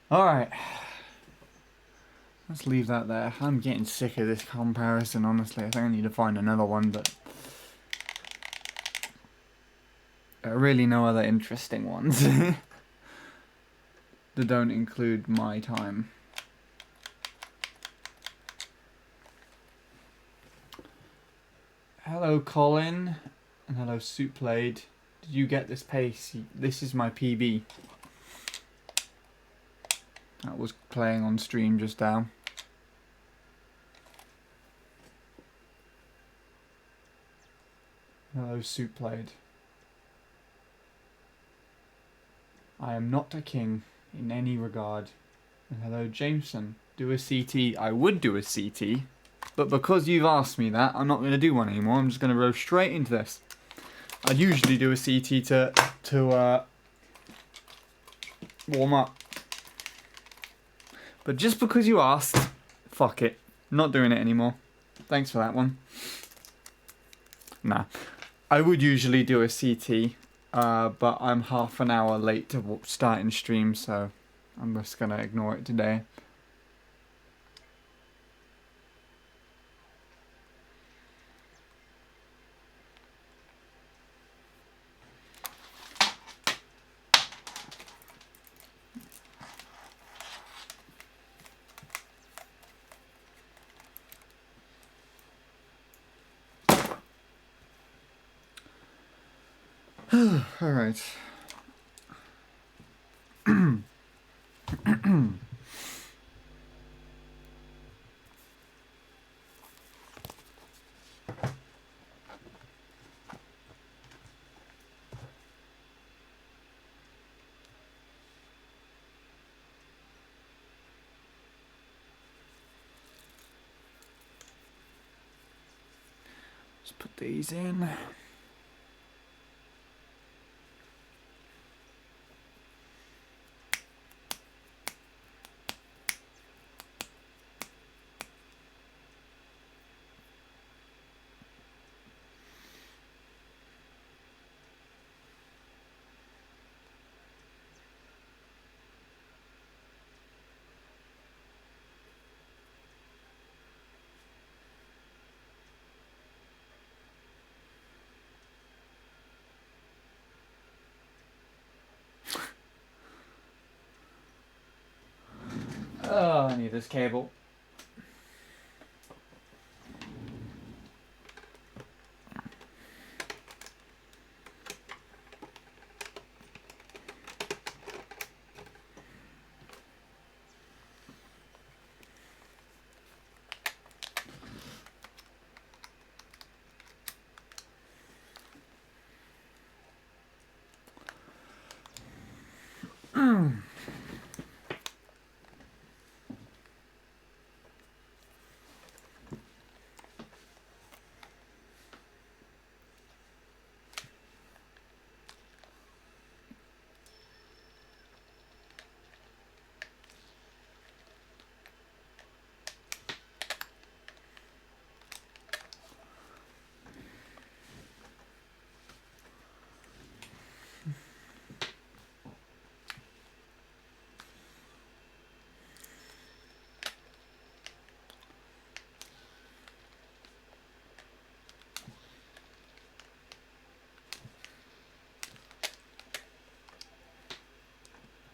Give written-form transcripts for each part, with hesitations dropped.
Alright. Let's leave that there. I'm getting sick of this comparison, honestly. I think I need to find another one, but there are really no other interesting ones that don't include my time. Hello, Colin. And hello, Soup Played. Did you get this pace? This is my PB. That was playing on stream just now. Hello, Soup Played. I am not a king in any regard. And hello, Jameson. Do a CT. I would do a CT, but because you've asked me that, I'm not going to do one anymore. I'm just going to go straight into this. I'd usually do a CT to warm up. But just because you asked, fuck it. Not doing it anymore. Thanks for that one. Nah. I would usually do a CT, but I'm half an hour late to starting stream, so I'm just going to ignore it today. All right. Let's put these in. Oh, I need this cable.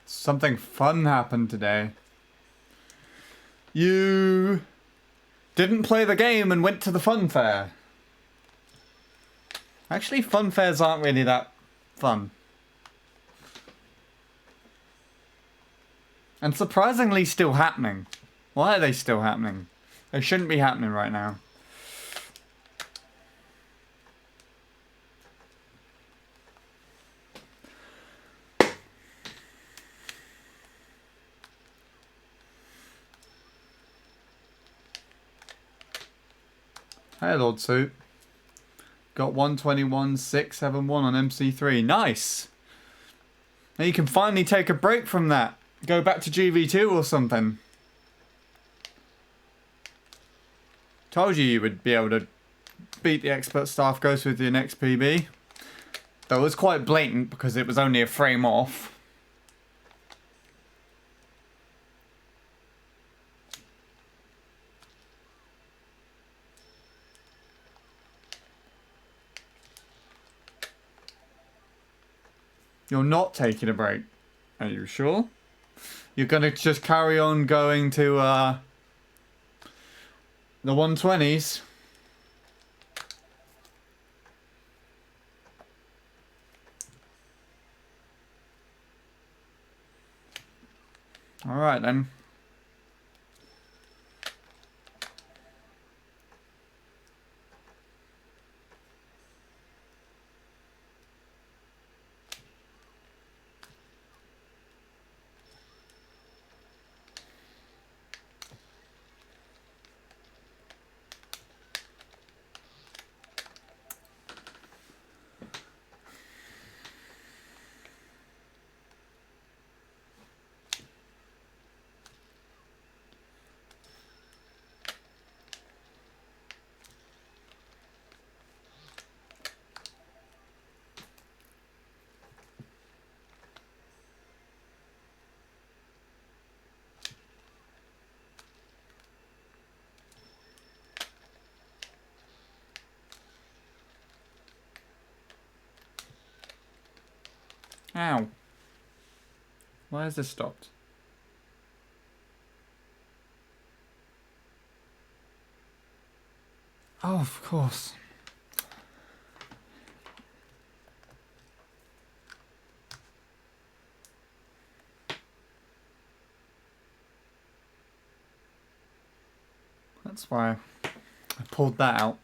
Something fun happened today. You didn't play the game and went to the fun fair. Actually, fun fairs aren't really that fun. And surprisingly still happening. Why are they still happening? They shouldn't be happening right now. Hey, Lord Suit. Got 121,671 on MC3. Nice! Now you can finally take a break from that. Go back to GV2 or something. Told you would be able to beat the expert staff ghost with your next PB. That was quite blatant because it was only a frame off. You're not taking a break. Are you sure? You're gonna just carry on going to the 120s? Alright then. Ow. Why has this stopped? Oh, of course. That's why I pulled that out.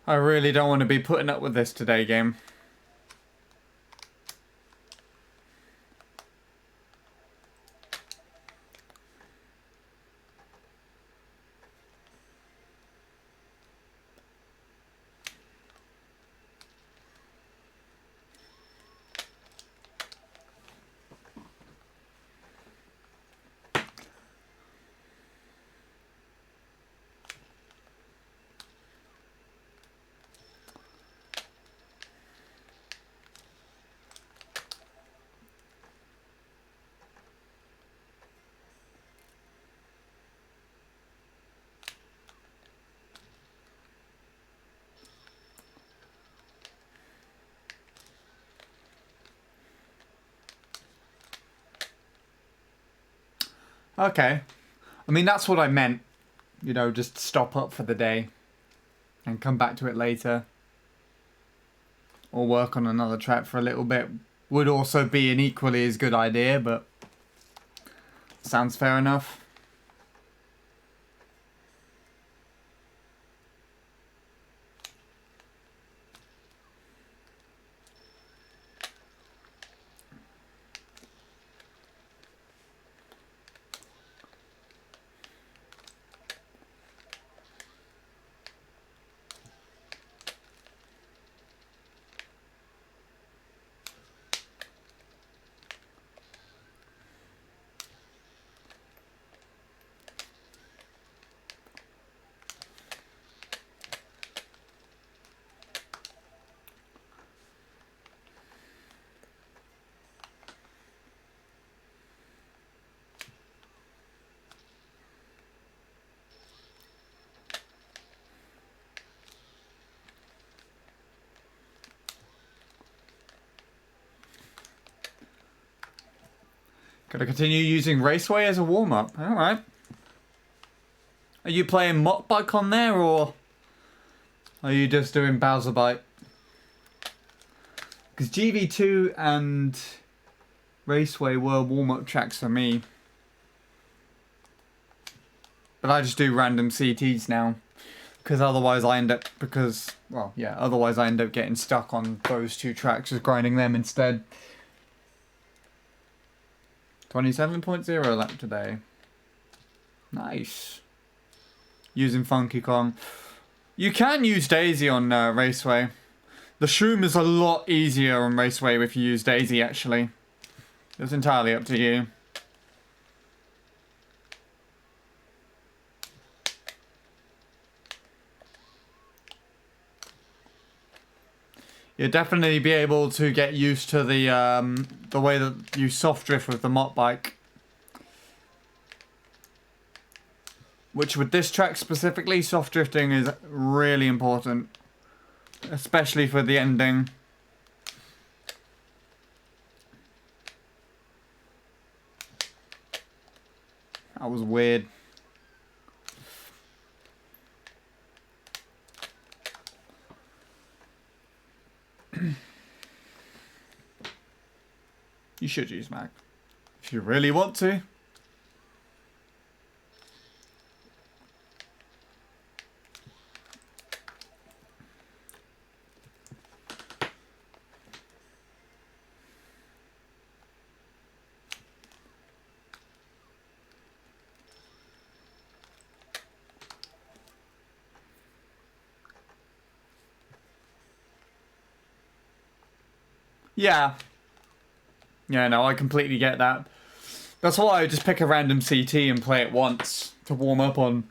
I really don't want to be putting up with this today, game. Okay. I mean, that's what I meant. You know, just stop up for the day and come back to it later. Or work on another track for a little bit. Would also be an equally as good idea, but sounds fair enough. Gonna continue using Raceway as a warm-up. Alright. Are you playing Mock Bike on there, or are you just doing Bowser Bike? Because GV2 and Raceway were warm-up tracks for me. But I just do random CTs now. Because otherwise I end up, otherwise I end up getting stuck on those two tracks, just grinding them instead. 27.0 lap today. Nice. Using Funky Kong. You can use Daisy on Raceway. The Shroom is a lot easier on Raceway if you use Daisy, actually. It's entirely up to you. You'll definitely be able to get used to the way that you soft drift with the mop bike. Which with this track specifically, soft drifting is really important. Especially for the ending. That was weird. You should use mag. If you really want to. Yeah. Yeah, no, I completely get that. That's why I just pick a random CT and play it once to warm up on.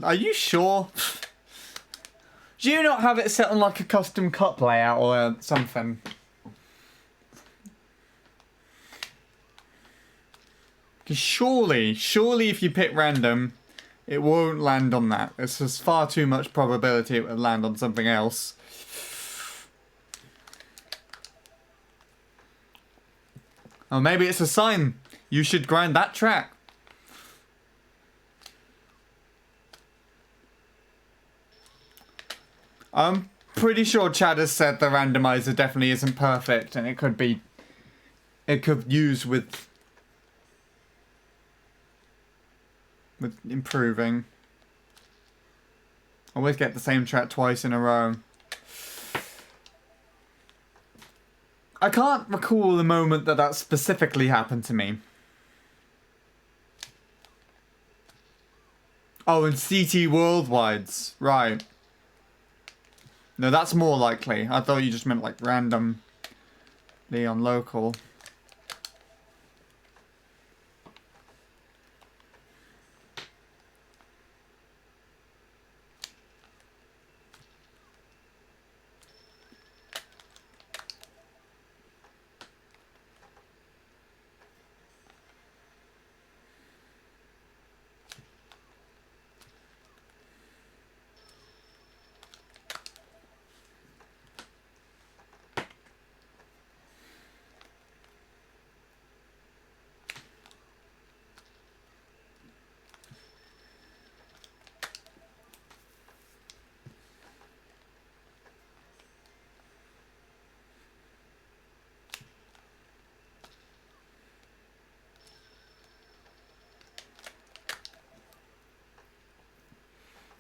Are you sure? Do you not have it set on like a custom cup layout or something? Because surely if you pick random, it won't land on that. It's just far too much probability it would land on something else. Or maybe it's a sign. You should grind that track. I'm pretty sure Chad has said the randomizer definitely isn't perfect, and it could use with improving. Always get the same track twice in a row. I can't recall the moment that specifically happened to me. Oh, and CT Worldwides, right. No, that's more likely. I thought you just meant like randomly on local.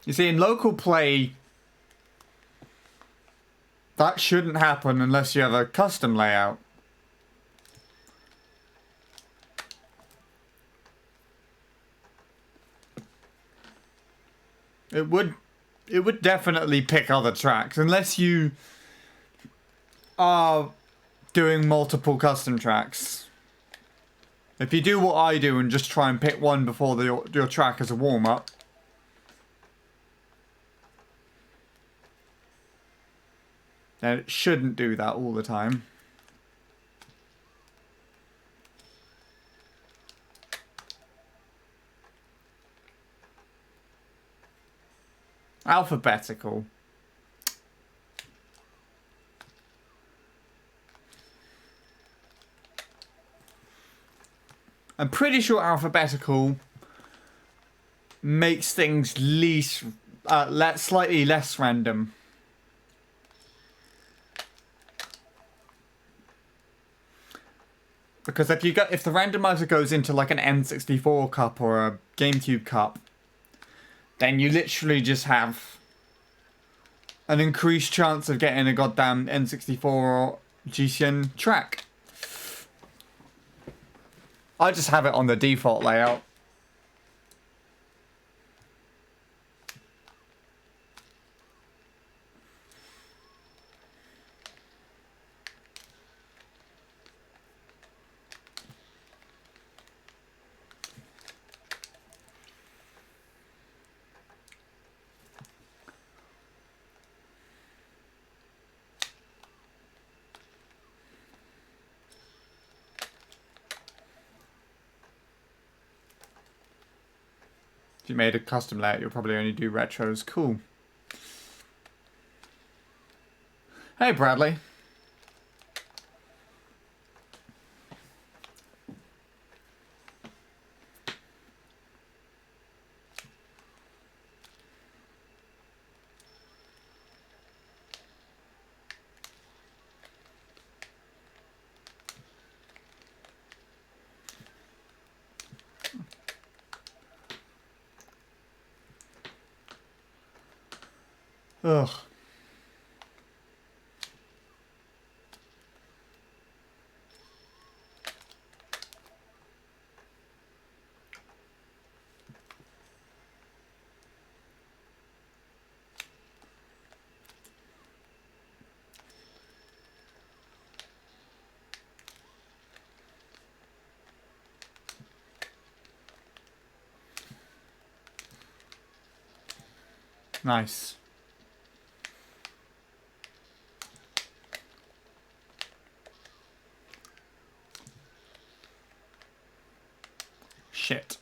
You see, in local play, that shouldn't happen unless you have a custom layout. It would definitely pick other tracks, unless you are doing multiple custom tracks. If you do what I do and just try and pick one before your track as a warm-up, then it shouldn't do that all the time. Alphabetical. I'm pretty sure alphabetical makes things slightly less random. Because if the randomizer goes into like an N64 cup or a GameCube cup, then you literally just have an increased chance of getting a goddamn N64 or GCN track. I just have it on the default layout. If you made a custom layout, you'll probably only do retros. Cool. Hey, Bradley. Ugh. Nice. Shit.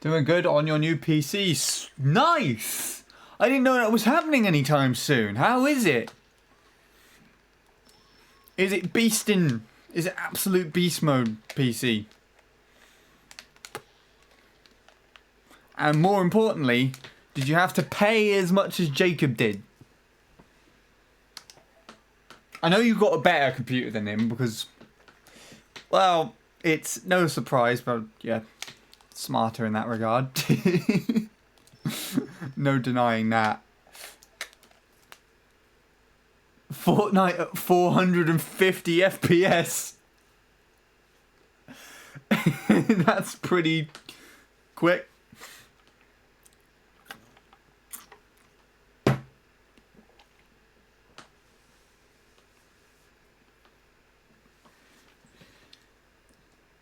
Doing good on your new PC. Nice! I didn't know that was happening anytime soon. How is it? Is it beastin'? Is it absolute beast mode PC? And more importantly, did you have to pay as much as Jacob did? I know you got a better computer than him because, well, it's no surprise, but yeah, smarter in that regard. No denying that. Fortnite at 450 FPS. That's pretty quick.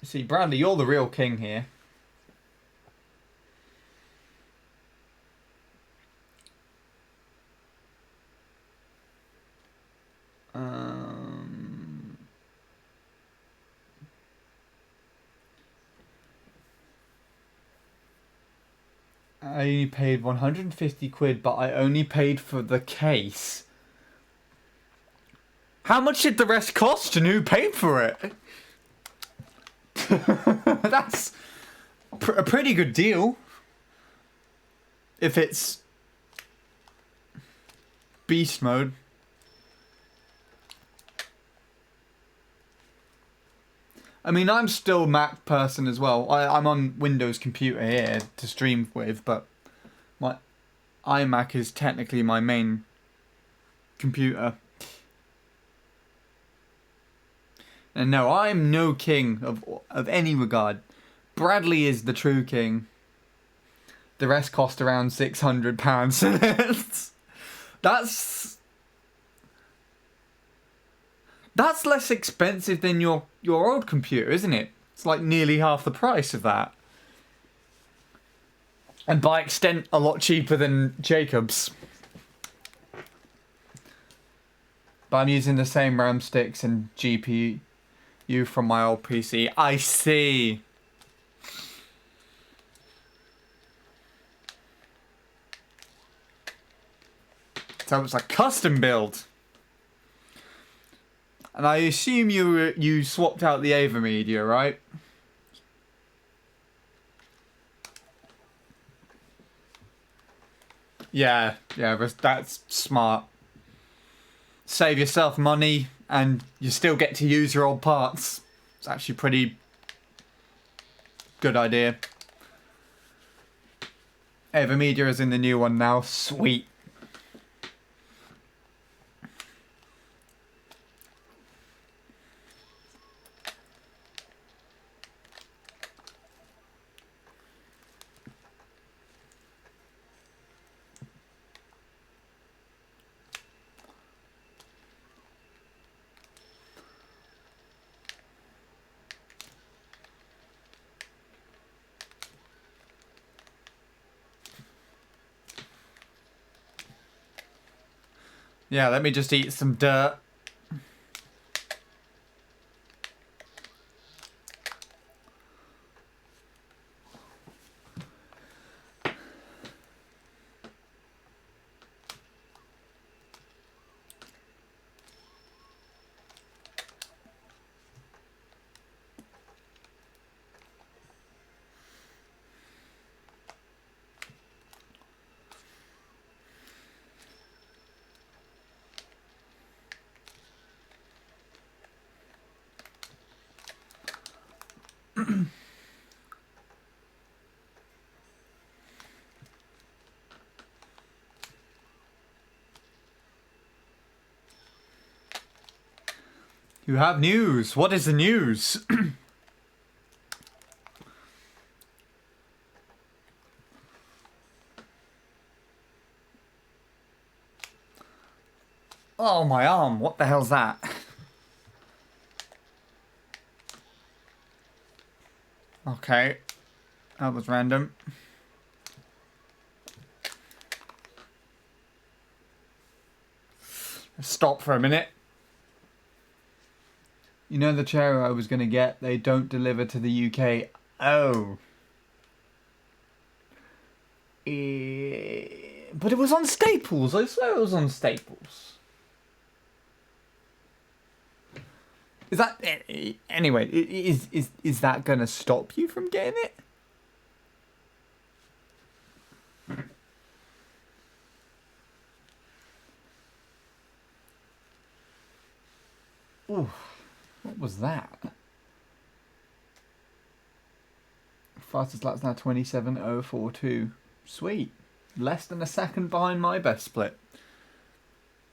See, Bradley, you're the real king here. I only paid 150 quid, but I only paid for the case. How much did the rest cost and who paid for it? That's a pretty good deal. If it's beast mode. I mean, I'm still Mac person as well. I'm on Windows computer here to stream with, but my iMac is technically my main computer. And no, I'm no king of any regard. Bradley is the true king. The rest cost around £600. That's less expensive than your old computer, isn't it? It's like nearly half the price of that. And by extent, a lot cheaper than Jacob's. But I'm using the same RAM sticks and GPU from my old PC. I see. So it's a custom build. And I assume you swapped out the Ava media, right? Yeah, that's smart. Save yourself money, and you still get to use your old parts. It's actually pretty good idea. Ava media is in the new one now. Sweet. Yeah, let me just eat some dirt. You have news. What is the news? Oh, my arm. What the hell's that? Okay. That was random. Stop for a minute. You know the chair I was going to get? They don't deliver to the UK. Oh. But it was on Staples. I swear it was on Staples. Is that... Anyway, is that going to stop you from getting it? Ooh. What was that? Fastest lap's now 27.042. Sweet. Less than a second behind my best split.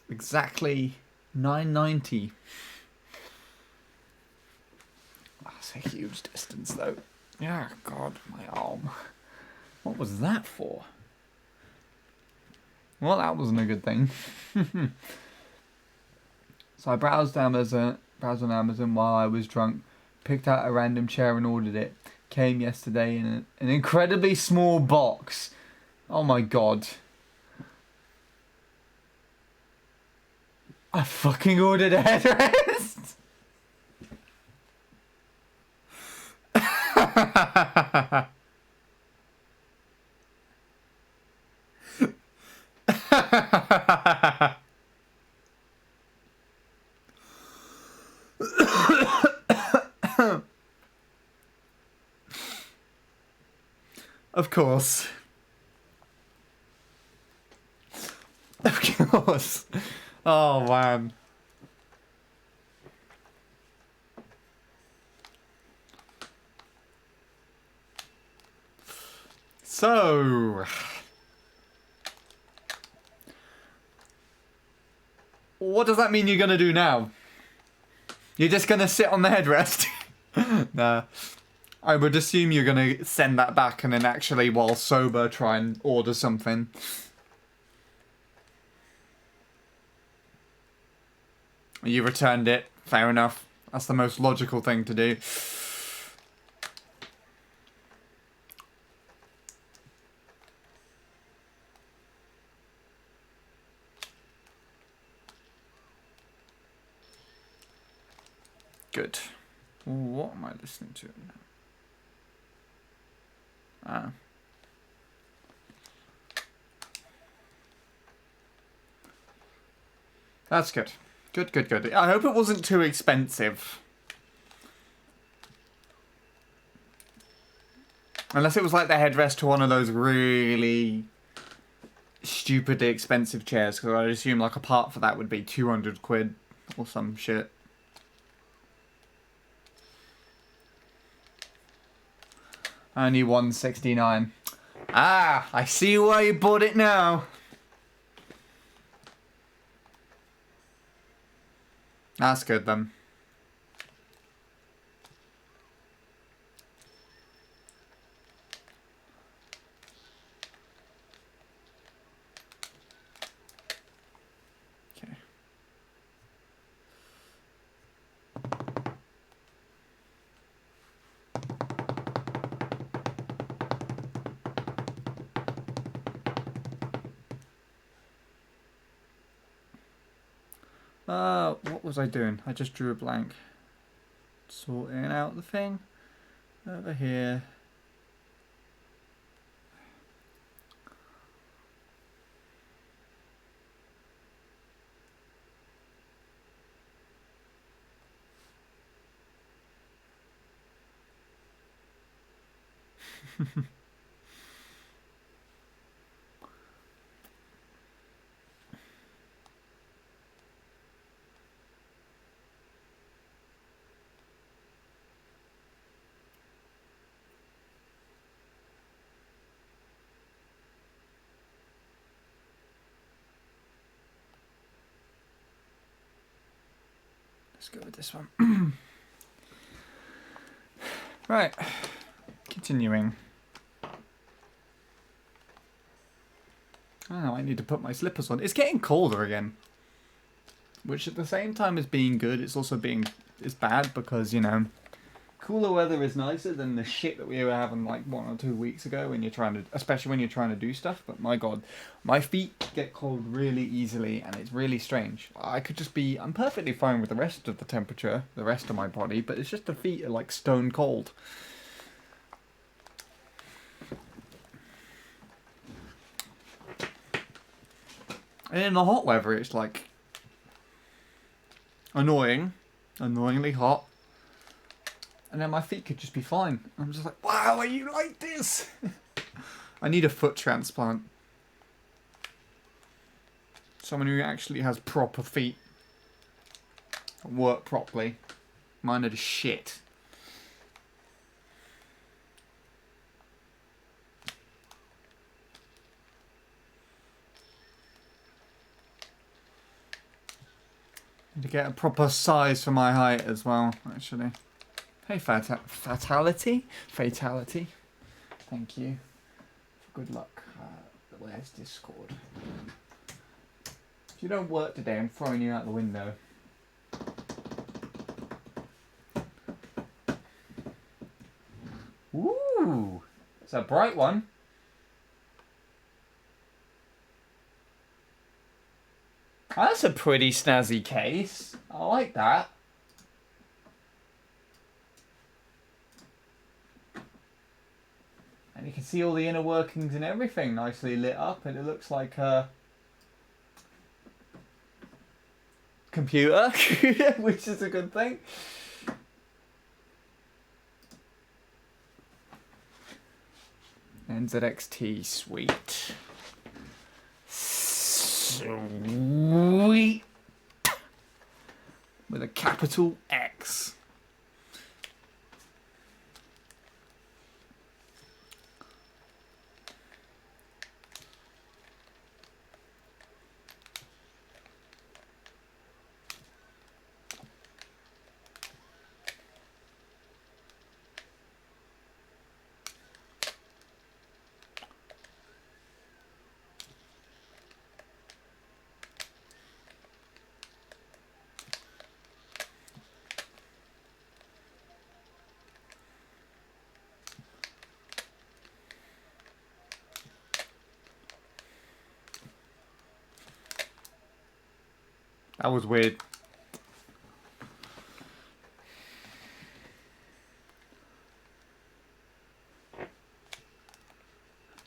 Exactly 990. That's a huge distance though. Yeah, God, my arm. What was that for? Well, that wasn't a good thing. So I browsed on Amazon while I was drunk, picked out a random chair and ordered it. Came yesterday in an incredibly small box. Oh my God. I fucking ordered a headrest. Of course. Of course. Oh, man. So... what does that mean you're going to do now? You're just going to sit on the headrest? Nah. I would assume you're going to send that back and then actually, while sober, try and order something. You returned it. Fair enough. That's the most logical thing to do. Good. What am I listening to now? That's good. Good, good, good. I hope it wasn't too expensive. Unless it was like the headrest to one of those really stupidly expensive chairs, because I'd assume like a part for that would be 200 quid or some shit. Only 169. Ah, I see why you bought it now. That's good then. Okay. What was I doing? I just drew a blank. Sorting out the thing. Over here. Let's go with this one. Right. Continuing. Oh, I need to put my slippers on. It's getting colder again. Which at the same time as being good, it's also it's bad because, you know, cooler weather is nicer than the shit that we were having like 1 or 2 weeks ago when you're trying to, especially when you're trying to do stuff. But my God, my feet get cold really easily and it's really strange. I'm perfectly fine with the rest of the temperature, the rest of my body, but it's just the feet are like stone cold. And in the hot weather, it's like annoyingly hot. And then my feet could just be fine. I'm just like, wow, are you like this? I need a foot transplant. Someone who actually has proper feet. Work properly. Mine are just shit. Need to get a proper size for my height as well, actually. Hey, fatality? Fatality. Thank you. Good luck. Where's Discord? If you don't work today, I'm throwing you out the window. Ooh! It's a bright one. That's a pretty snazzy case. I like that. And you can see all the inner workings and everything nicely lit up, and it looks like a computer, which is a good thing. NZXT, sweet. Sweet. With a capital X. That was weird.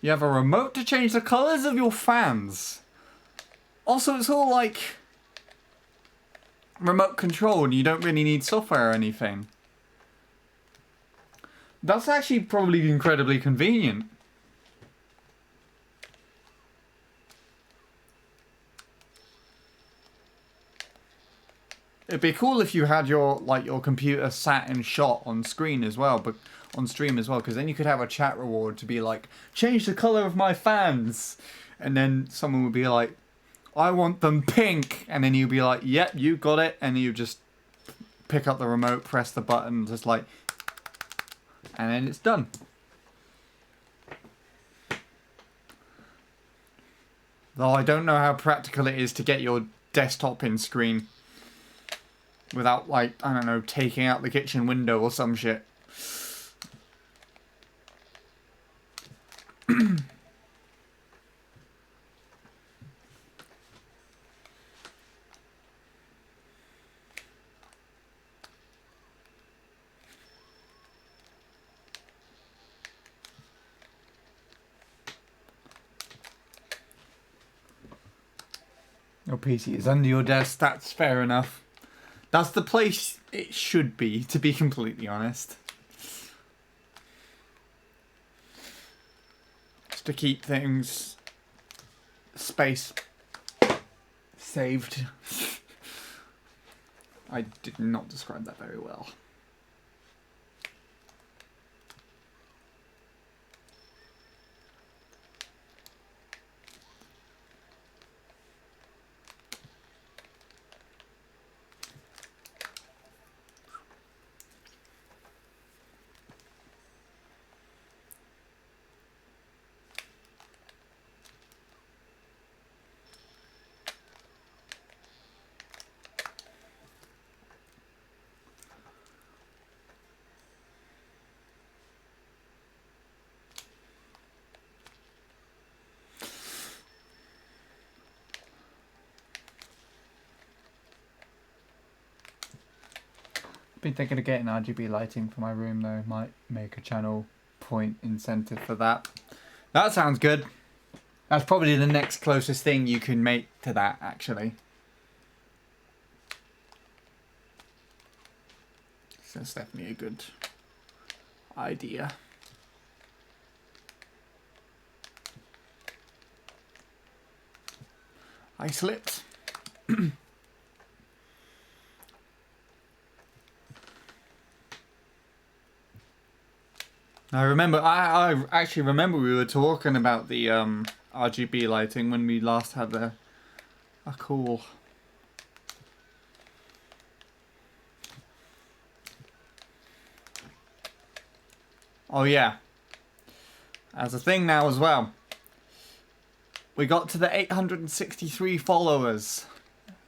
You have a remote to change the colours of your fans. Also, it's all like remote control and you don't really need software or anything. That's actually probably incredibly convenient. It'd be cool if you had your computer sat and shot on screen as well, but on stream as well, because then you could have a chat reward to be like, change the color of my fans, and then someone would be like, I want them pink, and then you'd be like, yep, you got it, and you just pick up the remote, press the button, just like, and then it's done. Though I don't know how practical it is to get your desktop in screen without, like, I don't know, taking out the kitchen window or some shit. Your PC is under your desk, that's fair enough. That's the place it should be, to be completely honest. Just to keep things space saved. I did not describe that very well. Been thinking of getting RGB lighting for my room though. Might make a channel point incentive for that. That sounds good. That's probably the next closest thing you can make to that, actually. So that's definitely a good idea. I slipped. I actually remember we were talking about the RGB lighting when we last had a call. Oh yeah, as a thing now as well. We got to the 863 followers,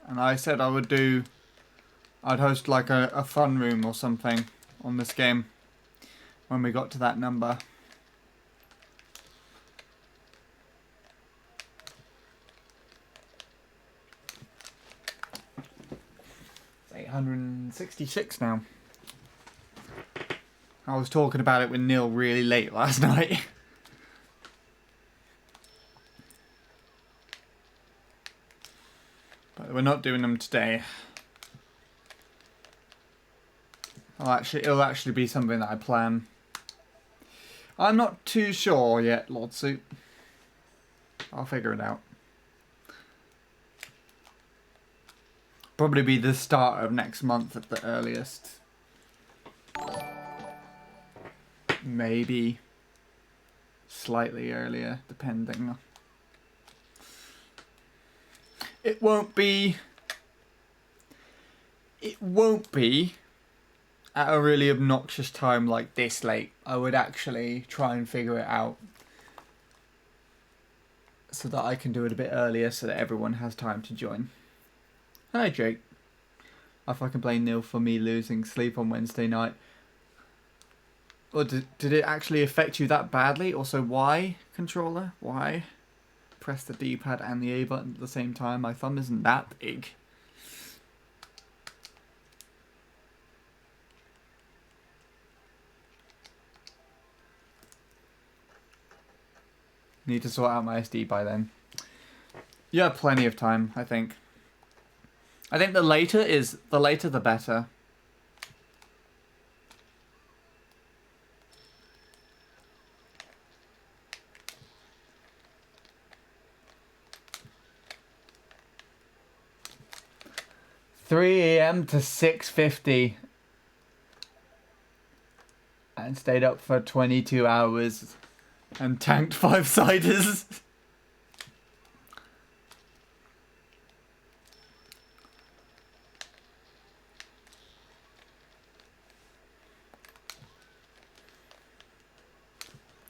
and I said I'd host like a fun room or something on this game when we got to that number. It's 866 now. I was talking about it with Neil really late last night. But we're not doing them today. It'll actually be something that I plan. I'm not too sure yet, Lord Soup. I'll figure it out. Probably be the start of next month at the earliest. Maybe slightly earlier, depending. It won't be at a really obnoxious time like this late. I would actually try and figure it out so that I can do it a bit earlier so that everyone has time to join. Hi Jake. I fucking blame Neil for me losing sleep on Wednesday night. Or did it actually affect you that badly? Also, why, controller? Why? Press the D-pad and the A button at the same time. My thumb isn't that big. Need to sort out my SD by then. You have plenty of time, I think. I think the later the better. (3 a.m. to 6:50 and stayed up for 22 hours and tanked 5 ciders.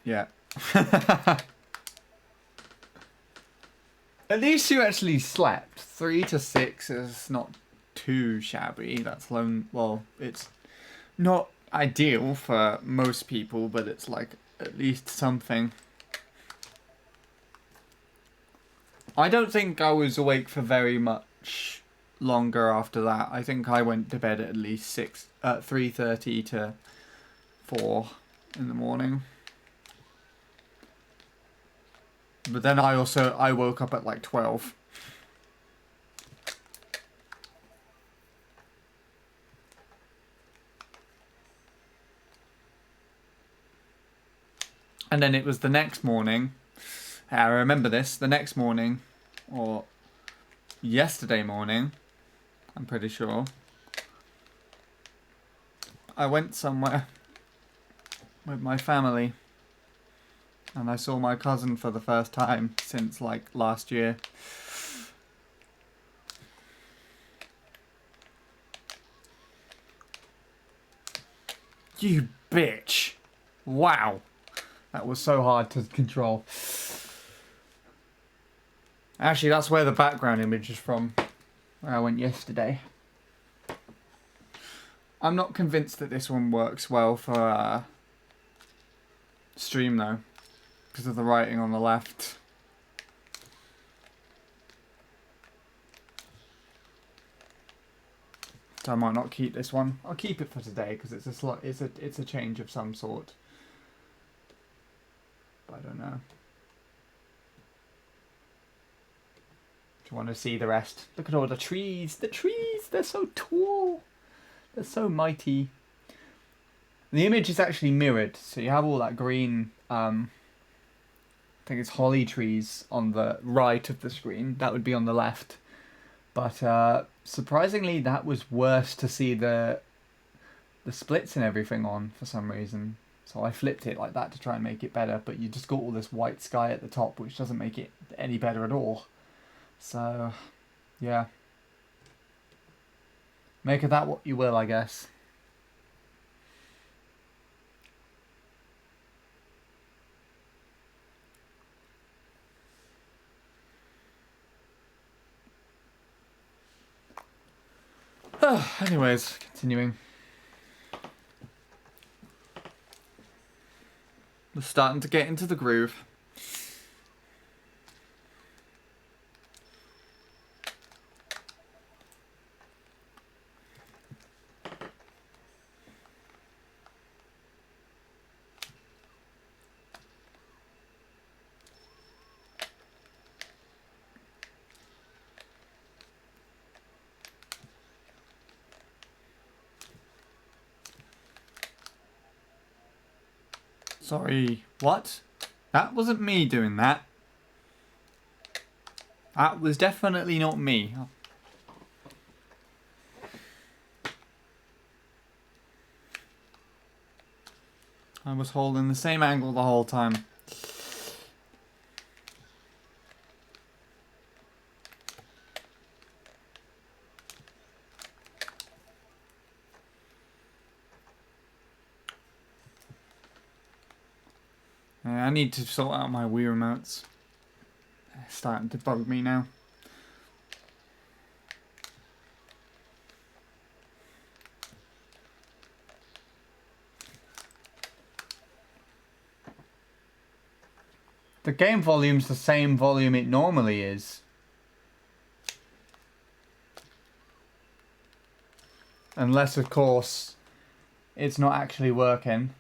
Yeah. At least you actually slept. 3 to 6 is not too shabby. That's long. Well, it's not ideal for most people, but it's like at least something. I don't think I was awake for very much longer after that. I think I went to bed at least 3:30 to 4 in the morning. But then I woke up at like 12. And then it was the next morning. I remember this. The next morning, or yesterday morning, I'm pretty sure, I went somewhere with my family. And I saw my cousin for the first time since like last year. You bitch. Wow. That was so hard to control. Actually, that's where the background image is from, where I went yesterday. I'm not convinced that this one works well for stream though, because of the writing on the left. So I might not keep this one. I'll keep it for today because it's a change of some sort. But I don't know. Do you want to see the rest? Look at all the trees. The trees, they're so tall. They're so mighty. The image is actually mirrored, so you have all that green, I think it's holly trees on the right of the screen. That would be on the left. But surprisingly, that was worse to see the splits and everything on for some reason. So I flipped it like that to try and make it better, but you just got all this white sky at the top, which doesn't make it any better at all. So, yeah. Make of that what you will, I guess. Anyways, continuing. We're starting to get into the groove. Sorry, what? That wasn't me doing that. That was definitely not me. I was holding the same angle the whole time. I need to sort out my Wii remotes. They're starting to bug me now. The game volume's the same volume it normally is. Unless, of course, it's not actually working.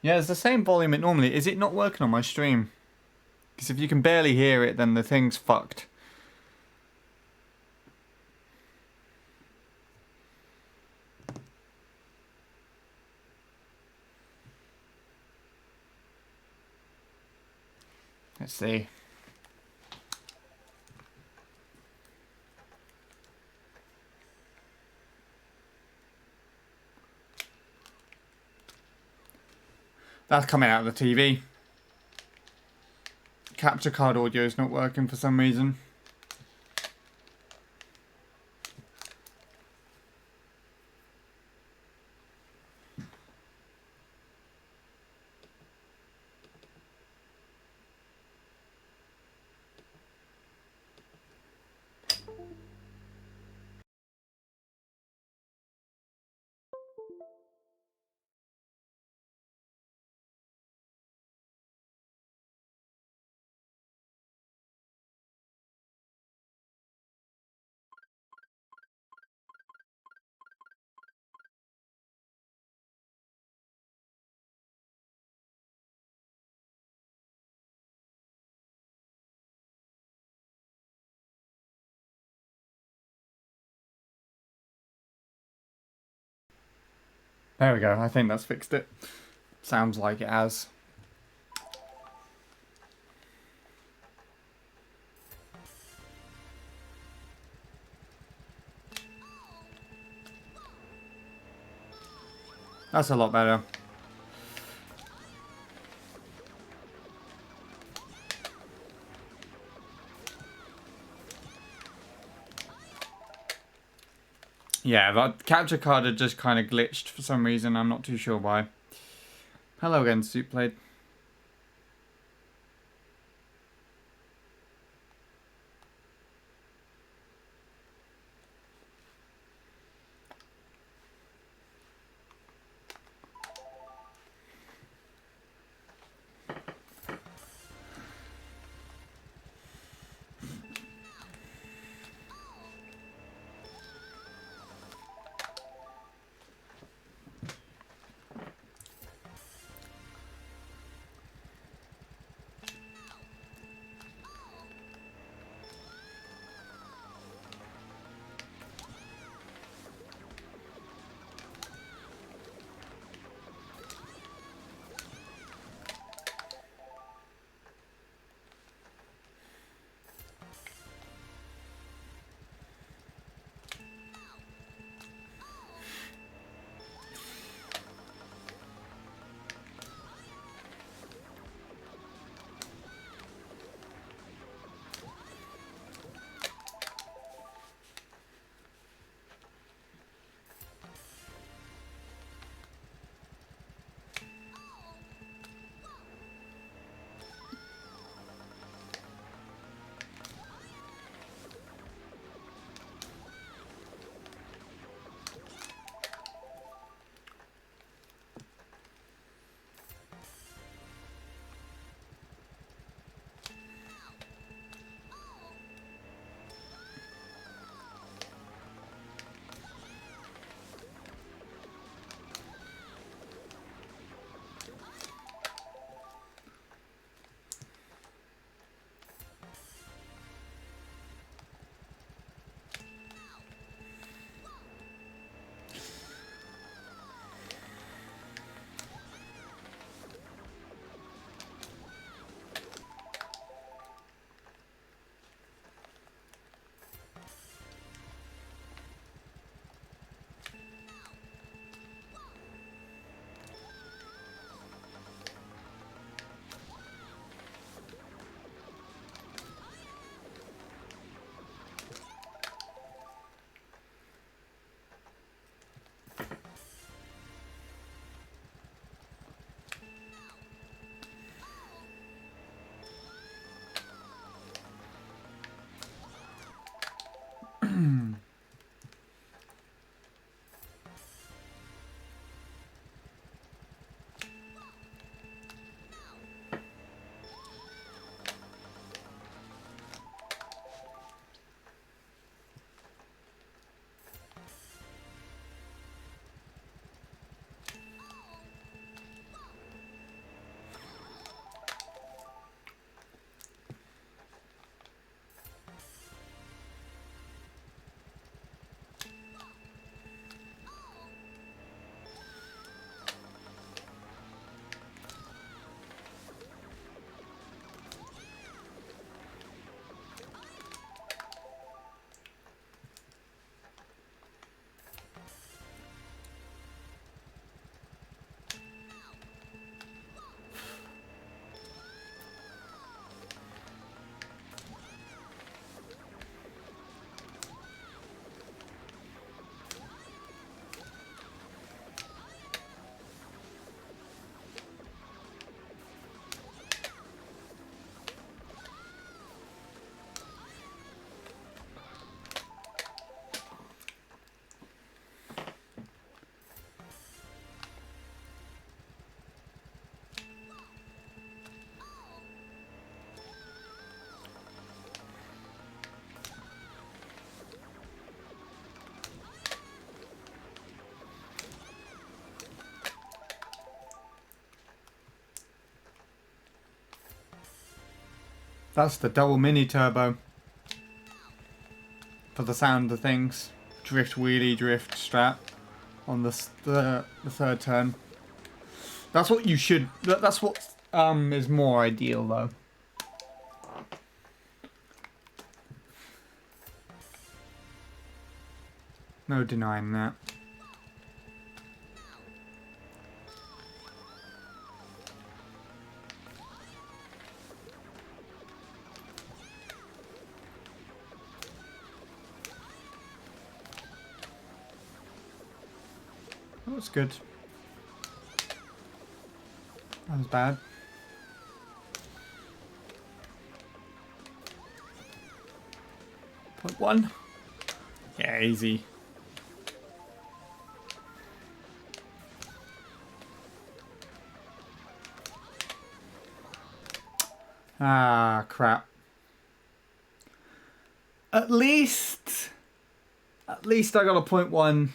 Yeah, it's the same volume it normally is. It not working on my stream? Because if you can barely hear it, then the thing's fucked. Let's see. That's coming out of the TV. Capture card audio is not working for some reason. There we go, I think that's fixed it. Sounds like it has. That's a lot better. Yeah, that capture card had just kind of glitched for some reason. I'm not too sure why. Hello again, Soupblade. That's the double mini turbo. For the sound of things. Drift wheelie, drift strap on the third turn. That's what you should. That's what is more ideal though. No denying that. That was good. That was bad. Point one. Yeah, easy. Ah, crap. At least I got a point one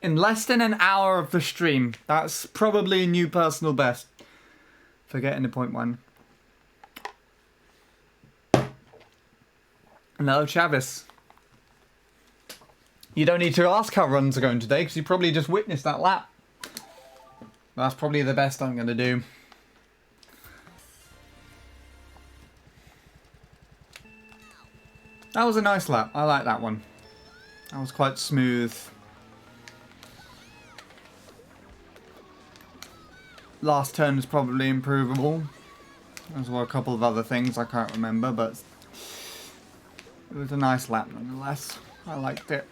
in less than an hour of the stream. That's probably a new personal best for getting a point one. Hello, Chavis. You don't need to ask how runs are going today because you probably just witnessed that lap. That's probably the best I'm going to do. That was a nice lap. I like that one. That was quite smooth. Last turn was probably improvable. There were a couple of other things I can't remember, but it was a nice lap nonetheless. I liked it.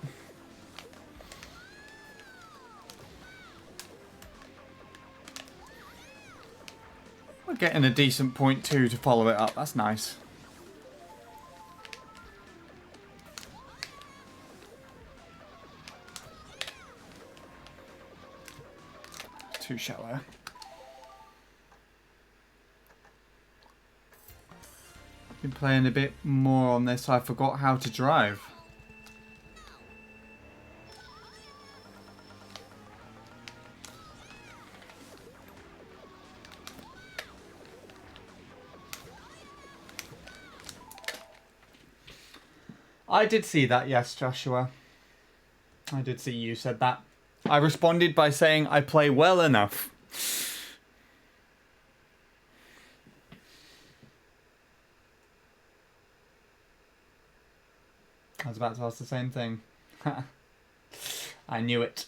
We're getting a decent point two to follow it up. That's nice. Too shallow. Been playing a bit more on this. I forgot how to drive. I did see that, yes, Joshua. I did see you said that. I responded by saying I play well enough. I was about to ask the same thing. I knew it.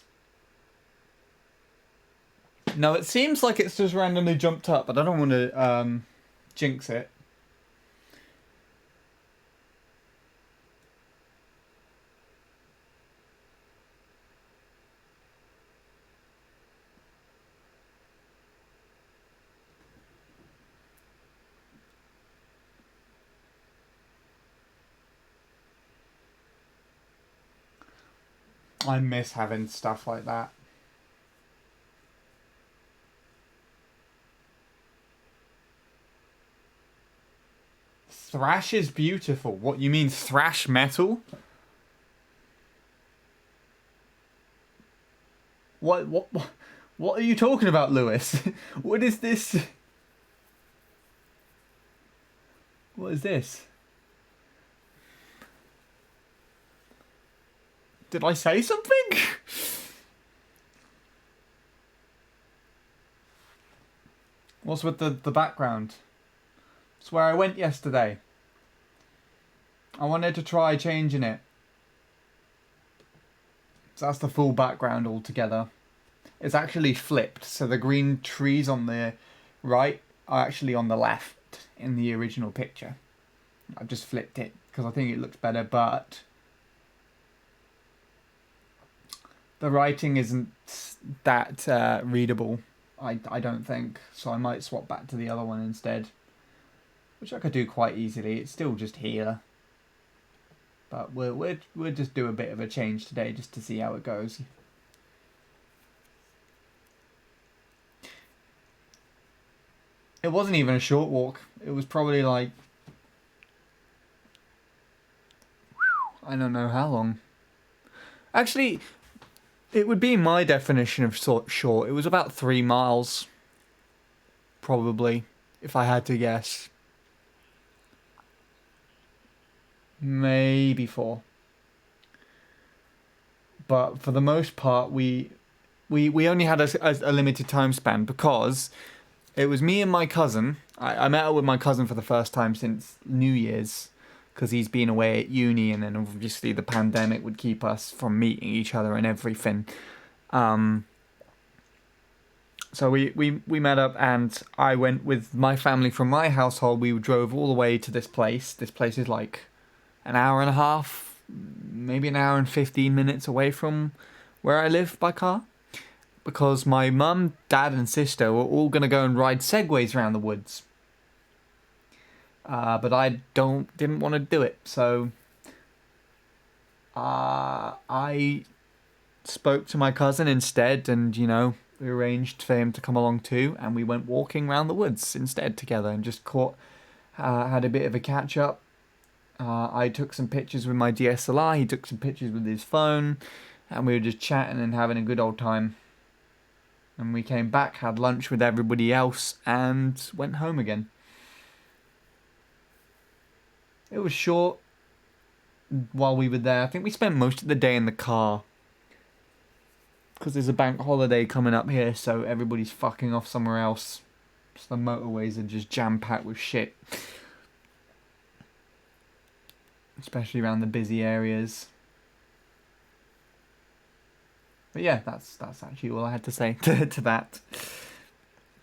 No, it seems like it's just randomly jumped up, but I don't want to jinx it. I miss having stuff like that. Thrash is beautiful. What, you mean thrash metal? What are you talking about, Lewis? What is this? What is this? Did I say something? What's with the background? It's where I went yesterday. I wanted to try changing it. So that's the full background altogether. It's actually flipped, so the green trees on the right are actually on the left in the original picture. I've just flipped it because I think it looks better, but the writing isn't that readable, I don't think, so I might swap back to the other one instead, which I could do quite easily. It's still just here, but we'll just do a bit of a change today just to see how it goes. It wasn't even a short walk. It was probably like, I don't know how long. Actually, it would be my definition of short. It was about 3 miles, probably, if I had to guess. maybe 4. But for the most part, we only had a limited time span because it was me and my cousin. I met up with my cousin for the first time since New Year's because he's been away at uni, and then obviously the pandemic would keep us from meeting each other and everything. So we met up, and I went with my family from my household. We drove all the way to this place. This place is like an hour and a half, maybe an hour and 15 minutes away from where I live by car. Because my mum, dad, and sister were all going to go and ride segways around the woods. But I didn't want to do it, so I spoke to my cousin instead, and we arranged for him to come along too, and we went walking around the woods instead together, and just had a bit of a catch up. I took some pictures with my DSLR, he took some pictures with his phone, and we were just chatting and having a good old time. And we came back, had lunch with everybody else, and went home again. It was short while we were there. I think we spent most of the day in the car. Because there's a bank holiday coming up here, so everybody's fucking off somewhere else. So the motorways are just jam-packed with shit. Especially around the busy areas. But yeah, that's actually all I had to say to that. If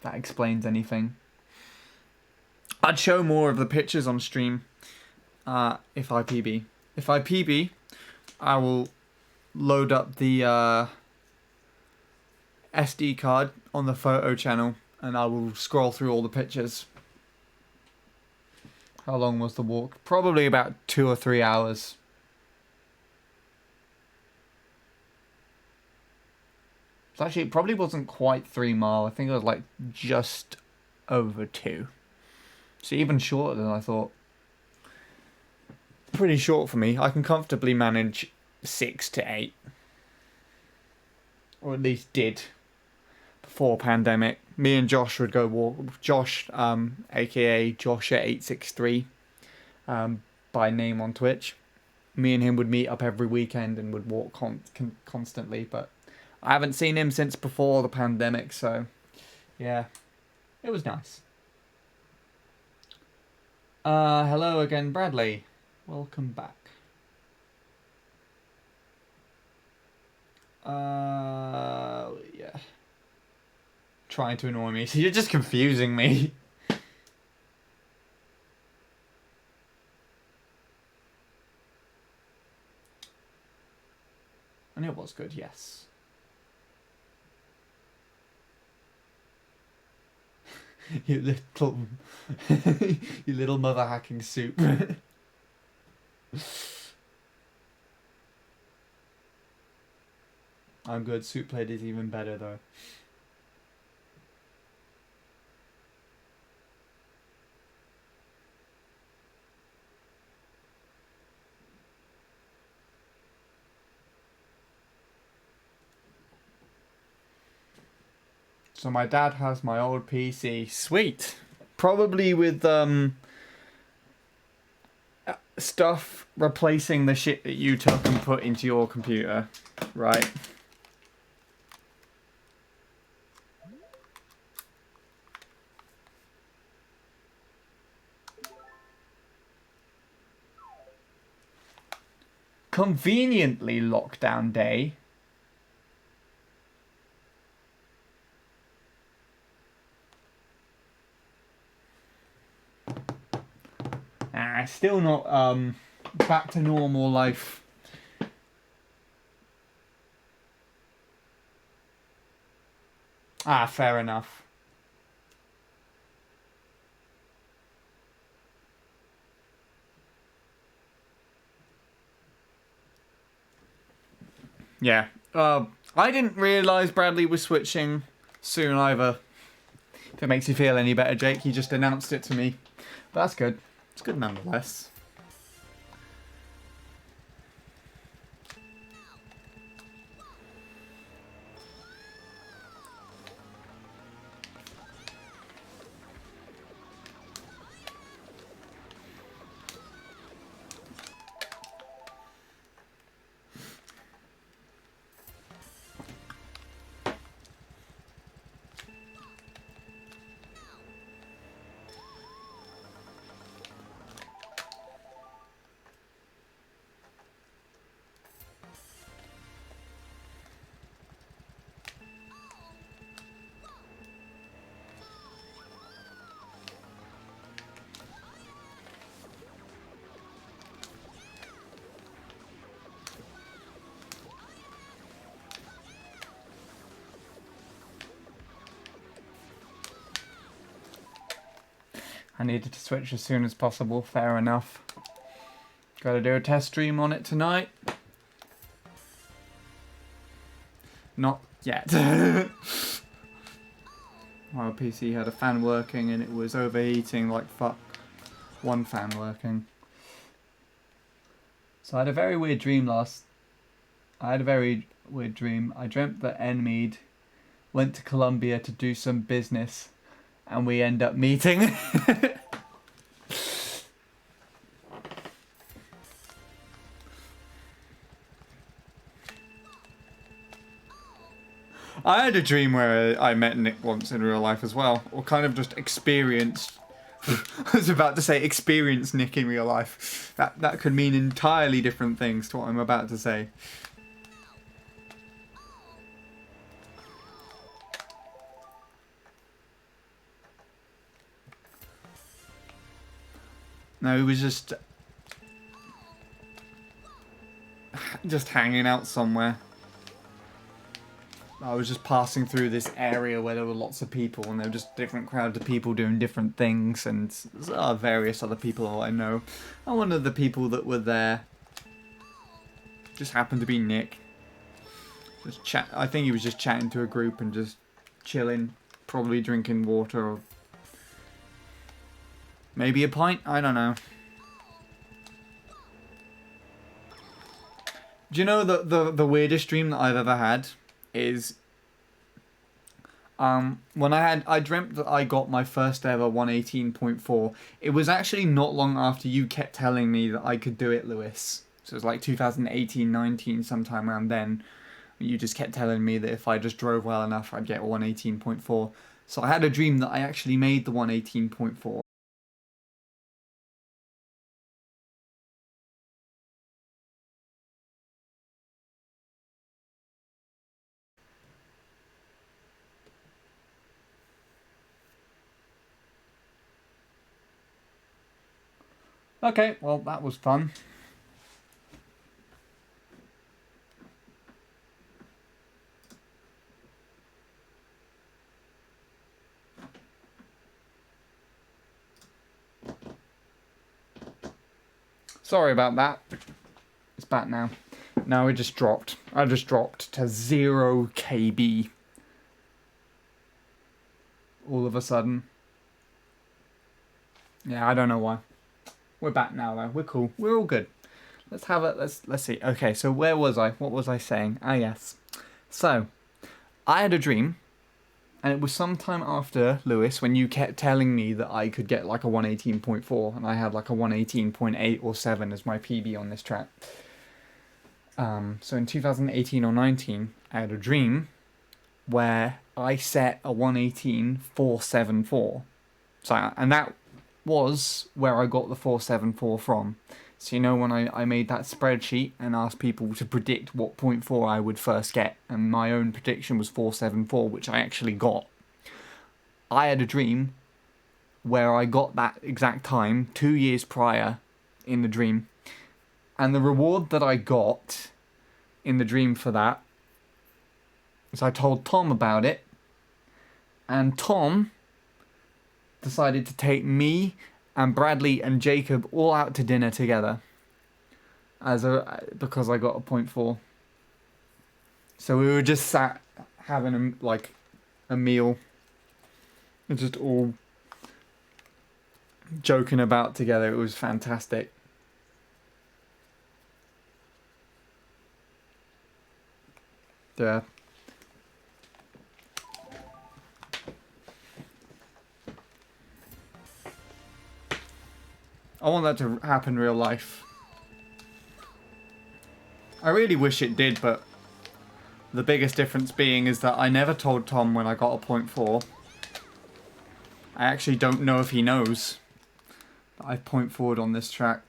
that explains anything. I'd show more of the pictures on stream if I PB. If I PB, I will load up the SD card on the photo channel, and I will scroll through all the pictures. How long was the walk? Probably about 2 or 3 hours. So actually, it probably wasn't quite 3 mile. I think it was like just over 2. So even shorter than I thought. Pretty short for me. I can comfortably manage 6 to 8. Or at least did. Before pandemic. Me and Josh would go walk. Josh, aka Josh863, by name on Twitch. Me and him would meet up every weekend and would walk constantly, but I haven't seen him since before the pandemic, so yeah, it was nice. Hello again, Bradley. Welcome back. Yeah. Trying to annoy me, so you're just confusing me. And it was good, yes. You little mother hacking soup. I'm good. Soup plate is even better though. So my dad has my old PC. Sweet. Probably with stuff replacing the shit that you took and put into your computer, right? Conveniently lockdown day. Still not back to normal life. Fair enough. Yeah. I didn't realise Bradley was switching soon either. If it makes you feel any better, Jake, he just announced it to me. But that's good. It's good nonetheless. I needed to switch as soon as possible, fair enough. Gotta do a test stream on it tonight. Not yet. My PC had a fan working and it was overheating like fuck. One fan working. So I had a very weird dream I dreamt that Enmead went to Colombia to do some business and we end up meeting. I had a dream where I met Nick once in real life as well, or kind of just experienced. I was about to say experienced Nick in real life. That could mean entirely different things to what I'm about to say. No, it was just hanging out somewhere. I was just passing through this area where there were lots of people, and there were just different crowds of people doing different things, and various other people I know. And one of the people that were there just happened to be Nick. I think he was just chatting to a group and just chilling, probably drinking water or maybe a pint. I don't know. Do you know the weirdest dream that I've ever had is when I dreamt that I got my first ever 118.4. It was actually not long after you kept telling me that I could do it, Lewis. So it was like 2018-19, sometime around then. You just kept telling me that if I just drove well enough, I'd get 118.4. So I had a dream that I actually made the 118.4. Okay, well, that was fun. Sorry about that. It's back now. Now it just dropped. I just dropped to 0 KB. All of a sudden. Yeah, I don't know why. We're back now though. We're cool. We're all good. Let's have it. Let's see. Okay, so where was I? What was I saying? Ah, yes. So, I had a dream, and it was sometime after, Lewis, when you kept telling me that I could get like a 118.4, and I had like a 118.8 or 7 as my PB on this track. So in 2018 or 19, I had a dream where I set a 118.474. So, and that was where I got the 474 from. So you know when I made that spreadsheet and asked people to predict what 0.4 I would first get, and my own prediction was 474, which I actually got. I had a dream where I got that exact time 2 years prior in the dream, and the reward that I got in the dream for that is I told Tom about it, and Tom decided to take me and Bradley and Jacob all out to dinner together because I got a 0.4. So we were just sat having a meal and just all joking about together. It was fantastic. Yeah. I want that to happen in real life. I really wish it did, but the biggest difference being is that I never told Tom when I got a 0.4. I actually don't know if he knows that I've 0.4'd on this track.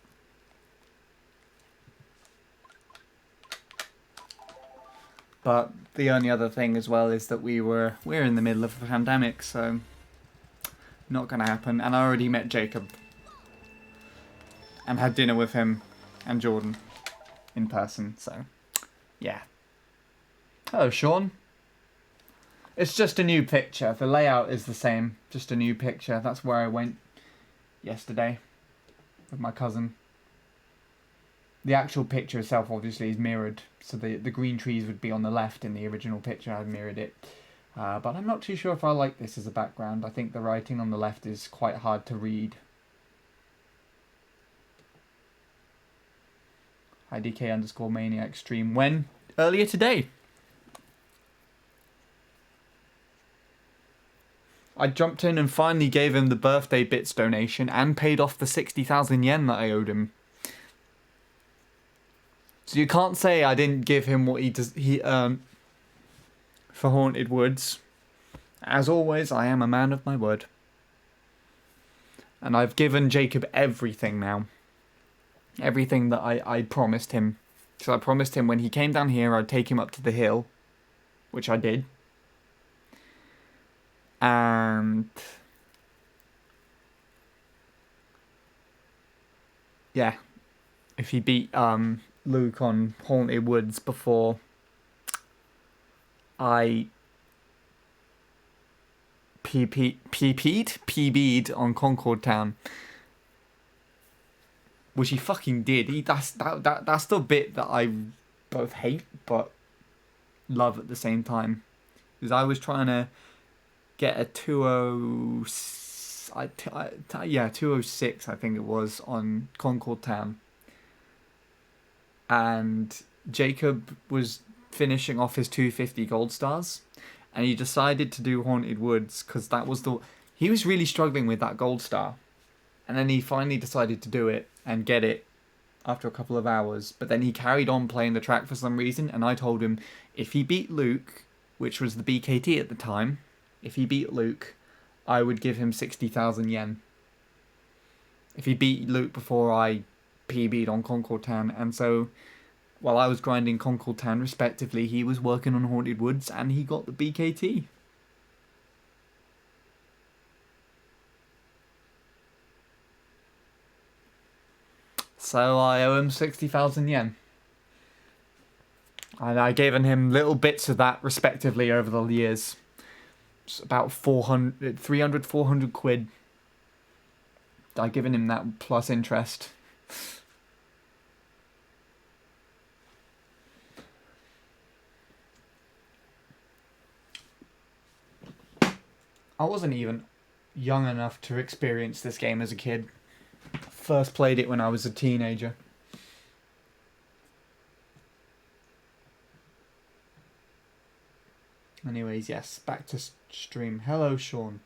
But the only other thing as well is that we're in the middle of a pandemic, so not gonna happen. And I already met Jacob and had dinner with him and Jordan in person, so yeah. Hello, Sean. It's just a new picture. The layout is the same, just a new picture. That's where I went yesterday with my cousin. The actual picture itself obviously is mirrored, so the green trees would be on the left in the original picture. I've mirrored it. But I'm not too sure if I like this as a background. I think the writing on the left is quite hard to read. IDK_maniac stream. When? Earlier today. I jumped in and finally gave him the birthday bits donation and paid off the 60,000 yen that I owed him. So you can't say I didn't give him what he earned for Haunted Woods. As always, I am a man of my word. And I've given Jacob everything now. Everything that I promised him. So I promised him when he came down here, I'd take him up to the hill. Which I did. And yeah, if he beat Luke on Haunted Woods before I PB'd on Concord Town, which he fucking did. That's the bit that I both hate but love at the same time, because I was trying to get a 206, I think it was, on Concord Town. And Jacob was finishing off his 250 gold stars, and he decided to do Haunted Woods because that was he was really struggling with that gold star. And then he finally decided to do it and get it after a couple of hours. But then he carried on playing the track for some reason, and I told him if he beat Luke, which was the BKT at the time, if he beat Luke, I would give him 60,000 yen. If he beat Luke before I PB'd on Concord Town. And so, while I was grinding Concord Town respectively, he was working on Haunted Woods and he got the BKT. So I owe him 60,000 yen. And I given him little bits of that respectively over the years. It's about 400 quid. I've given him that plus interest. I wasn't even young enough to experience this game as a kid. First played it when I was a teenager. Anyways, yes, back to stream. Hello, Sean.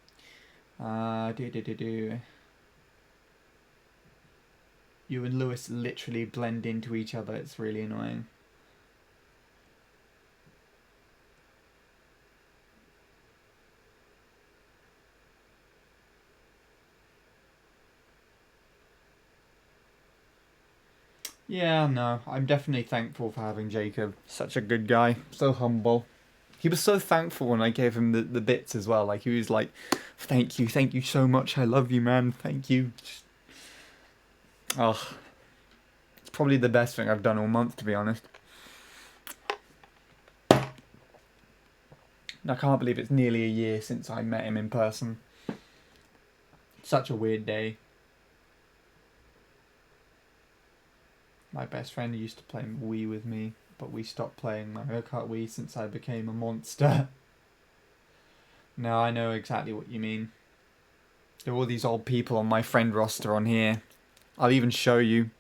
You and Lewis literally blend into each other. It's really annoying. Yeah, no, I'm definitely thankful for having Jacob. Such a good guy. So humble. He was so thankful when I gave him the bits as well. Like, he was like, thank you so much. I love you, man. Thank you. Oh, it's probably the best thing I've done all month, to be honest. I can't believe it's nearly a year since I met him in person. Such a weird day. My best friend used to play Wii with me, but we stopped playing Mario Kart Wii since I became a monster. No, I know exactly what you mean. There are all these old people on my friend roster on here. I'll even show you.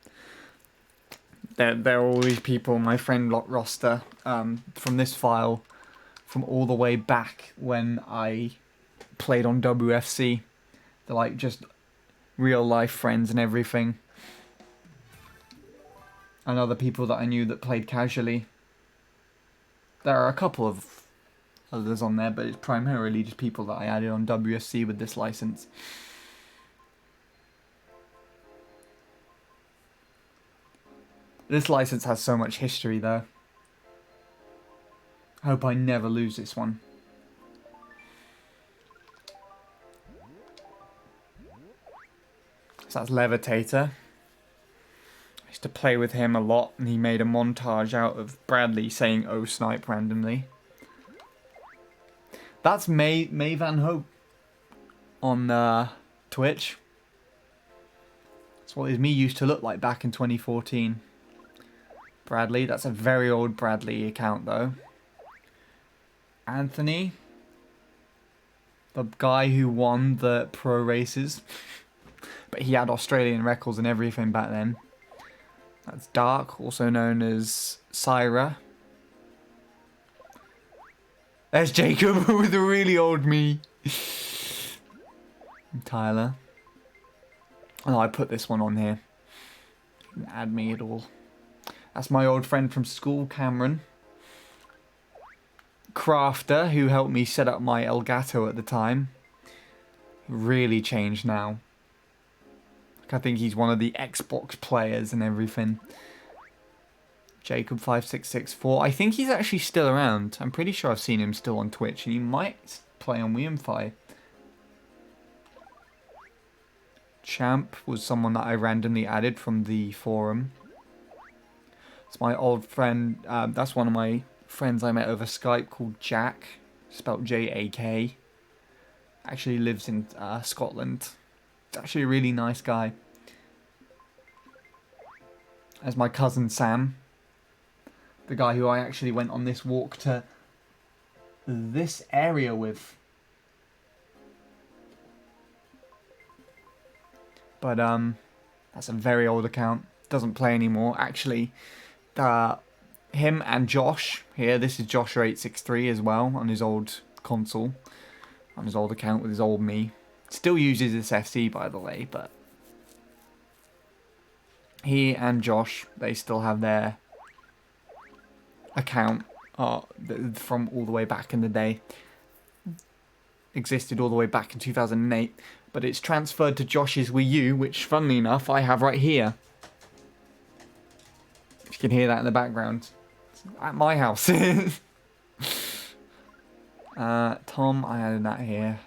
There are all these people on my friend roster from this file from all the way back when I played on WFC. They're like just real life friends and everything. And other people that I knew that played casually. There are a couple of others on there, but it's primarily just people that I added on WFC with this license. This license has so much history though. I hope I never lose this one. So that's Levitator. I used to play with him a lot, and he made a montage out of Bradley saying "Oh Snipe" randomly. That's May Van Hope on Twitch. what his me used to look like back in 2014. Bradley, that's a very old Bradley account though. Anthony, the guy who won the pro races, but he had Australian records and everything back then. That's Dark, also known as Syra. There's Jacob with a really old me. Tyler. Oh, I put this one on here. You can add me at all. That's my old friend from school, Cameron. Crafter, who helped me set up my Elgato at the time. Really changed now. I think he's one of the Xbox players and everything. Jacob5664. I think he's actually still around. I'm pretty sure I've seen him still on Twitch, and he might play on WeMfi. Champ was someone that I randomly added from the forum. It's my old friend. That's one of my friends I met over Skype called Jack, spelled J-A-K. Actually lives in Scotland. He's actually a really nice guy. As my cousin Sam, the guy who I actually went on this walk to this area with. But that's a very old account. Doesn't play anymore. Actually, him and Josh here. This is Joshua863 as well on his old console, on his old account with his old me. Still uses this FC by the way, but he and Josh, they still have their account from all the way back in the day. Existed all the way back in 2008, but it's transferred to Josh's Wii U, which funnily enough I have right here. If you can hear that in the background. It's at my house. Tom, I added that here.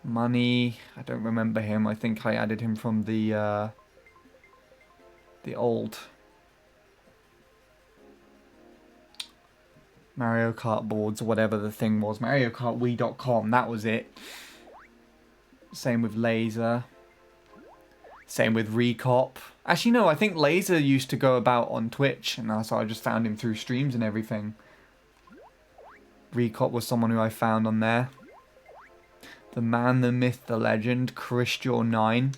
Money, I don't remember him. I think I added him from the old Mario Kart boards or whatever the thing was. MarioKartWii.com, that was it. Same with Laser. Same with Recop. Actually, no, I think Laser used to go about on Twitch, and so I just found him through streams and everything. Recop was someone who I found on there. The man, the myth, the legend, Christian9.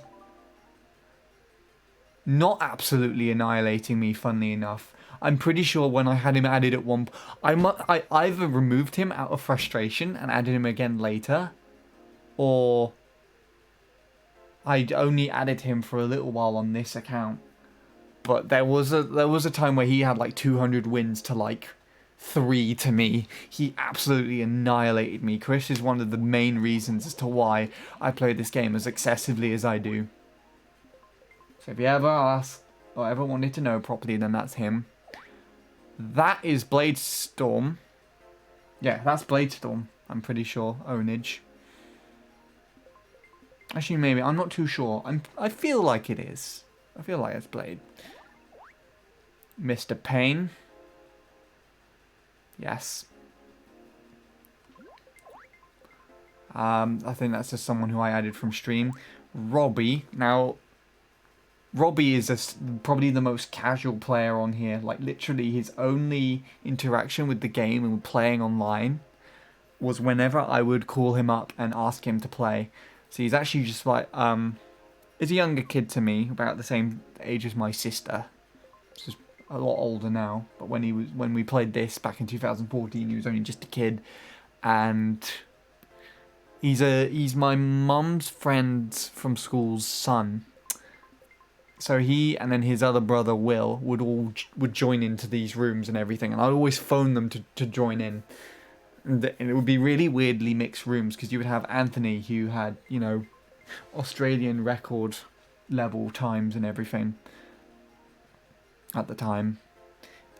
Not absolutely annihilating me, funnily enough. I'm pretty sure when I had him added at one... I either removed him out of frustration and added him again later, or I only added him for a little while on this account. But there was a time where he had like 200 wins to like 3 to me. He absolutely annihilated me. Chris is one of the main reasons as to why I play this game as excessively as I do. So if you ever ask or ever wanted to know properly, then that's him. That is Bladestorm. Yeah, that's Bladestorm. I'm pretty sure. Ownage. Actually, maybe. I'm not too sure. I feel like it is. I feel like it's Blade. Mr. Payne. Yes. I think that's just someone who I added from stream. Robbie. Now, Robbie is probably the most casual player on here. Like, literally, his only interaction with the game and playing online was whenever I would call him up and ask him to play. So he's actually just like, he's a younger kid to me, about the same age as my sister. He's just a lot older now. But when we played this back in 2014, he was only just a kid. And he's my mum's friend from school's son. So he and then his other brother Will would join into these rooms and everything, and I'd always phone them to join in. And it would be really weirdly mixed rooms, because you would have Anthony, who had, you know, Australian record level times and everything at the time,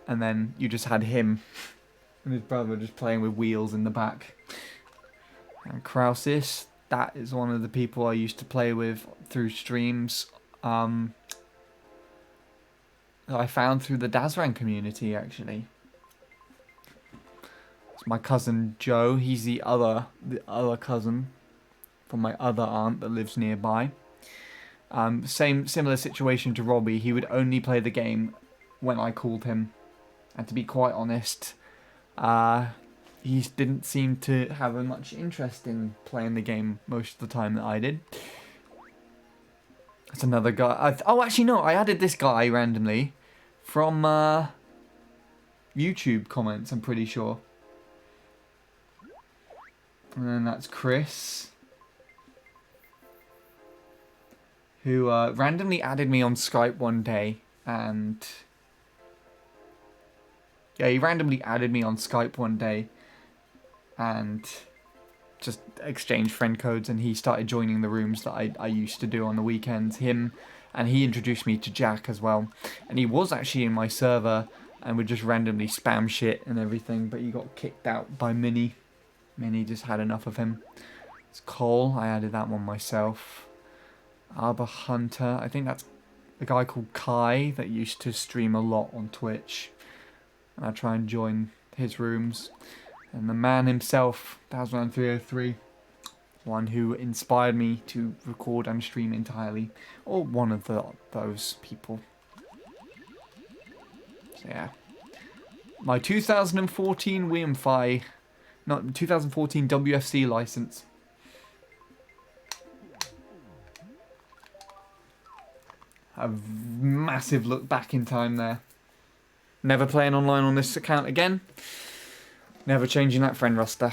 and then you just had him and his brother just playing with wheels in the back. And Krausis, that is one of the people I used to play with through streams. That I found through the Dazran community, actually. It's my cousin Joe. He's the other cousin from my other aunt that lives nearby. Similar situation to Robbie. He would only play the game when I called him, and to be quite honest, he didn't seem to have much interest in playing the game most of the time that I did. That's another guy. Oh, actually no, I added this guy randomly from YouTube comments, I'm pretty sure. And then that's Chris, who randomly added me on Skype one day, and yeah, he randomly added me on Skype one day and just exchanged friend codes, and he started joining the rooms that I used to do on the weekends. And he introduced me to Jack as well, and he was actually in my server and would just randomly spam shit and everything, but he got kicked out by Minnie. Minnie just had enough of him. It's Cole, I added that one myself. Arbor Hunter, I think that's a guy called Kai that used to stream a lot on Twitch, and I try and join his rooms. And the man himself, 100303, one who inspired me to record and stream entirely, or one of those people. So yeah, my 2014 WMFI, not 2014 WFC license. A massive look back in time there. Never playing online on this account again. Never changing that friend roster.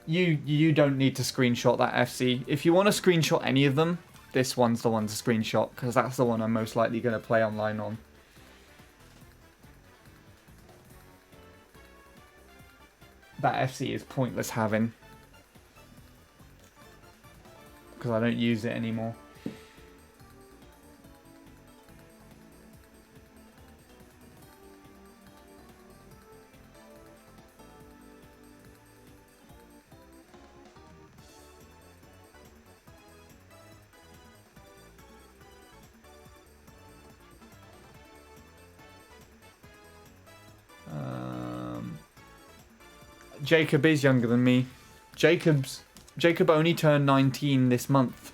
You don't need to screenshot that FC. If you want to screenshot any of them, this one's the one to screenshot, because that's the one I'm most likely going to play online on. That FC is pointless having, because I don't use it anymore. Jacob is younger than me. Jacob only turned 19 this month.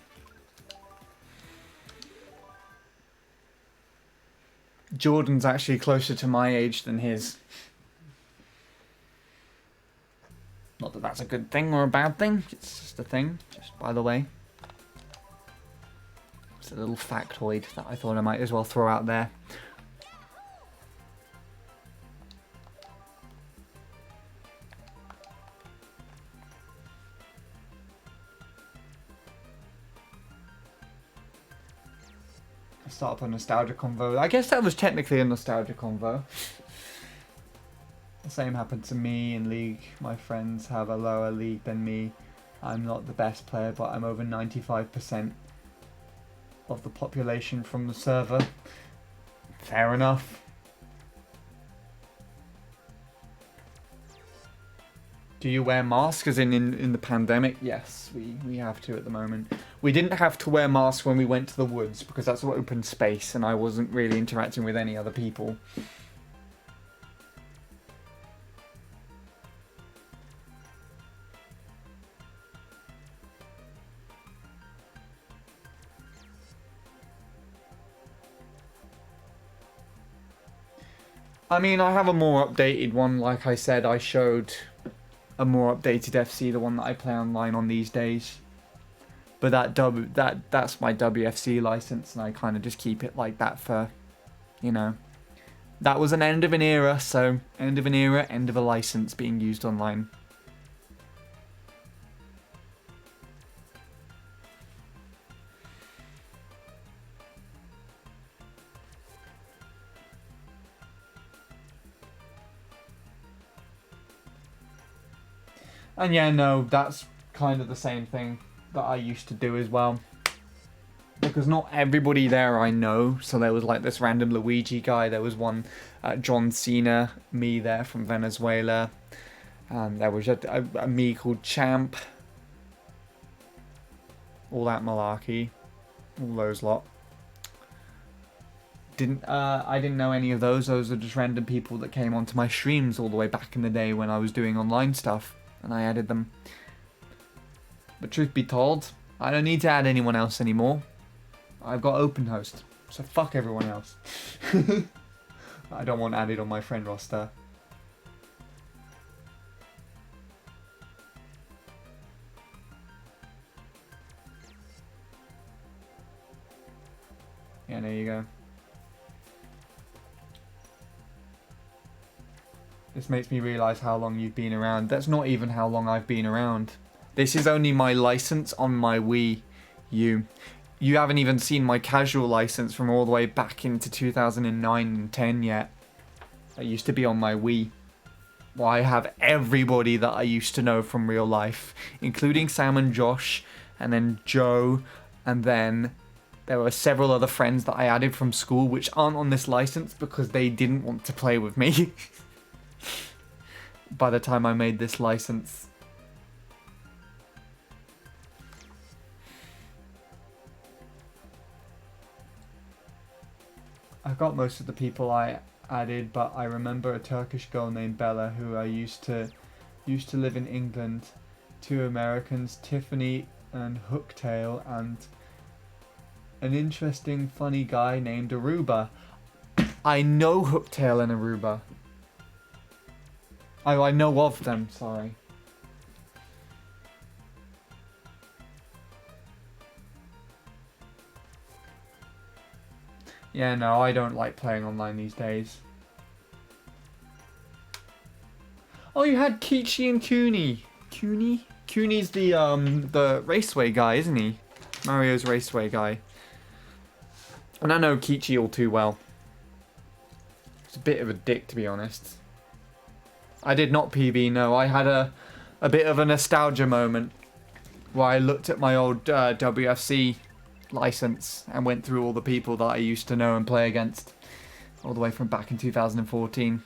Jordan's actually closer to my age than his. Not that that's a good thing or a bad thing. It's just a thing, just by the way. It's a little factoid that I thought I might as well throw out there. Start up a nostalgia convo. I guess that was technically a nostalgia convo. The same happened to me in League. My friends have a lower league than me. I'm not the best player, but I'm over 95% of the population from the server. Fair enough. Do you wear masks as in the pandemic? Yes, we have to at the moment. We didn't have to wear masks when we went to the woods because that's an open space and I wasn't really interacting with any other people. I mean, I have a more updated one. Like I said, I showed a more updated FC, the one that I play online on these days. But that's my WFC license, and I kind of just keep it like that for, you know, that was an end of an era, so end of an era, end of a license being used online. And yeah, no, that's kind of the same thing that I used to do as well. Because not everybody there I know. So there was like this random Luigi guy. There was one John Cena, me there from Venezuela. There was a me called Champ. All that malarkey. All those lot. I didn't know any of those. Those are just random people that came onto my streams all the way back in the day when I was doing online stuff, and I added them. But truth be told, I don't need to add anyone else anymore. I've got OpenHost, so fuck everyone else. I don't want added on my friend roster. Yeah, there you go. This makes me realise how long you've been around. That's not even how long I've been around. This is only my license on my Wii U. You haven't even seen my casual license from all the way back into 2009 and 10 yet. That used to be on my Wii. Well, I have everybody that I used to know from real life, including Sam and Josh, and then Joe, and then there were several other friends that I added from school which aren't on this license because they didn't want to play with me. By the time I made this license. I've got most of the people I added, but I remember a Turkish girl named Bella who I used to live in England. 2 Americans, Tiffany and Hooktail, and an interesting funny guy named Aruba. I know Hooktail and Aruba. I know of them, sorry. Yeah, no, I don't like playing online these days. Oh, you had Kichi and Cooney. Cooney? Cooney's the Raceway guy, isn't he? Mario's Raceway guy. And I know Kichi all too well. He's a bit of a dick, to be honest. I did not PB, no. I had a bit of a nostalgia moment where I looked at my old WFC license and went through all the people that I used to know and play against all the way from back in 2014.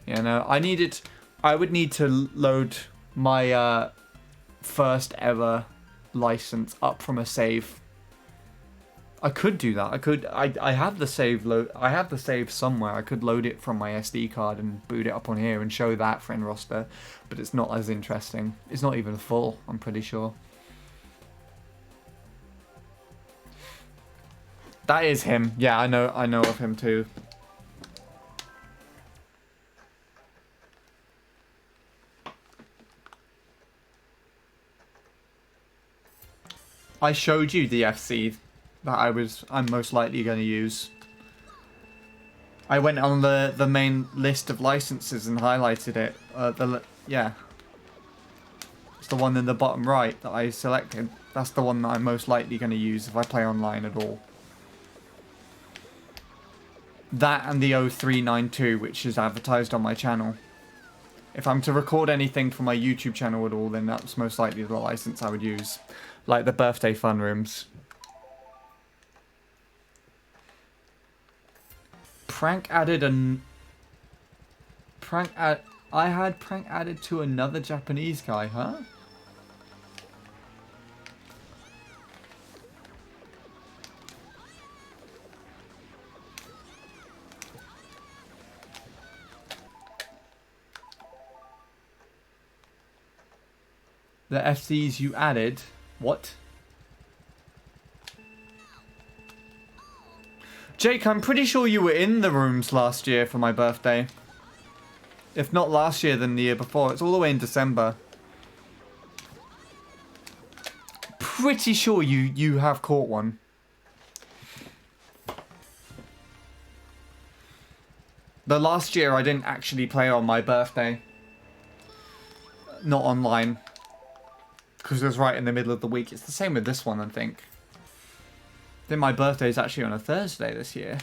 Yeah, no, I would need to load my first ever license up from a save. I could do that. I have the save I have the save somewhere. I could load it from my SD card and boot it up on here and show that friend roster, but it's not as interesting. It's not even full, I'm pretty sure. That is him. Yeah, I know of him too. I showed you the FC that I'm most likely going to use. I went on the main list of licenses and highlighted it. Yeah. It's the one in the bottom right that I selected. That's the one that I'm most likely going to use if I play online at all. That and the 0392, which is advertised on my channel. If I'm to record anything for my YouTube channel at all, then that's most likely the license I would use. Like the birthday fun rooms. Prank added I had Prank added to another Japanese guy, huh? The FCs you added? What? Jake, I'm pretty sure you were in the rooms last year for my birthday. If not last year, then the year before. It's all the way in December. Pretty sure you have caught one. The last year I didn't actually play on my birthday. Not online. Because it was right in the middle of the week. It's the same with this one, I think. I think my birthday is actually on a Thursday this year.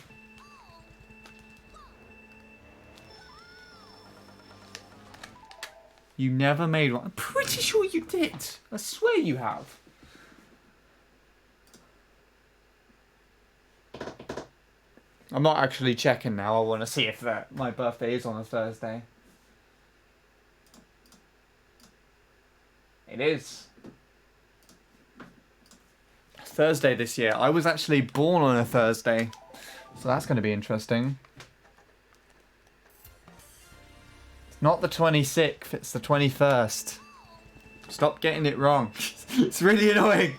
You never made one. I'm pretty sure you did. I swear you have. I'm not actually checking now. I want to see if my birthday is on a Thursday. It is. Thursday this year. I was actually born on a Thursday. So that's going to be interesting. It's not the 26th, it's the 21st. Stop getting it wrong. It's really annoying.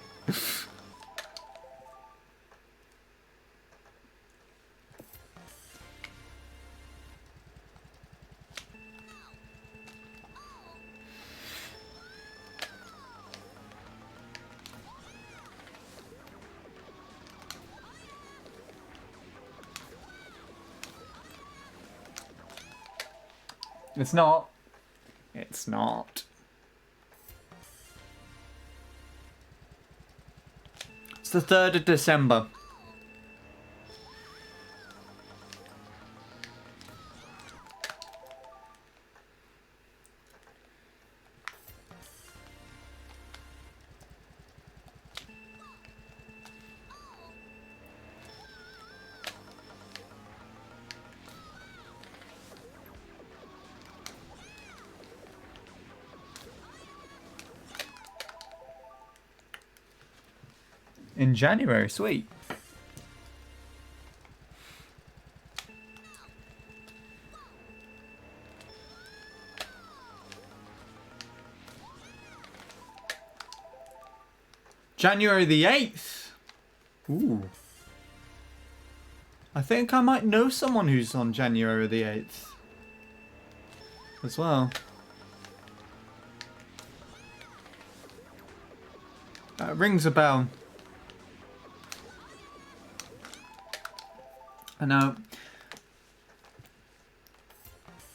It's not. It's not. It's the 3rd of December. In January, sweet. January the 8th. Ooh. I think I might know someone who's on January the 8th. As well. That rings a bell. I know.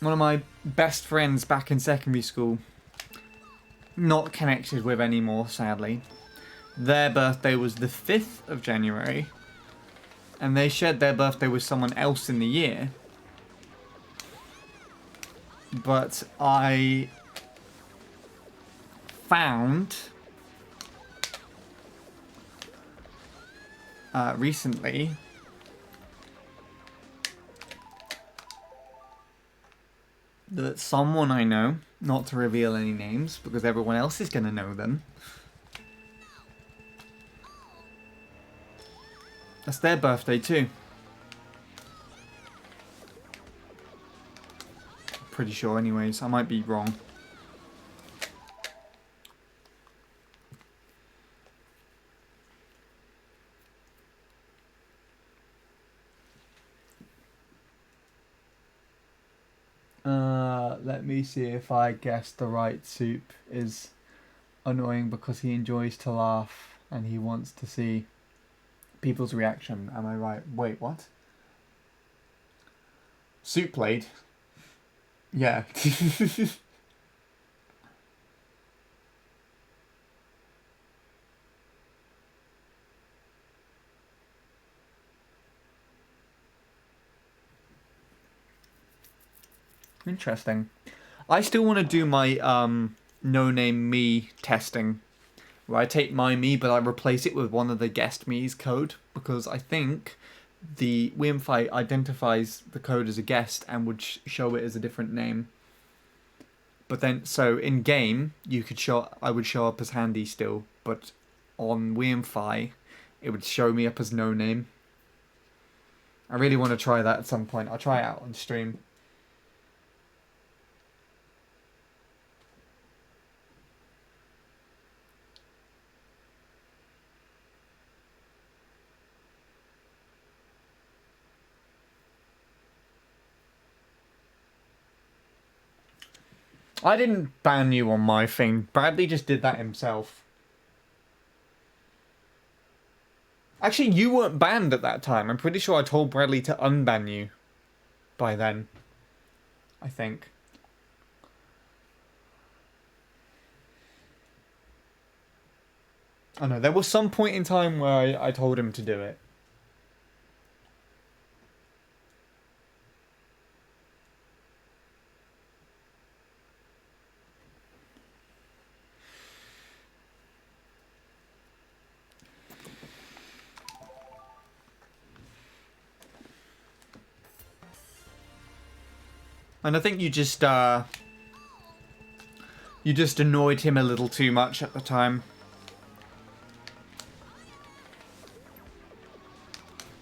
One of my best friends back in secondary school, not connected with anymore, sadly. Their birthday was the 5th of January, and they shared their birthday with someone else in the year. But I found recently that someone I know, not to reveal any names because everyone else is going to know them, that's their birthday too. Pretty sure anyways, I might be wrong. Let me see if I guessed the right. Soup is annoying because he enjoys to laugh and he wants to see people's reaction. Am I right? Wait, what? Soup played? Yeah. Interesting. I still want to do my no name me testing, where I take my me but I replace it with one of the guest me's code, because I think the Wimfi identifies the code as a guest and would show it as a different name. But then, so in game, I would show up as Handy still, but on Wimfi, it would show me up as no name. I really want to try that at some point. I'll try it out on stream. I didn't ban you on my thing. Bradley just did that himself. Actually, you weren't banned at that time. I'm pretty sure I told Bradley to unban you by then. I think. I know, there was some point in time where I told him to do it. And I think you just annoyed him a little too much at the time.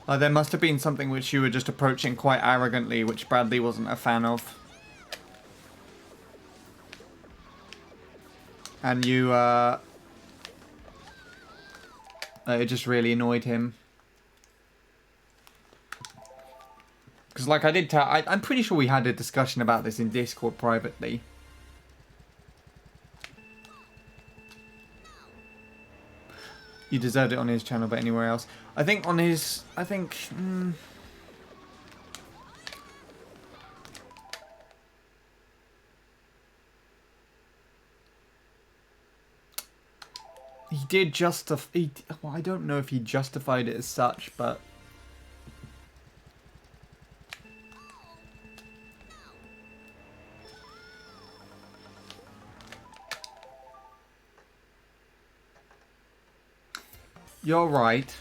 There must have been something which you were just approaching quite arrogantly, which Bradley wasn't a fan of. And you, it just really annoyed him. Because, like, I did tell... I'm pretty sure we had a discussion about this in Discord privately. You deserved it on his channel, but anywhere else. I think on his... I think... he did justify... Well, I don't know if he justified it as such, but... You're right.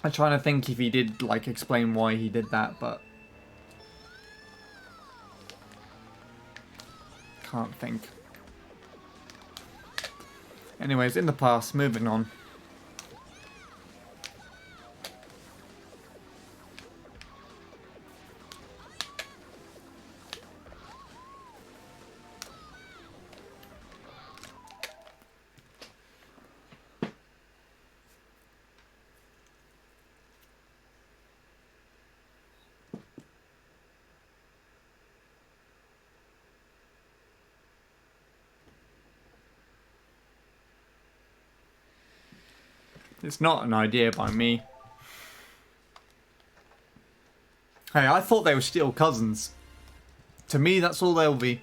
I'm trying to think if he did, like, explain why he did that, but... Can't think. Anyways, in the past, moving on. It's not an idea by me. Hey, I thought they were still cousins. To me, that's all they'll be.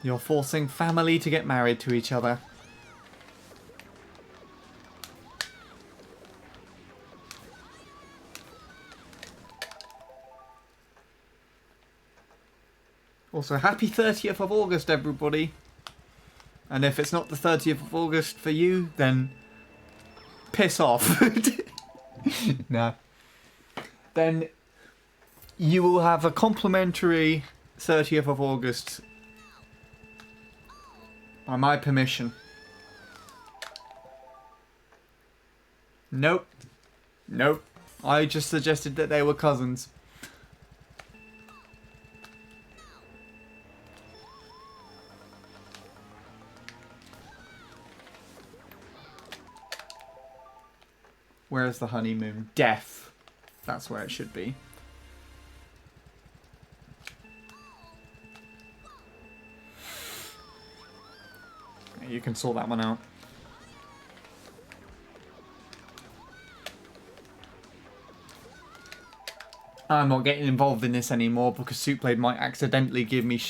You're forcing family to get married to each other. Also, happy 30th of August, everybody. And if it's not the 30th of August for you, then piss off. No. Then you will have a complimentary 30th of August by my permission. Nope. Nope. I just suggested that they were cousins. Where's the honeymoon? Death. That's where it should be. You can sort that one out. I'm not getting involved in this anymore because Soupblade might accidentally give me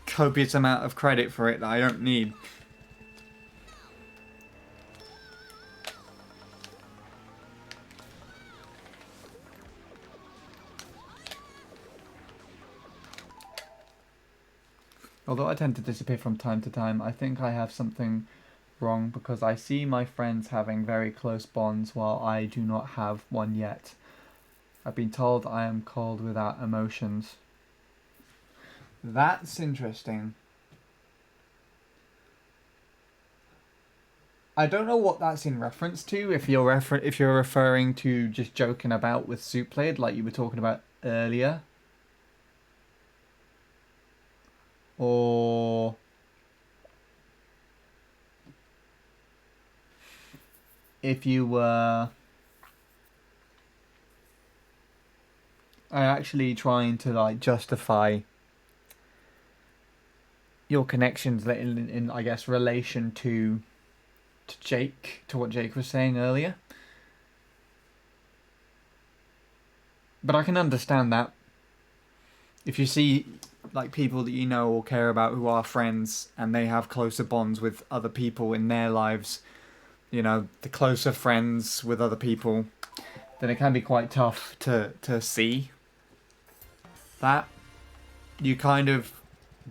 copious amount of credit for it that I don't need. Although I tend to disappear from time to time, I think I have something wrong because I see my friends having very close bonds while I do not have one yet. I've been told I am cold without emotions. That's interesting. I don't know what that's in reference to. If you're referring to just joking about with Soupblade like you were talking about earlier. Or if you were actually trying to like justify your connections in I guess relation to Jake, to what Jake was saying earlier. But I can understand that. If you see like people that you know or care about who are friends and they have closer bonds with other people in their lives, you know, the closer friends with other people, then it can be quite tough to see that. You kind of,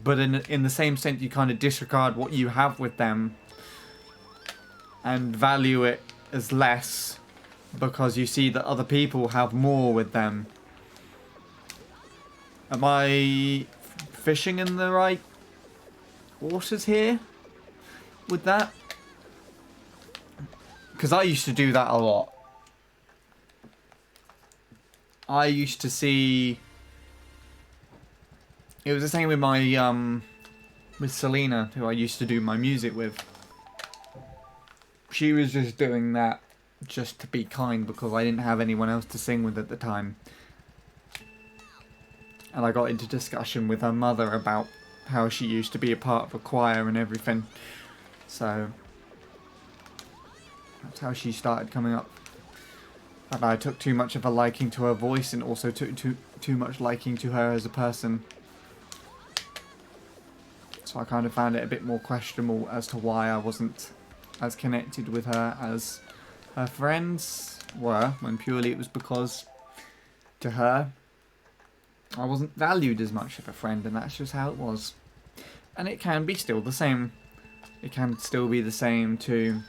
but in the same sense, you kind of disregard what you have with them and value it as less because you see that other people have more with them. Am I fishing in the right waters here with that? Because I used to do that a lot. I used to see... It was the same with my, with Selena, who I used to do my music with. She was just doing that just to be kind because I didn't have anyone else to sing with at the time. And I got into discussion with her mother about how she used to be a part of a choir and everything. So that's how she started coming up. And I took too much of a liking to her voice and also took too much liking to her as a person. So I kind of found it a bit more questionable as to why I wasn't as connected with her as her friends were, when purely it was because to her I wasn't valued as much of a friend, and that's just how it was. And it can be still the same. It can still be the same too.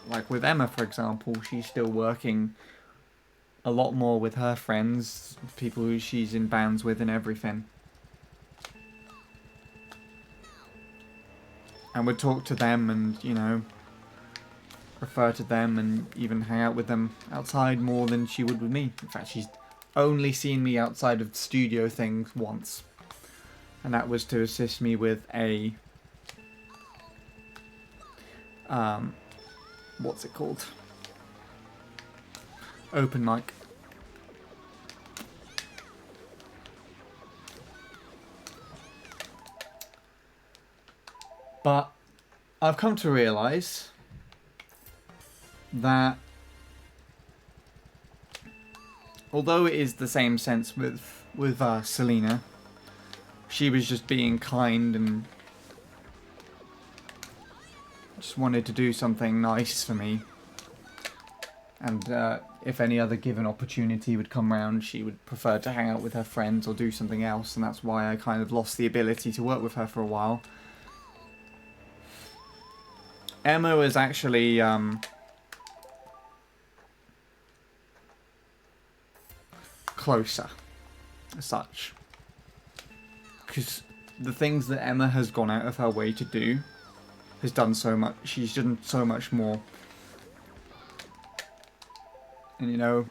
Like with Emma, for example, she's still working a lot more with her friends, people who she's in bands with and everything. And would talk to them and, you know, refer to them and even hang out with them outside more than she would with me. In fact, she's only seen me outside of the studio things once. And that was to assist me with a... what's it called? Open mic. But I've come to realise that although it is the same sense with Selena, she was just being kind and just wanted to do something nice for me. And if any other given opportunity would come round, she would prefer to hang out with her friends or do something else, and that's why I kind of lost the ability to work with her for a while. Emma was actually closer, as such. Because the things that Emma has gone out of her way to do has done so much. She's done so much more. And, you know,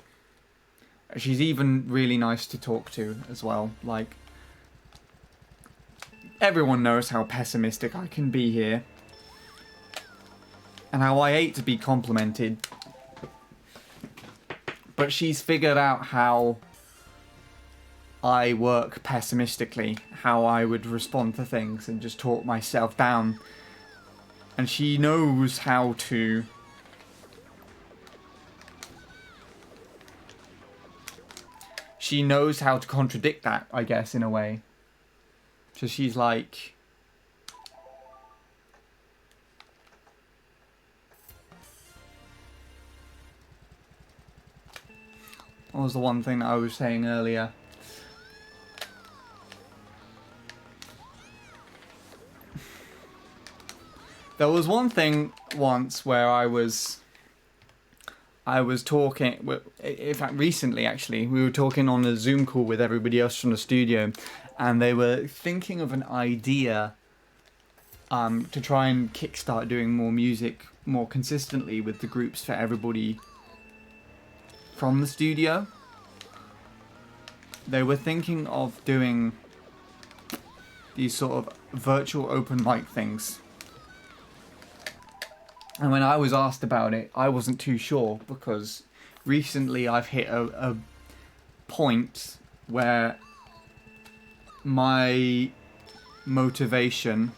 she's even really nice to talk to as well. Like, everyone knows how pessimistic I can be here. And how I hate to be complimented. But she's figured out how I work pessimistically. How I would respond to things and just talk myself down. And she knows how to... She knows how to contradict that, I guess, in a way. So she's like... What was the one thing that I was saying earlier? There was one thing once where I was talking, in fact recently actually, we were talking on a Zoom call with everybody else from the studio, and they were thinking of an idea to try and kickstart doing more music more consistently with the groups for everybody from the studio. They were thinking of doing these sort of virtual open mic things. And when I was asked about it, I wasn't too sure, because recently I've hit a point where my motivation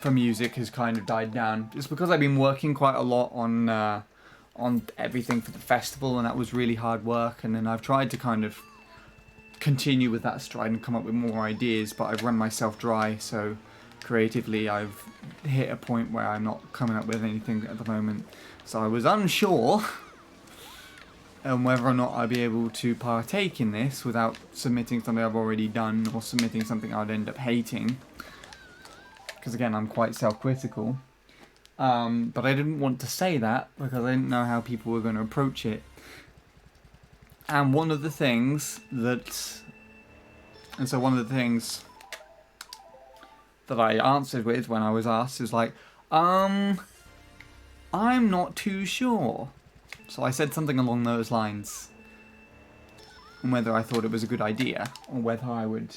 for music has kind of died down. It's because I've been working quite a lot on everything for the festival, and that was really hard work, and then I've tried to kind of continue with that stride and come up with more ideas, but I've run myself dry, so creatively I've hit a point where I'm not coming up with anything at the moment. So I was unsure on whether or not I'd be able to partake in this without submitting something I've already done or submitting something I'd end up hating. Because again, I'm quite self-critical. But I didn't want to say that because I didn't know how people were going to approach it. And one of the things that I answered with when I was asked is like, I'm not too sure. So I said something along those lines. And whether I thought it was a good idea or whether I would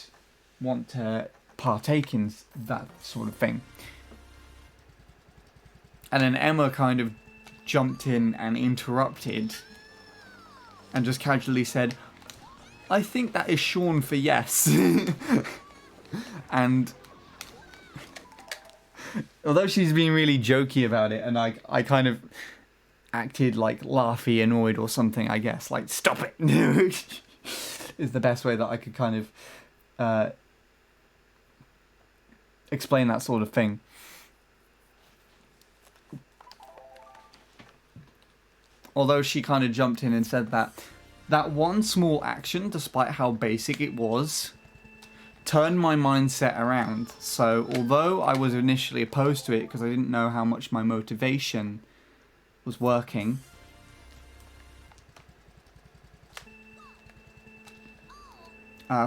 want to partake in that sort of thing. And then Emma kind of jumped in and interrupted and just casually said, I think that is Sean for yes. And although she's been really jokey about it, and I kind of acted like laughy, annoyed or something, I guess, like, stop it, is the best way that I could kind of explain that sort of thing. Although she kind of jumped in and said that one small action, despite how basic it was, turned my mindset around. So although I was initially opposed to it because I didn't know how much my motivation was working,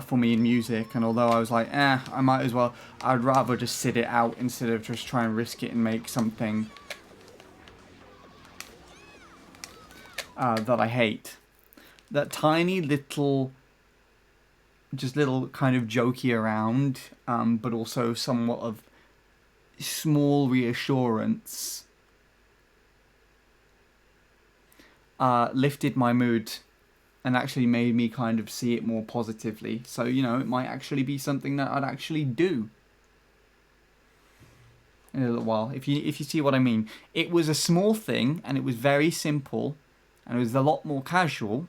for me in music, and although I was like, I might as well, I'd rather just sit it out instead of just try and risk it and make something that I hate. That tiny little kind of jokey around, but also somewhat of small reassurance lifted my mood and actually made me kind of see it more positively. So, you know, it might actually be something that I'd actually do in a little while, if you see what I mean. It was a small thing, and it was very simple, and it was a lot more casual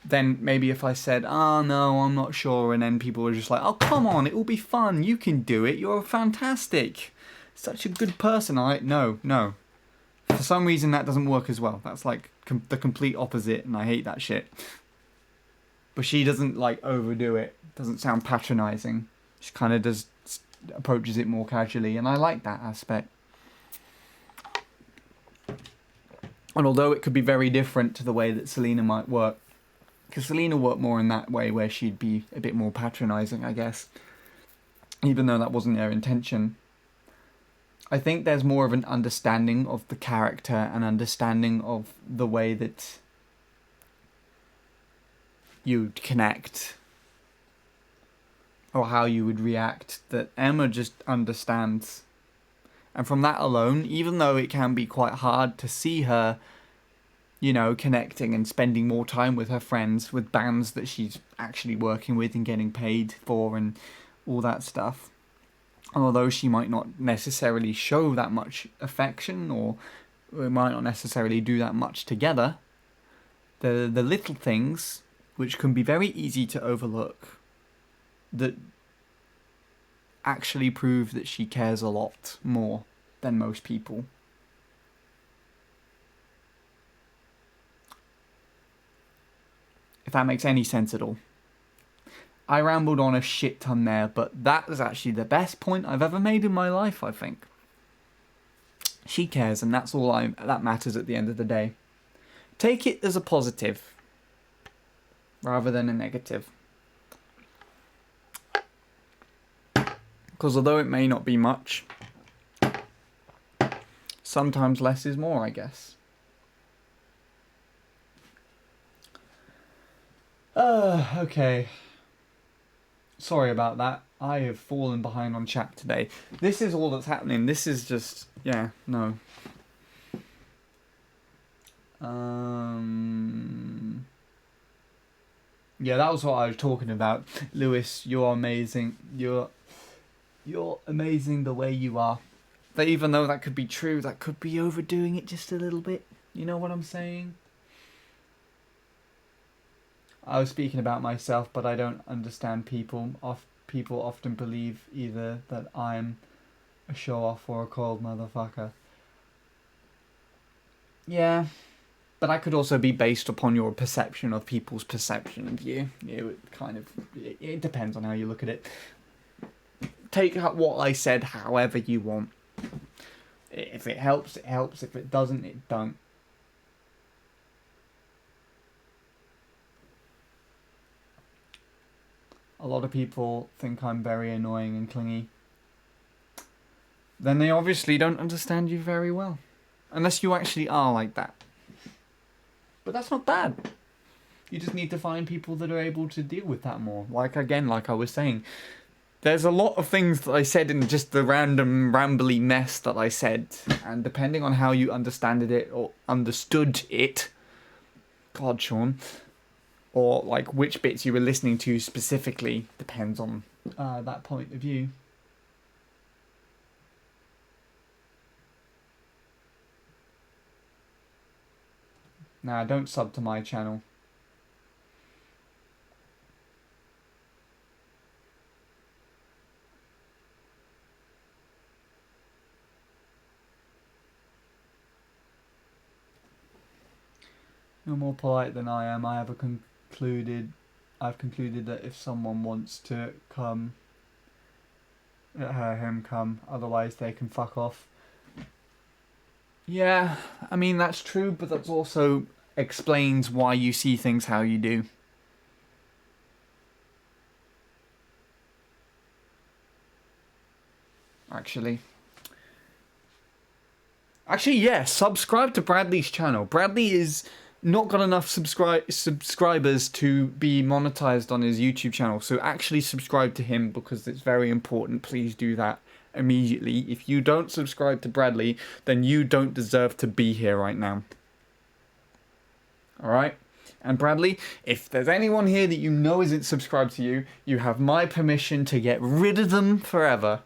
than maybe if I said, no, I'm not sure, and then people were just like, oh, come on, it will be fun, you can do it, you're fantastic, such a good person. No. For some reason that doesn't work as well. That's like the complete opposite, and I hate that shit. But she doesn't like overdo it, doesn't sound patronizing. She kind of approaches it more casually, and I like that aspect. And although it could be very different to the way that Selena might work, because Selena worked more in that way where she'd be a bit more patronizing, I guess, even though that wasn't her intention. I think there's more of an understanding of the character and understanding of the way that you'd connect or how you would react that Emma just understands. And from that alone, even though it can be quite hard to see her, you know, connecting and spending more time with her friends, with bands that she's actually working with and getting paid for and all that stuff, although she might not necessarily show that much affection, or we might not necessarily do that much together, the little things which can be very easy to overlook that actually prove that she cares a lot more than most people. If that makes any sense at all. I rambled on a shit ton there, but that was actually the best point I've ever made in my life, I think. She cares, and that's all that matters at the end of the day. Take it as a positive, rather than a negative. Because although it may not be much, sometimes less is more, I guess. Okay. Sorry about that. I have fallen behind on chat today. This is all that's happening. This is just... yeah, no. Yeah, that was what I was talking about. Lewis, you're amazing. You're amazing the way you are. But even though that could be true, that could be overdoing it just a little bit. You know what I'm saying? I was speaking about myself, but I don't understand people. People often believe either that I'm a show-off or a cold motherfucker. Yeah, but that could also be based upon your perception of people's perception of you. It depends on how you look at it. Take what I said however you want. If it helps, it helps. If it doesn't, it don't. A lot of people think I'm very annoying and clingy. Then they obviously don't understand you very well. Unless you actually are like that. But that's not bad. You just need to find people that are able to deal with that more. Like I was saying, there's a lot of things that I said in just the random rambly mess that I said. And depending on how you understood it, God, Sean, or like which bits you were listening to specifically, depends on that point of view. Nah, don't sub to my channel. You're more polite than I am. I've concluded that if someone wants to come, let him come. Otherwise, they can fuck off. Yeah, I mean, that's true, but that also explains why you see things how you do. Actually, yeah, subscribe to Bradley's channel. Bradley is not got enough subscribers to be monetized on his YouTube channel, so actually subscribe to him because it's very important. Please do that immediately. If you don't subscribe to Bradley, then you don't deserve to be here right now. Alright? And Bradley, if there's anyone here that you know isn't subscribed to you, you have my permission to get rid of them forever.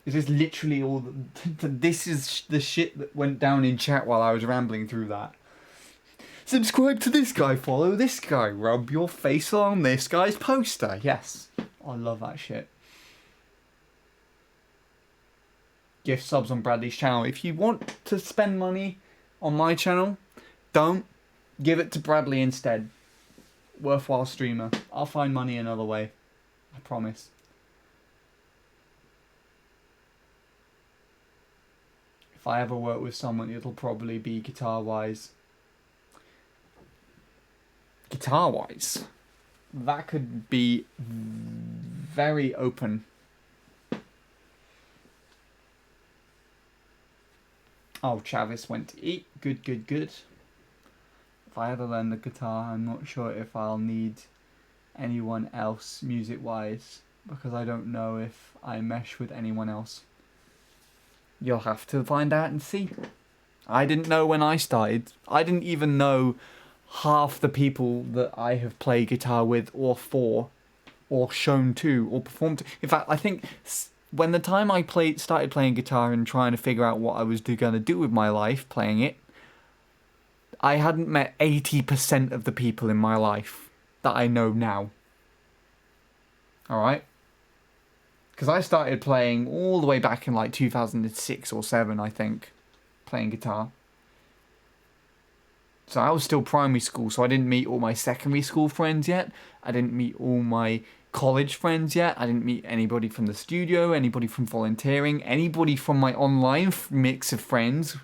This is literally all. This is the shit that went down in chat while I was rambling through that. Subscribe to this guy, follow this guy, rub your face on this guy's poster. Yes, I love that shit. Gift subs on Bradley's channel. If you want to spend money on my channel, don't. Give it to Bradley instead. Worthwhile streamer. I'll find money another way. I promise. If I ever work with someone, it'll probably be guitar-wise. Guitar-wise? That could be very open. Oh, Chavis went to eat. Good, good, good. If I ever learn the guitar, I'm not sure if I'll need anyone else music-wise, because I don't know if I mesh with anyone else. You'll have to find out and see. I didn't know when I started. I didn't even know half the people that I have played guitar with or for, or shown to, or performed to. In fact, I think when the time I started playing guitar and trying to figure out what I was going to do with my life playing it, I hadn't met 80% of the people in my life that I know now. Alright? Because I started playing all the way back in like 2006 or 7, I think, playing guitar. So I was still primary school, so I didn't meet all my secondary school friends yet. I didn't meet all my college friends yet. I didn't meet anybody from the studio, anybody from volunteering, anybody from my online mix of friends,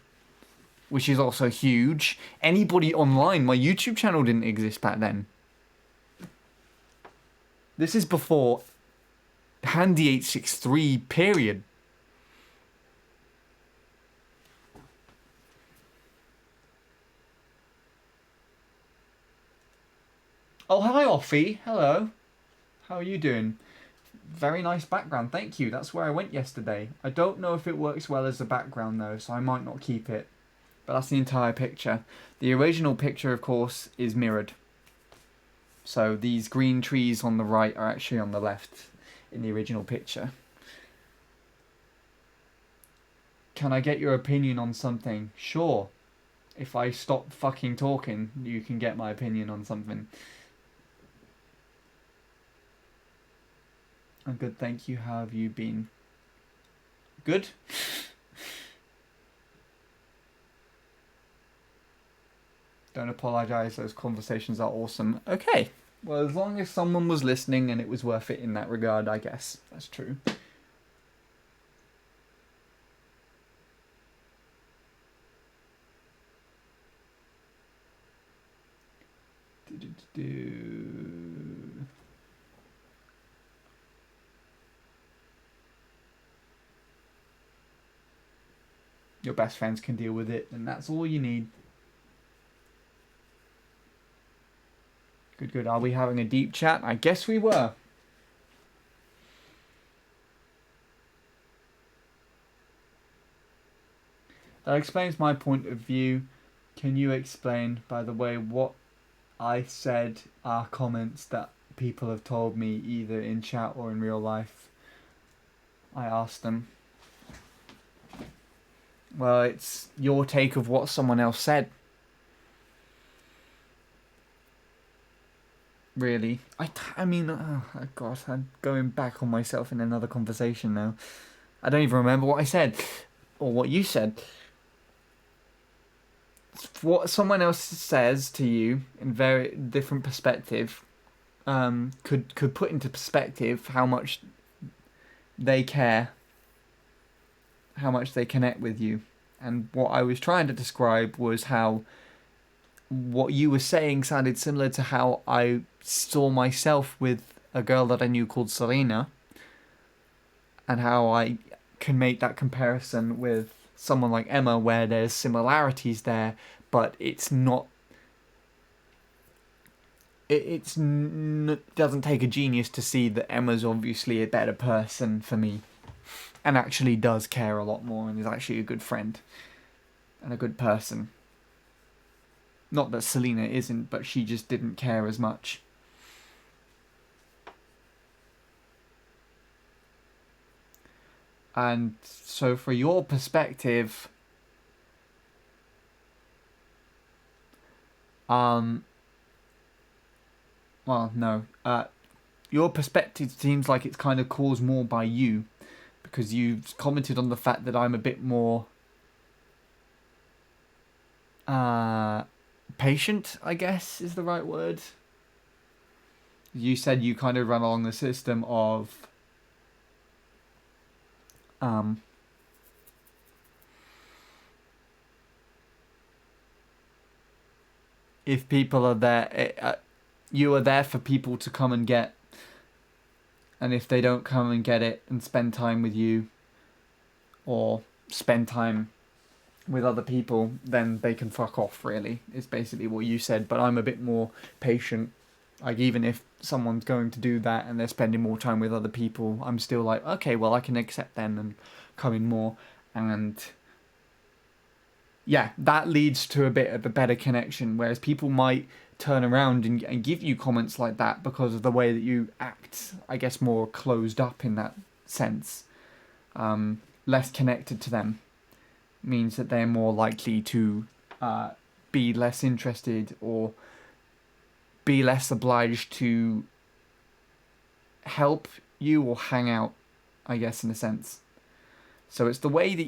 which is also huge. Anybody online. My YouTube channel didn't exist back then. This is before Handy 863 period. Oh, hi Offie. Hello. How are you doing? Very nice background. Thank you. That's where I went yesterday. I don't know if it works well as a background though, so I might not keep it. But that's the entire picture. The original picture, of course, is mirrored. So these green trees on the right are actually on the left in the original picture. Can I get your opinion on something? Sure. If I stop fucking talking, you can get my opinion on something. I'm good, thank you. How have you been? Good? Don't apologise, those conversations are awesome. Okay, Well, as long as someone was listening and it was worth it in that regard, I guess. That's true. Your best friends can deal with it, and that's all you need. Good. Are we having a deep chat? I guess we were. That explains my point of view. Can you explain, by the way, what I said are comments that people have told me either in chat or in real life? I asked them. Well, it's your take of what someone else said. Really. I mean, oh God, I'm going back on myself in another conversation now. I don't even remember what I said. Or what you said. What someone else says to you in very different perspective could put into perspective how much they care, how much they connect with you. And what I was trying to describe was how what you were saying sounded similar to how I saw myself with a girl that I knew called Serena, and how I can make that comparison with someone like Emma, where there's similarities there, but it's not. It doesn't take a genius to see that Emma's obviously a better person for me, and actually does care a lot more, and is actually a good friend and a good person. Not that Selena isn't, but she just didn't care as much. And so for your perspective, well, no, your perspective seems like it's kind of caused more by you, because you've commented on the fact that I'm a bit more patient, I guess is the right word. You said you kind of run along the system of if people are there, you are there for people to come and get, and if they don't come and get it and spend time with you, or spend time with other people, then they can fuck off, really, is basically what you said. But I'm a bit more patient. Like, even if someone's going to do that and they're spending more time with other people, I'm still like, okay, well, I can accept them and come in more. And yeah, that leads to a bit of a better connection, whereas people might turn around and give you comments like that because of the way that you act, I guess, more closed up in that sense. Less connected to them means that they're more likely to be less interested or be less obliged to help you or hang out, I guess, in a sense. So it's the way that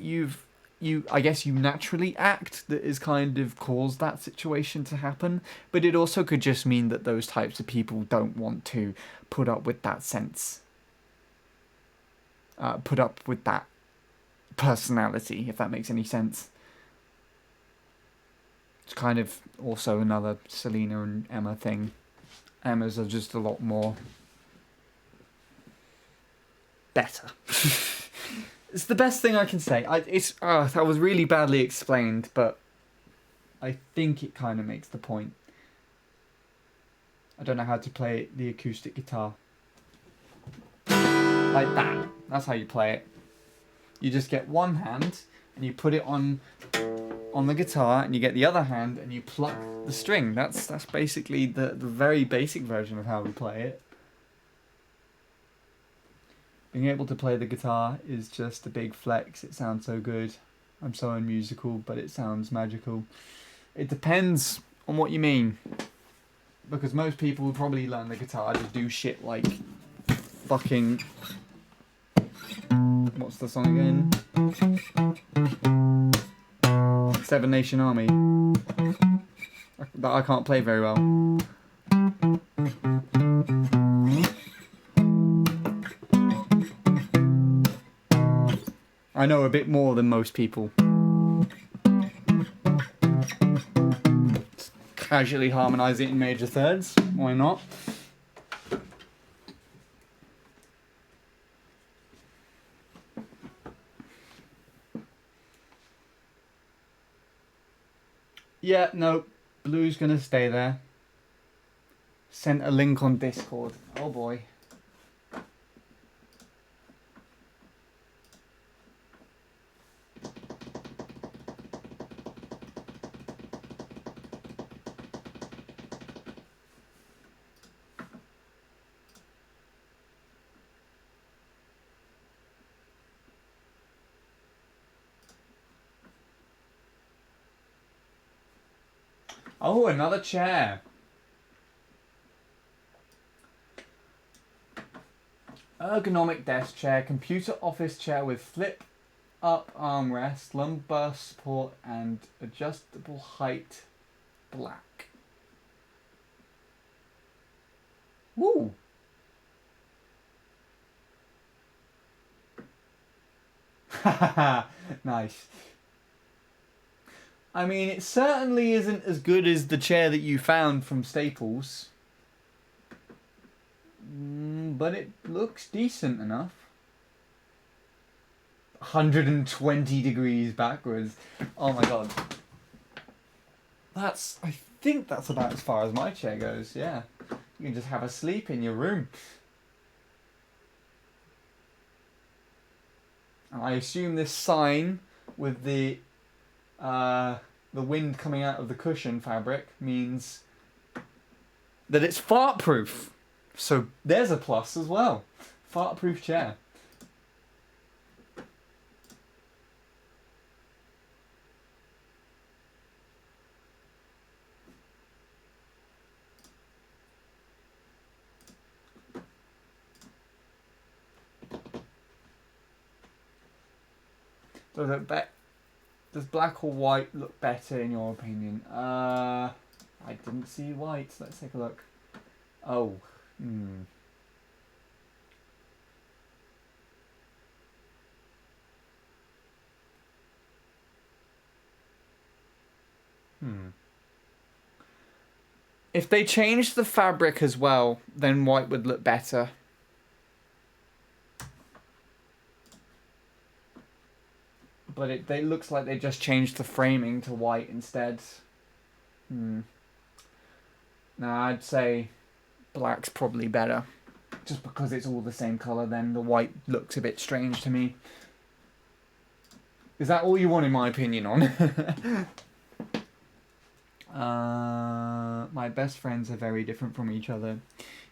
I guess you naturally act that is kind of caused that situation to happen, but it also could just mean that those types of people don't want to put up with that sense. Put up with that personality, if that makes any sense. It's kind of also another Selena and Emma thing. Emma's are just a lot more better. It's the best thing I can say. That was really badly explained, but I think it kind of makes the point. I don't know how to play the acoustic guitar. Like that. That's how you play it. You just get one hand and you put it on the guitar, and you get the other hand and you pluck the string. That's basically the very basic version of how we play it. Being able to play the guitar is just a big flex. It sounds so good. I'm so unmusical, but it sounds magical. It depends on what you mean. Because most people would probably learn the guitar to do shit like fucking... What's the song again? Seven Nation Army. That I can't play very well. I know a bit more than most people. Casually harmonise it in major thirds. Why not? Yeah, no, blue's gonna stay there. Sent a link on Discord. Oh boy. Oh, another chair. Ergonomic desk chair, computer office chair with flip up armrest, lumbar support and adjustable height, black. Woo! Nice. I mean, it certainly isn't as good as the chair that you found from Staples. But it looks decent enough. 120 degrees backwards. Oh my god. I think that's about as far as my chair goes, yeah. You can just have a sleep in your room. And I assume this sign with the wind coming out of the cushion fabric means that it's fart-proof. So there's a plus as well. Fart-proof chair. Does black or white look better in your opinion? I didn't see white. Let's take a look. Oh. If they changed the fabric as well, then white would look better. But it looks like they just changed the framing to white instead. Now I'd say black's probably better. Just because it's all the same colour, then the white looks a bit strange to me. Is that all you want in my opinion on? My best friends are very different from each other.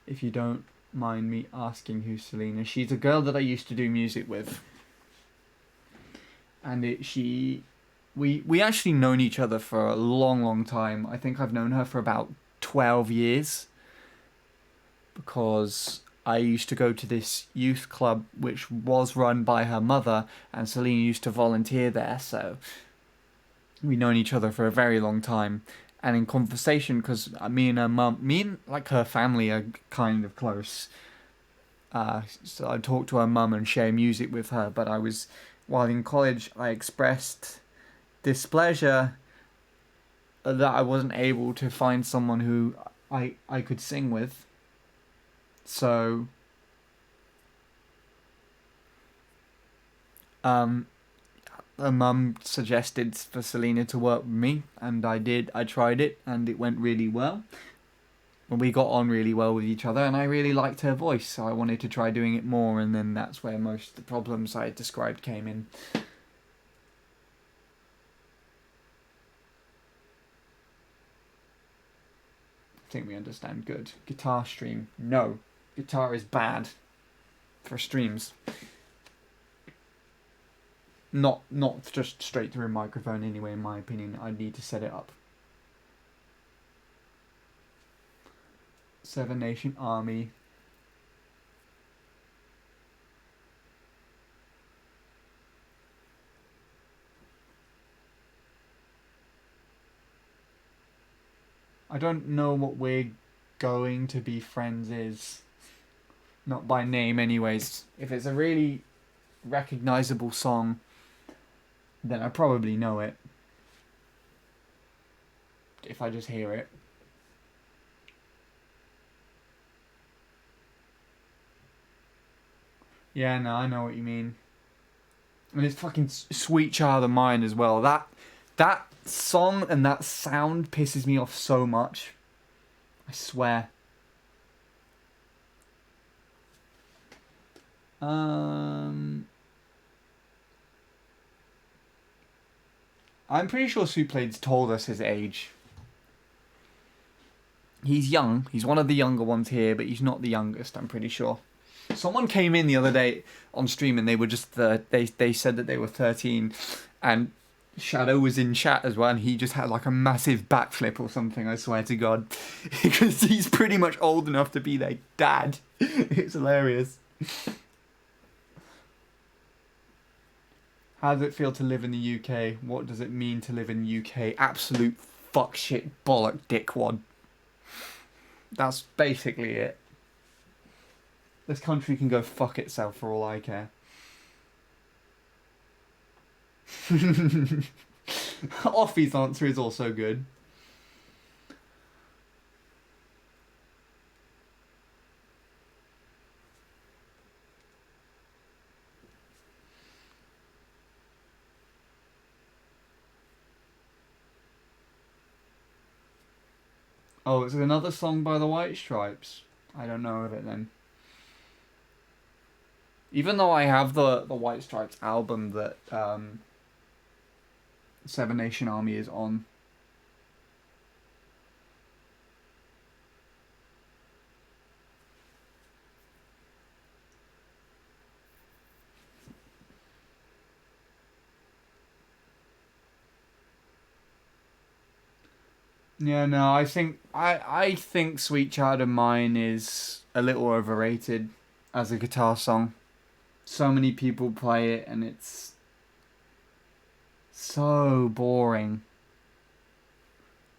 If you don't mind me asking, who's Selena? She's a girl that I used to do music with. And we actually known each other for a long time. I think I've known her for about 12 years. Because I used to go to this youth club which was run by her mother, and Selena used to volunteer there, so we've known each other for a very long time. And in conversation, because me and like her family are kind of close. So I talked to her mum and share music with her, but while in college, I expressed displeasure that I wasn't able to find someone who I could sing with. So, her mum suggested for Selena to work with me, and I did. I tried it, and it went really well. And we got on really well with each other, and I really liked her voice, so I wanted to try doing it more, and then that's where most of the problems I had described came in. I think we understand. Good. Guitar stream. No. Guitar is bad for streams. Not just straight through a microphone anyway, in my opinion. I need to set it up. Seven Nation Army. I don't know what we're going to be friends is. Not by name anyways. If it's a really recognizable song, then I probably know it. If I just hear it. Yeah, no, I know what you mean. And it's fucking Sweet Child of Mine as well. That song and that sound pisses me off so much. I swear. I'm pretty sure Souplade's told us his age. He's young. He's one of the younger ones here, but he's not the youngest, I'm pretty sure. Someone came in the other day on stream and they were just they said that they were 13, and Shadow was in chat as well, and he just had like a massive backflip or something, I swear to God. Because he's pretty much old enough to be their dad. It's hilarious. How does it feel to live in the UK? What does it mean to live in the UK? Absolute fuck shit bollock dickwad. That's basically it. This country can go fuck itself for all I care. Offie's answer is also good. Oh, is it another song by the White Stripes? I don't know of it then. Even though I have the White Stripes album that Seven Nation Army is on. Yeah, no, I think Sweet Child of Mine is a little overrated as a guitar song. So many people play it and it's so boring.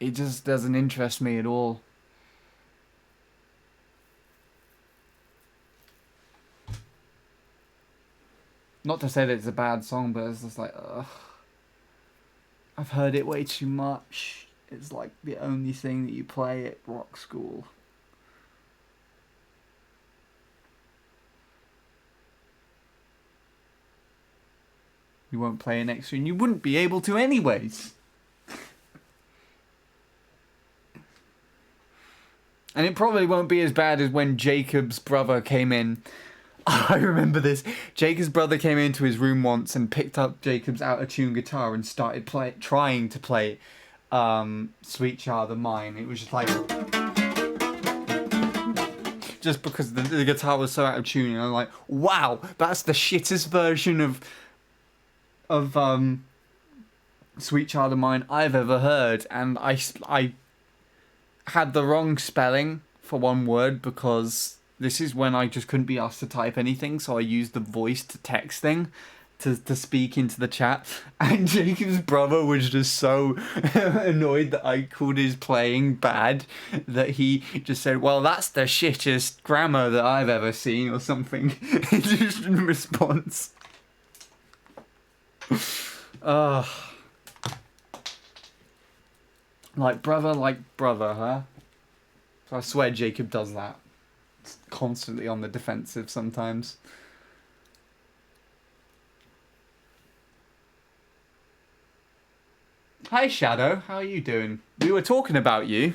It just doesn't interest me at all. Not to say that it's a bad song, but it's just like, ugh. I've heard it way too much. It's like the only thing that you play at rock school. You won't play it next year, and you wouldn't be able to anyways. And it probably won't be as bad as when Jacob's brother came in. I remember this. Jacob's brother came into his room once and picked up Jacob's out-of-tune guitar and started trying to play Sweet Child of Mine. It was just like... just because the guitar was so out of tune, and I'm like, wow, that's the shittest version of Sweet Child of Mine I've ever heard. And I had the wrong spelling for one word because this is when I just couldn't be asked to type anything, so I used the voice to text thing to speak into the chat. And Jacob's brother was just so annoyed that I called his playing bad that he just said, well, that's the shittest grammar that I've ever seen, or something. Just in response. Like brother, huh? So I swear Jacob does that. It's constantly on the defensive sometimes. Hi Shadow, how are you doing? We were talking about you.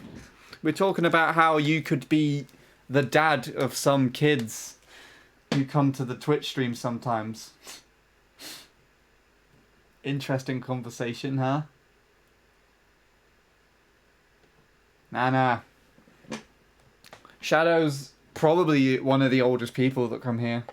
We're talking about how you could be the dad of some kids who come to the Twitch stream sometimes. Interesting conversation, huh? Nah. Shadow's probably one of the oldest people that come here.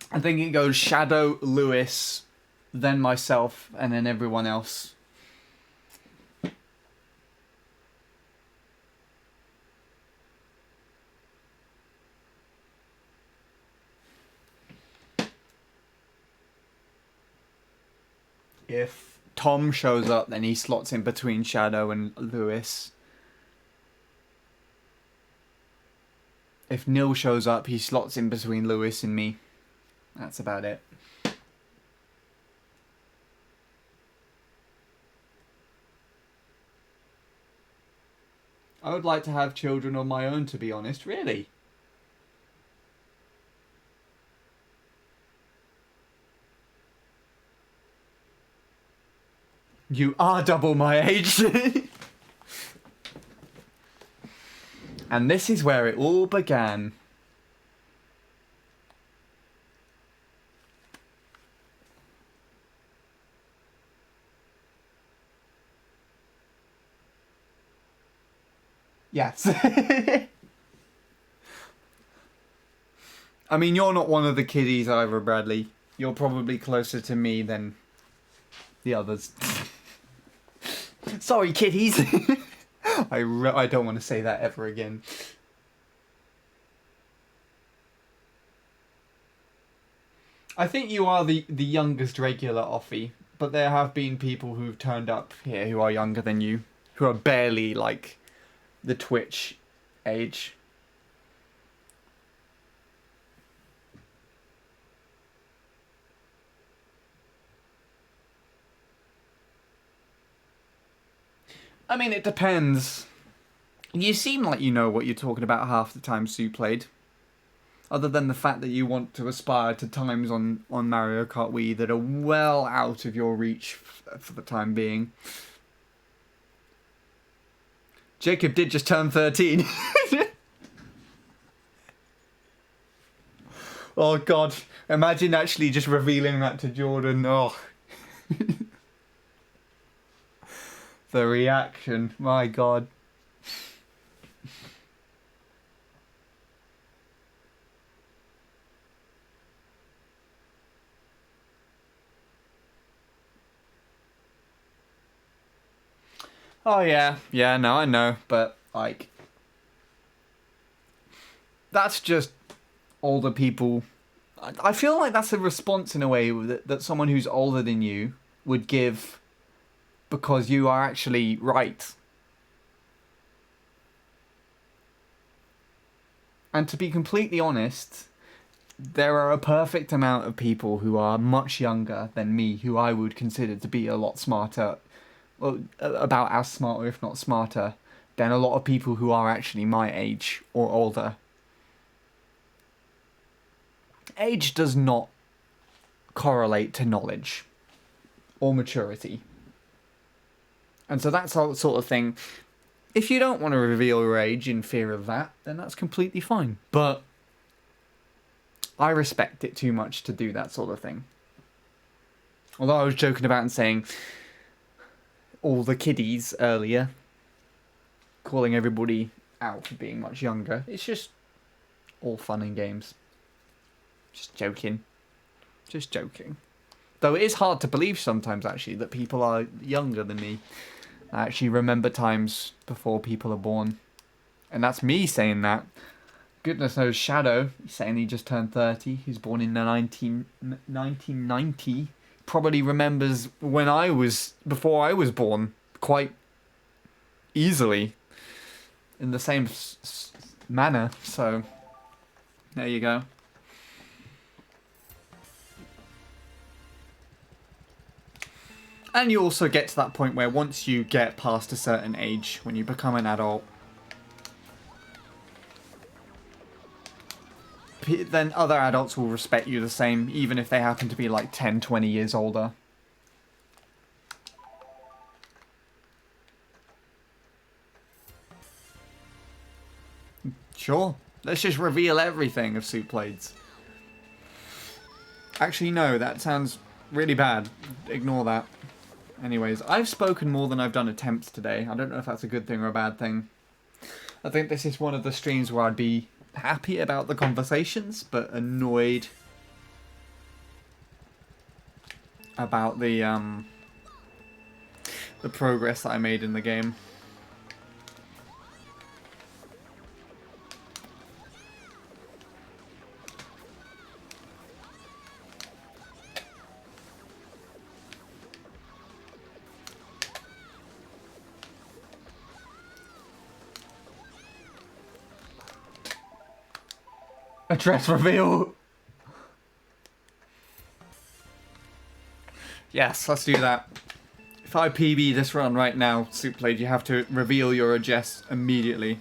I think it goes Shadow, Lewis, then myself, and then everyone else. If Tom shows up, then he slots in between Shadow and Lewis. If Neil shows up, he slots in between Lewis and me. That's about it. I would like to have children of my own, to be honest. Really? You are double my age. And this is where it all began. Yes. I mean, you're not one of the kiddies either, Bradley. You're probably closer to me than the others. Sorry, kiddies. I don't want to say that ever again. I think you are the youngest regular Offie, but there have been people who've turned up here who are younger than you, who are barely like the Twitch age. I mean, it depends. You seem like you know what you're talking about half the time Sue played. Other than the fact that you want to aspire to times on Mario Kart Wii that are well out of your reach for the time being. Jacob did just turn 13. Oh god, imagine actually just revealing that to Jordan. Oh. The reaction, my god. Oh yeah, no, I know, but like, that's just older people. I feel like that's a response in a way that someone who's older than you would give because you are actually right. And to be completely honest, there are a perfect amount of people who are much younger than me who I would consider to be a lot smarter, well, about as smart or if not smarter than a lot of people who are actually my age or older. Age does not correlate to knowledge or maturity. And so that's the sort of thing. If you don't want to reveal your age in fear of that, then that's completely fine. But I respect it too much to do that sort of thing. Although I was joking about and saying all the kiddies earlier, calling everybody out for being much younger. It's just all fun and games. Just joking. Just joking. Though it is hard to believe sometimes, actually, that people are younger than me. I actually remember times before people are born. And that's me saying that. Goodness knows Shadow, saying he just turned 30. He's born in 1990. Probably remembers when before I was born, quite easily. In the same manner. So, there you go. And you also get to that point where once you get past a certain age, when you become an adult, then other adults will respect you the same, even if they happen to be like 10, 20 years older. Sure. Let's just reveal everything of Soup Blades. Actually, no, that sounds really bad. Ignore that. Anyways, I've spoken more than I've done attempts today. I don't know if that's a good thing or a bad thing. I think this is one of the streams where I'd be happy about the conversations, but annoyed about the progress that I made in the game. dress reveal. Yes, let's do that. If I PB this run right now, Superblade, you have to reveal your address immediately.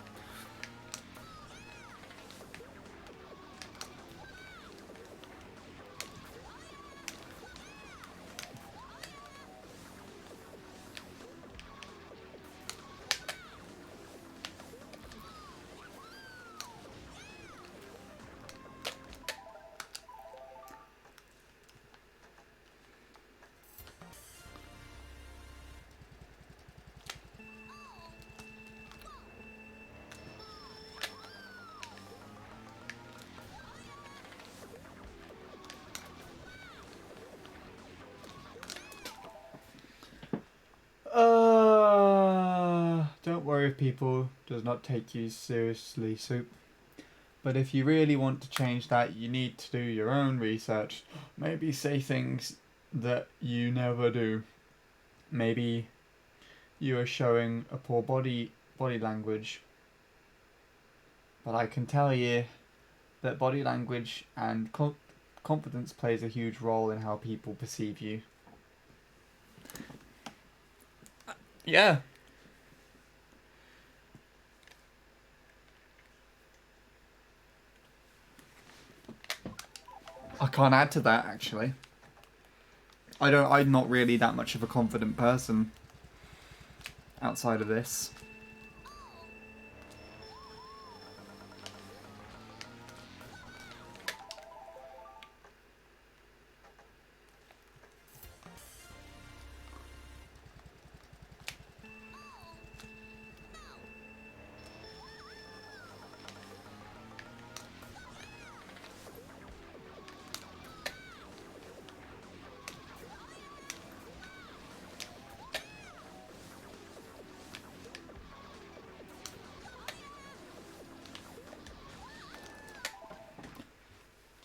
Don't worry if people does not take you seriously, Soup. But if you really want to change that, you need to do your own research. Maybe say things that you never do. Maybe you are showing a poor body language. But I can tell you that body language and confidence plays a huge role in how people perceive you. Yeah. I can't add to that, actually. I'm not really that much of a confident person outside of this.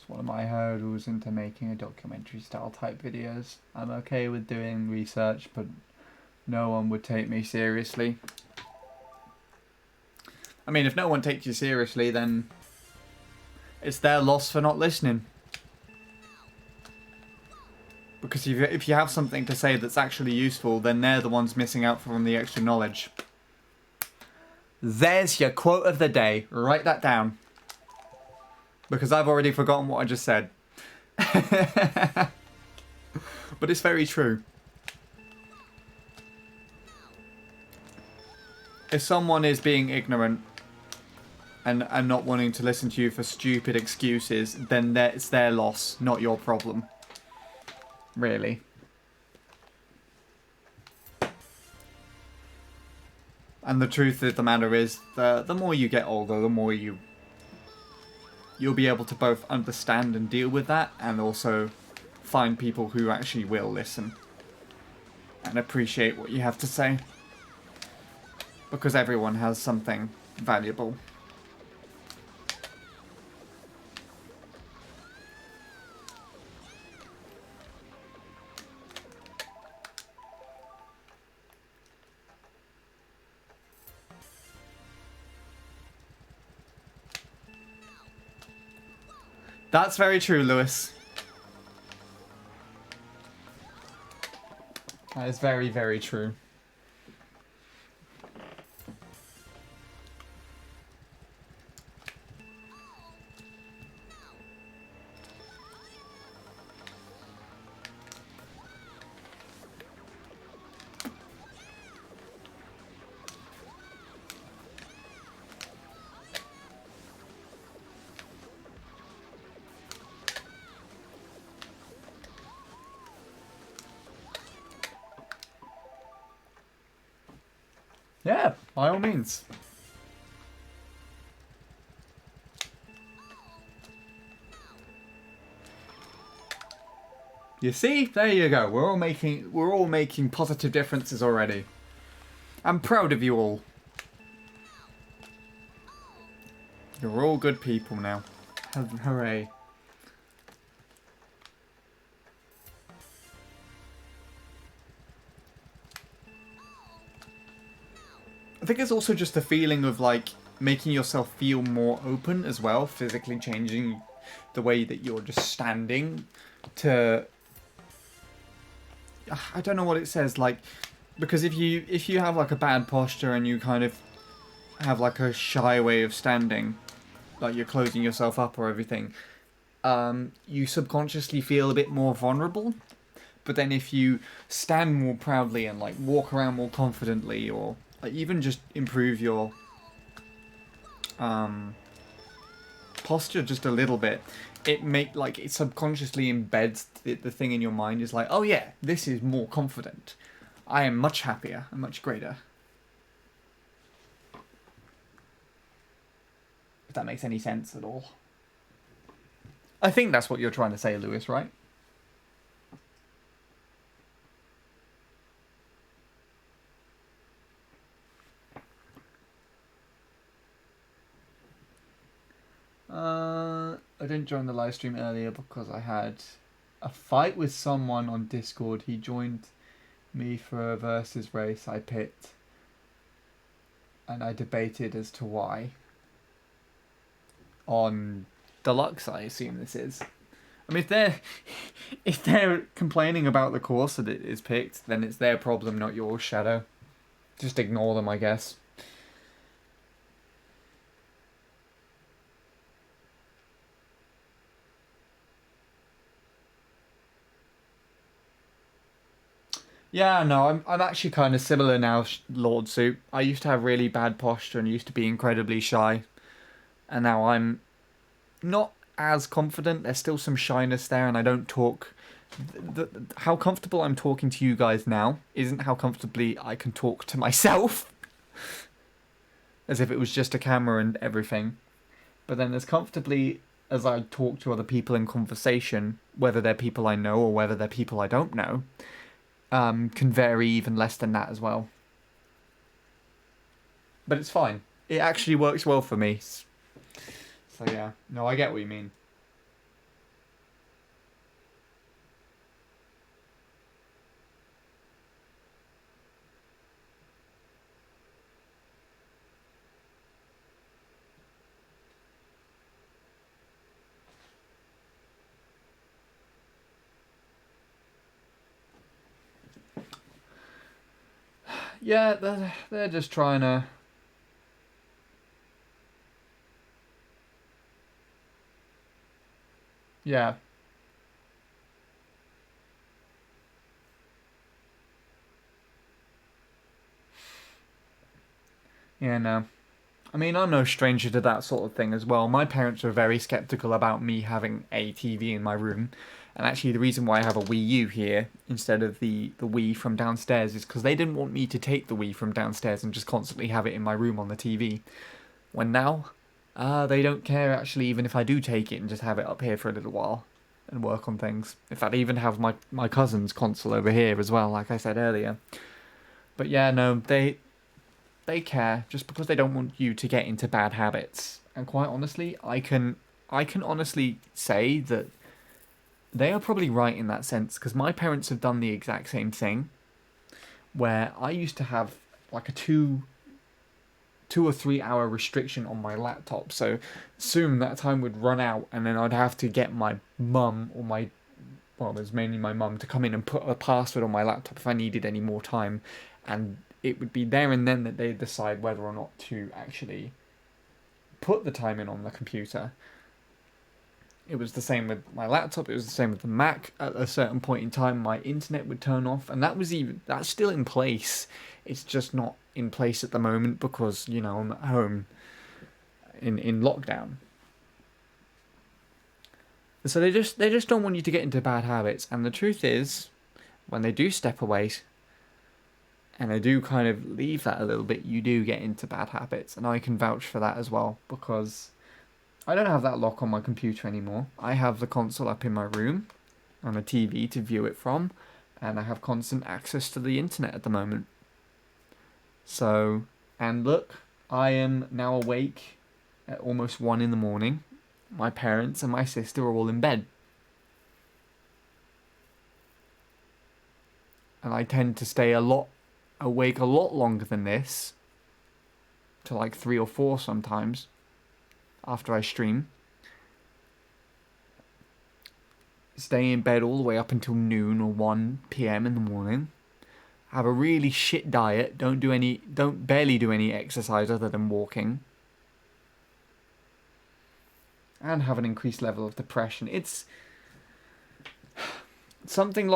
One of my hurdles into making a documentary style type videos. I'm okay with doing research, but no one would take me seriously. I mean, if no one takes you seriously, then it's their loss for not listening. Because if you have something to say that's actually useful, then they're the ones missing out from the extra knowledge. There's your quote of the day. Write that down. Because I've already forgotten what I just said. But it's very true. If someone is being ignorant and not wanting to listen to you for stupid excuses, then it's their loss, not your problem. Really. And the truth of the matter is, the more you get older, the more you'll be able to both understand and deal with that, and also find people who actually will listen and appreciate what you have to say. Because everyone has something valuable. That's very true, Lewis. That is very, very true. Yeah, by all means. You see? There you go. We're all making positive differences already. I'm proud of you all. You're all good people now. Hooray. I think it's also just a feeling of, like, making yourself feel more open as well, physically changing the way that you're just standing to, I don't know what it says, like, because if you have like a bad posture and you kind of have like a shy way of standing, like you're closing yourself up or everything, you subconsciously feel a bit more vulnerable. But then if you stand more proudly and like walk around more confidently, or like, even just improve your posture just a little bit, it subconsciously embeds the thing in your mind is like, oh yeah, this is more confident. I am much happier and much greater. If that makes any sense at all. I think that's what you're trying to say, Lewis, right? I didn't join the live stream earlier because I had a fight with someone on Discord. He joined me for a versus race I picked, and I debated as to why. On Deluxe, I assume this is. I mean, if they're complaining about the course that it is picked, then it's their problem, not yours, Shadow. Just ignore them, I guess. Yeah, no, I'm actually kind of similar now, Lord Soup. I used to have really bad posture and used to be incredibly shy. And now I'm not as confident. There's still some shyness there, and I don't talk. How comfortable I'm talking to you guys now isn't how comfortably I can talk to myself. As if it was just a camera and everything. But then as comfortably as I talk to other people in conversation, whether they're people I know or whether they're people I don't know, can vary even less than that as well. But it's fine. It actually works well for me. So yeah, no, I get what you mean. Yeah, they're just trying to. Yeah. Yeah, no. I mean, I'm no stranger to that sort of thing as well. My parents were very skeptical about me having a TV in my room. And actually, the reason why I have a Wii U here instead of the Wii from downstairs is because they didn't want me to take the Wii from downstairs and just constantly have it in my room on the TV. When now, they don't care actually, even if I do take it and just have it up here for a little while and work on things. In fact, I even have my cousin's console over here as well, like I said earlier. But yeah, no, they care just because they don't want you to get into bad habits. And quite honestly, I can honestly say that they are probably right in that sense, because my parents have done the exact same thing, where I used to have like a 2 or 3 hour restriction on my laptop. So soon that time would run out, and then I'd have to get my mum or well, it was mainly my mum, to come in and put a password on my laptop if I needed any more time, and it would be there and then that they'd decide whether or not to actually put the time in on the computer. It was the same with my laptop, it was the same with the Mac. At a certain point in time, my internet would turn off, and that's still in place. It's just not in place at the moment because, I'm at home in lockdown. So they just don't want you to get into bad habits, and the truth is, when they do step away and they do kind of leave that a little bit, you do get into bad habits, and I can vouch for that as well, because I don't have that lock on my computer anymore. I have the console up in my room on a TV to view it from, and I have constant access to the internet at the moment. So, and look, I am now awake at almost 1 in the morning. My parents and my sister are all in bed. And I tend to stay awake a lot longer than this to like 3 or 4 sometimes after I stream. Stay in bed all the way up until noon or 1 p.m. in the morning. Have a really shit diet. Don't barely do any exercise other than walking. And have an increased level of depression. It's something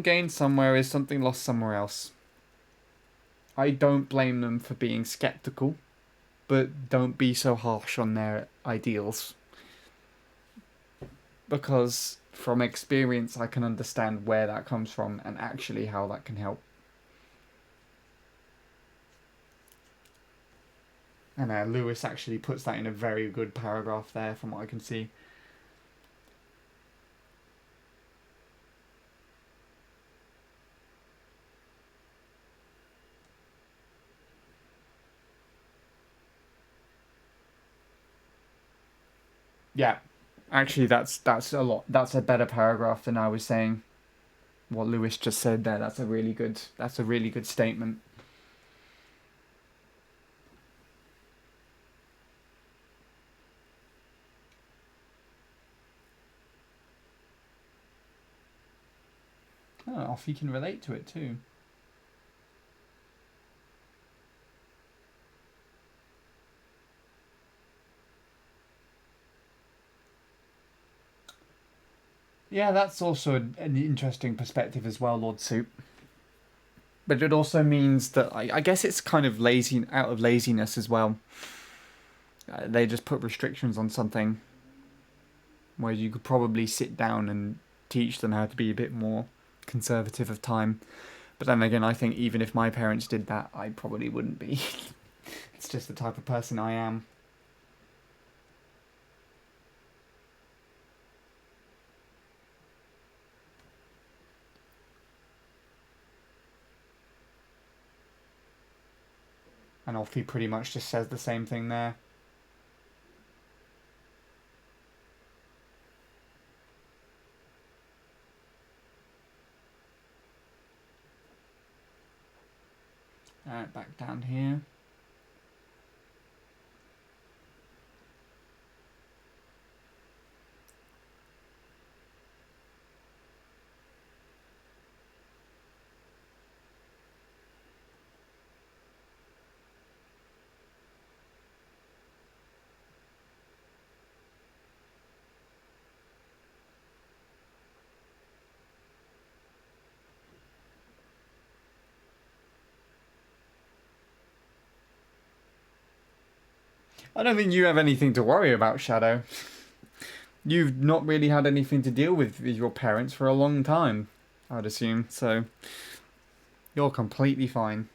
gained somewhere is something lost somewhere else. I don't blame them for being skeptical, but don't be so harsh on their ideals. Because from experience, I can understand where that comes from and actually how that can help. And Lewis actually puts that in a very good paragraph there from what I can see. Yeah, actually that's a lot. That's a better paragraph than I was saying. What Lewis just said there, that's a really good statement. Oh, off you can relate to it too. Yeah, that's also an interesting perspective as well, Lord Soup. But it also means that I guess it's kind of out of laziness as well. They just put restrictions on something where you could probably sit down and teach them how to be a bit more conservative of time. But then again, I think even if my parents did that, I probably wouldn't be. It's just the type of person I am. And Alfie pretty much just says the same thing there. Alright, back down here. I don't think you have anything to worry about, Shadow. You've not really had anything to deal with your parents for a long time, I'd assume, so you're completely fine.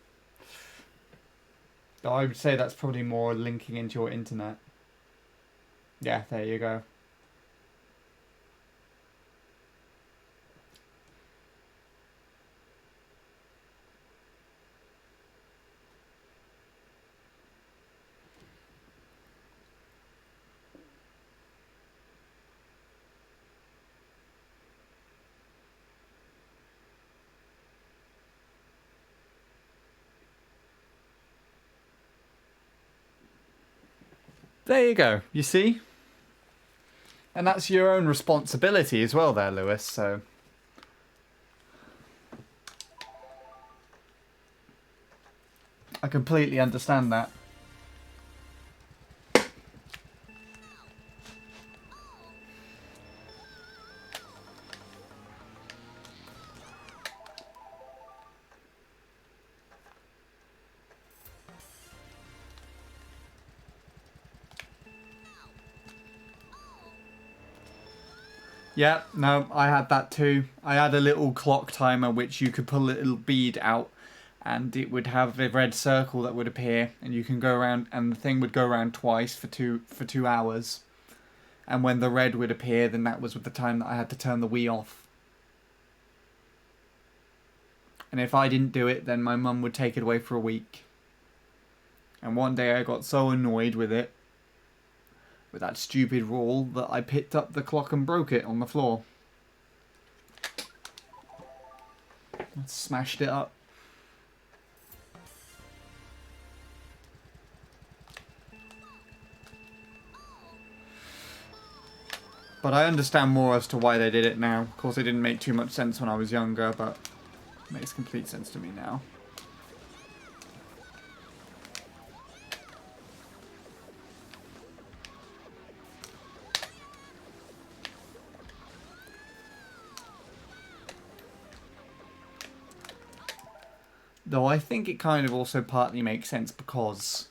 I would say that's probably more linking into your internet. Yeah, there you go. There you go, you see? And that's your own responsibility as well there, Lewis, so... I completely understand that. Yeah, no, I had that too. I had a little clock timer which you could pull a little bead out and it would have a red circle that would appear and you can go around and the thing would go around twice for 2 hours. And when the red would appear, then that was the time that I had to turn the Wii off. And if I didn't do it, then my mum would take it away for a week. And one day I got so annoyed with it, with that stupid rule, that I picked up the clock and broke it on the floor. I smashed it up. But I understand more as to why they did it now. Of course, it didn't make too much sense when I was younger, but it makes complete sense to me now. Though I think it kind of also partly makes sense because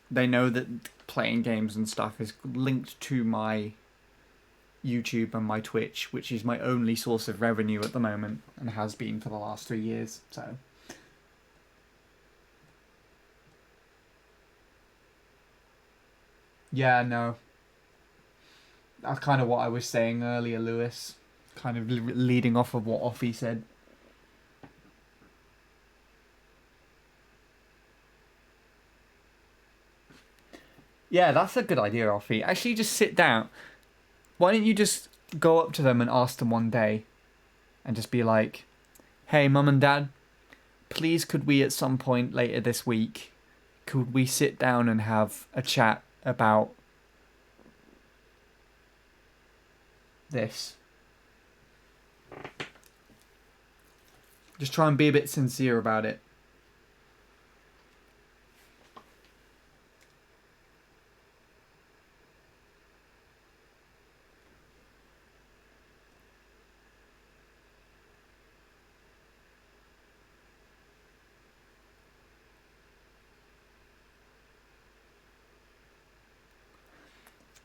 they know that playing games and stuff is linked to my YouTube and my Twitch, which is my only source of revenue at the moment and has been for the last 3 years. So yeah, no, that's kind of what I was saying earlier, Lewis, kind of leading off of what Offie said. Yeah, that's a good idea, Offie. Actually, just sit down. Why don't you just go up to them and ask them one day and just be like, hey, Mum and Dad, please could we at some point later this week, could we sit down and have a chat about this? Just try and be a bit sincere about it.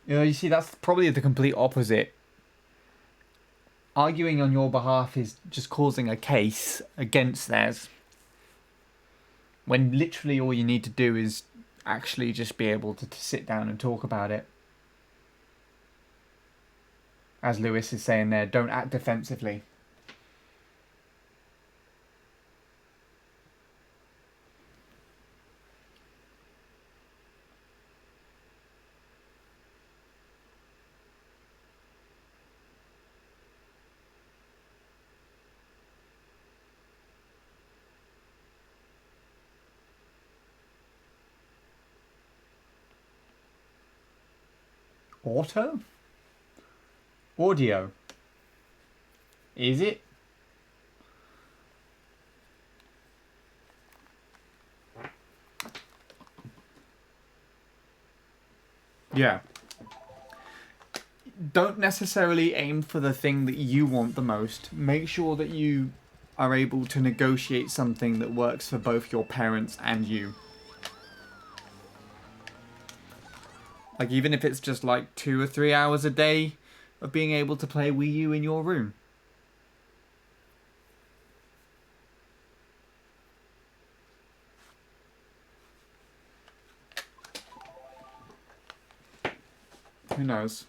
You know, you see, that's probably the complete opposite. Arguing on your behalf is just causing a case against theirs. When literally all you need to do is actually just be able to sit down and talk about it. As Lewis is saying there, don't act defensively. Auto? Audio? Is it? Yeah. Don't necessarily aim for the thing that you want the most. Make sure that you are able to negotiate something that works for both your parents and you. Like, even if it's just like 2 or 3 hours a day of being able to play Wii U in your room. Who knows?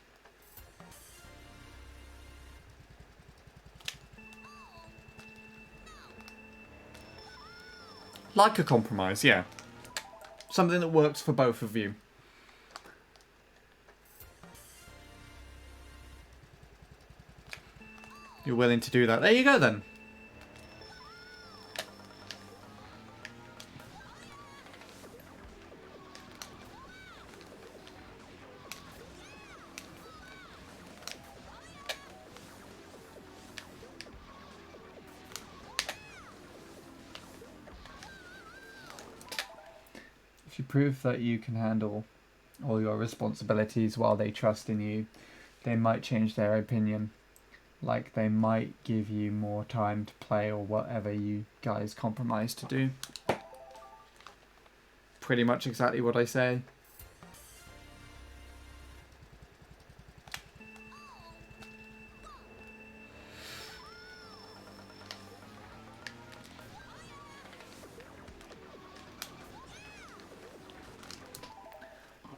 Like a compromise, yeah. Something that works for both of you. You're willing to do that. There you go then. If you prove that you can handle all your responsibilities while they trust in you, they might change their opinion. Like, they might give you more time to play or whatever you guys compromise to do. Pretty much exactly what I say.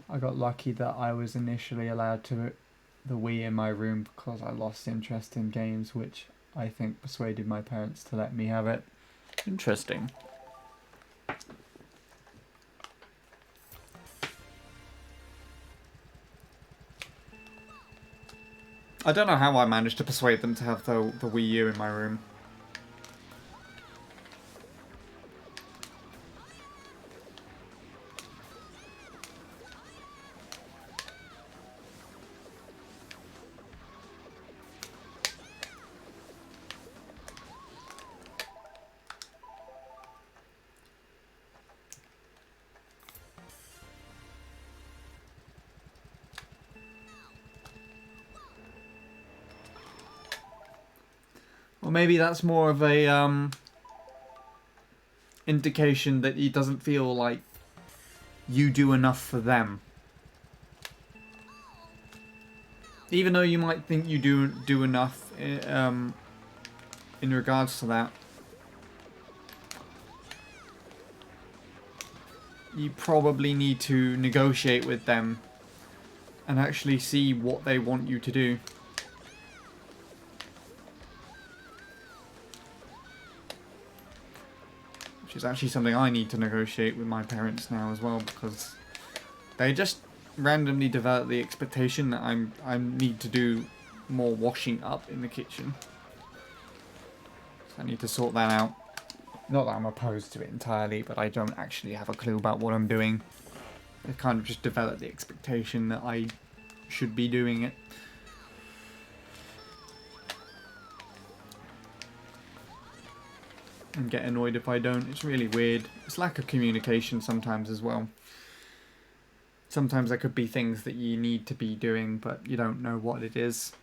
I got lucky that I was initially allowed to the Wii in my room because I lost interest in games, which I think persuaded my parents to let me have it. Interesting. I don't know how I managed to persuade them to have the Wii U in my room. Or maybe that's more of a indication that he doesn't feel like you do enough for them. Even though you might think you do enough in regards to that, you probably need to negotiate with them and actually see what they want you to do. Which is actually something I need to negotiate with my parents now as well, because they just randomly develop the expectation that I need to do more washing up in the kitchen. So I need to sort that out. Not that I'm opposed to it entirely, but I don't actually have a clue about what I'm doing. I kind of just developed the expectation that I should be doing it. And get annoyed if I don't. It's really weird. It's lack of communication sometimes as well. Sometimes there could be things that you need to be doing, but you don't know what it is.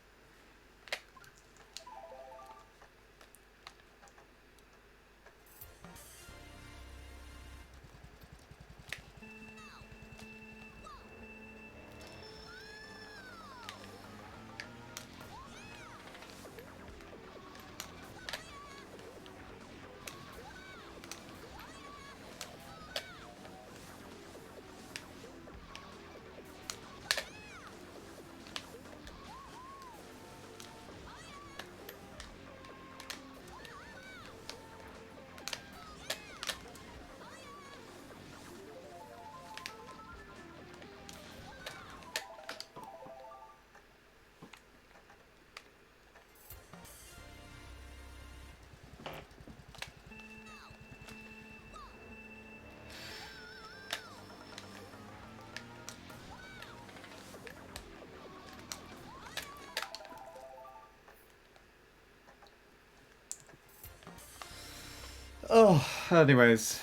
Oh, anyways.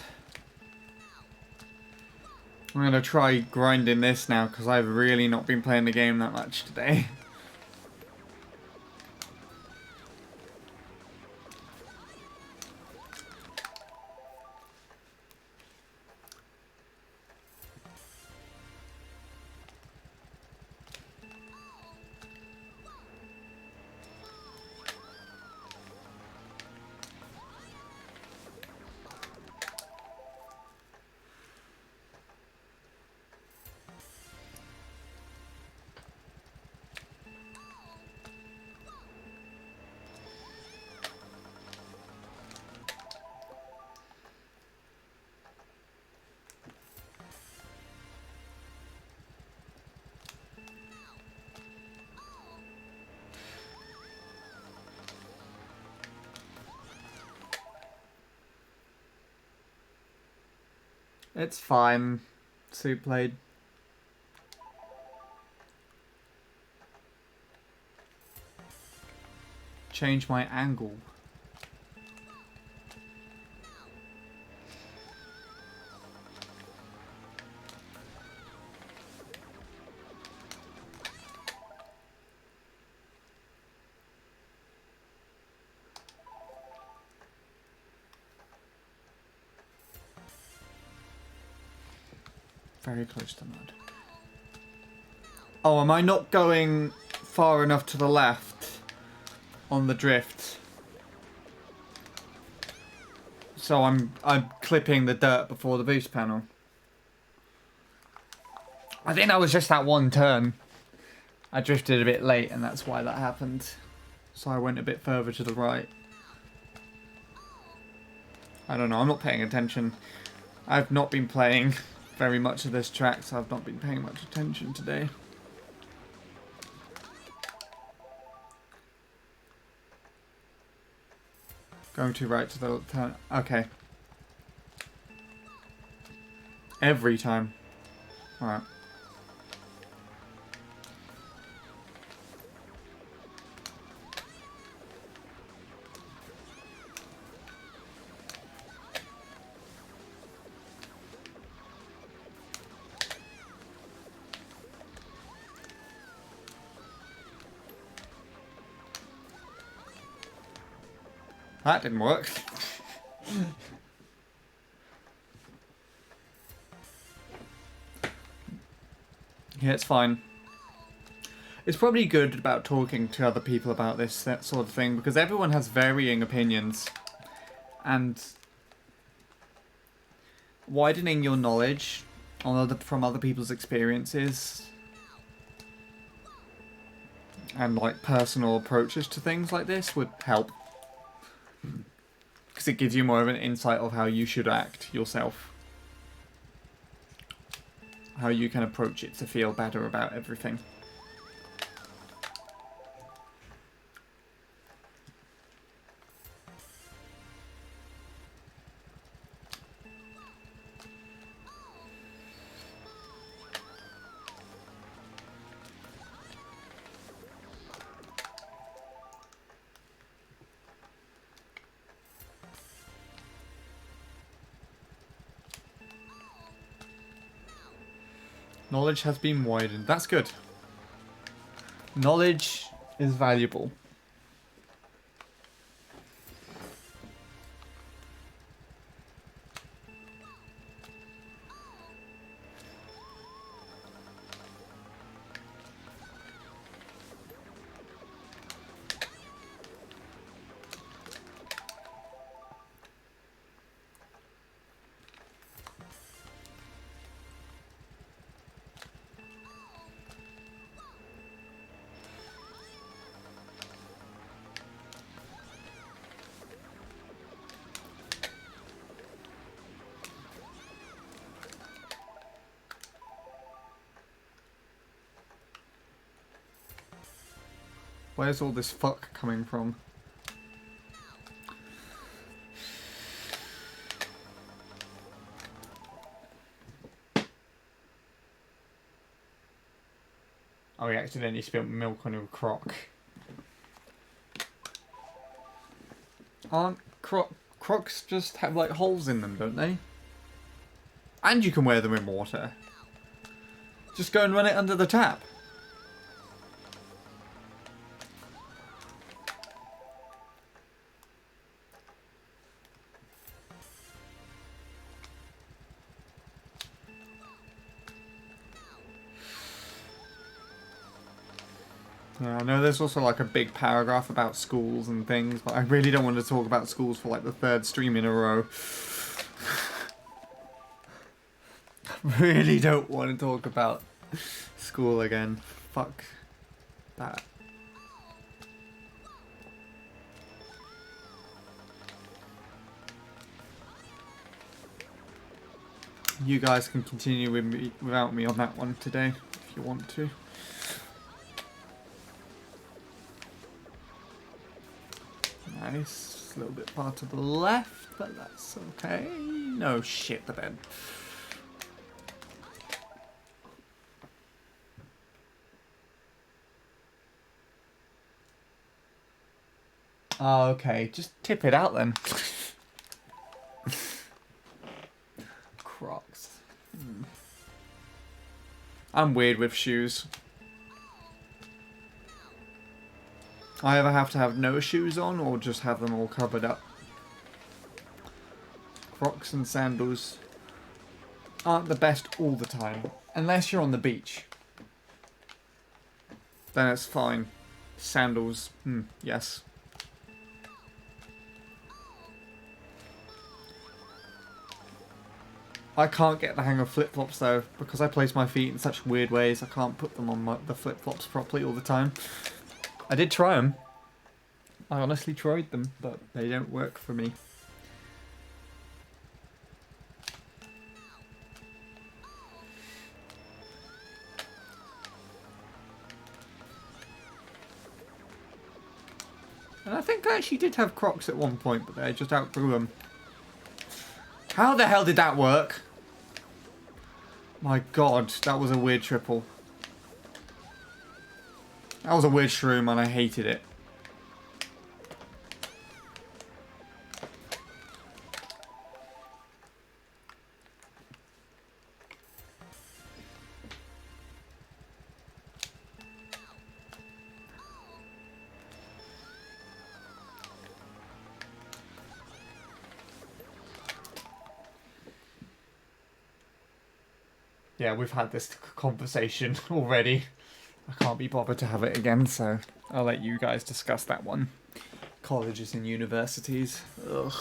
I'm going to try grinding this now, because I've really not been playing the game that much today. It's fine. Soup played. Change my angle. Very close to mud. Oh, am I not going far enough to the left on the drift? So I'm clipping the dirt before the boost panel. I think that was just that one turn. I drifted a bit late and that's why that happened. So I went a bit further to the right. I don't know, I'm not paying attention. I've not been playing very much of this track, so I've not been paying much attention today. Going too right to the turn. Okay. Every time. Alright. That didn't work. Yeah, it's fine. It's probably good about talking to other people about this that sort of thing, because everyone has varying opinions. And widening your knowledge on from other people's experiences and like personal approaches to things like this would help. Because it gives you more of an insight of how you should act yourself. How you can approach it to feel better about everything. Knowledge has been widened. That's good. Knowledge is valuable. Where's all this fuck coming from? Oh, he accidentally spilled milk on your croc. Aren't crocs just have like holes in them, don't they? And you can wear them in water. Just go and run it under the tap. Yeah, I know there's also like a big paragraph about schools and things, but I really don't want to talk about schools for like the third stream in a row. I really don't want to talk about school again. Fuck that. You guys can continue with me, without me on that one today, if you want to. Nice. A little bit far to the left, but that's okay. No shit, the bed. Oh, okay. Just tip it out then. Crocs. I'm weird with shoes. I either have to have no shoes on or just have them all covered up. Crocs and sandals aren't the best all the time. Unless you're on the beach. Then it's fine. Sandals, yes. I can't get the hang of flip-flops though, because I place my feet in such weird ways. I can't put them on the flip-flops properly all the time. I did try them. I honestly tried them, but they don't work for me. And I think I actually did have Crocs at one point, but I just outgrew them. How the hell did that work? My god, that was a weird triple. That was a weird shroom and I hated it. Yeah, we've had this conversation already. I can't be bothered to have it again, so I'll let you guys discuss that one. Colleges and universities. Ugh.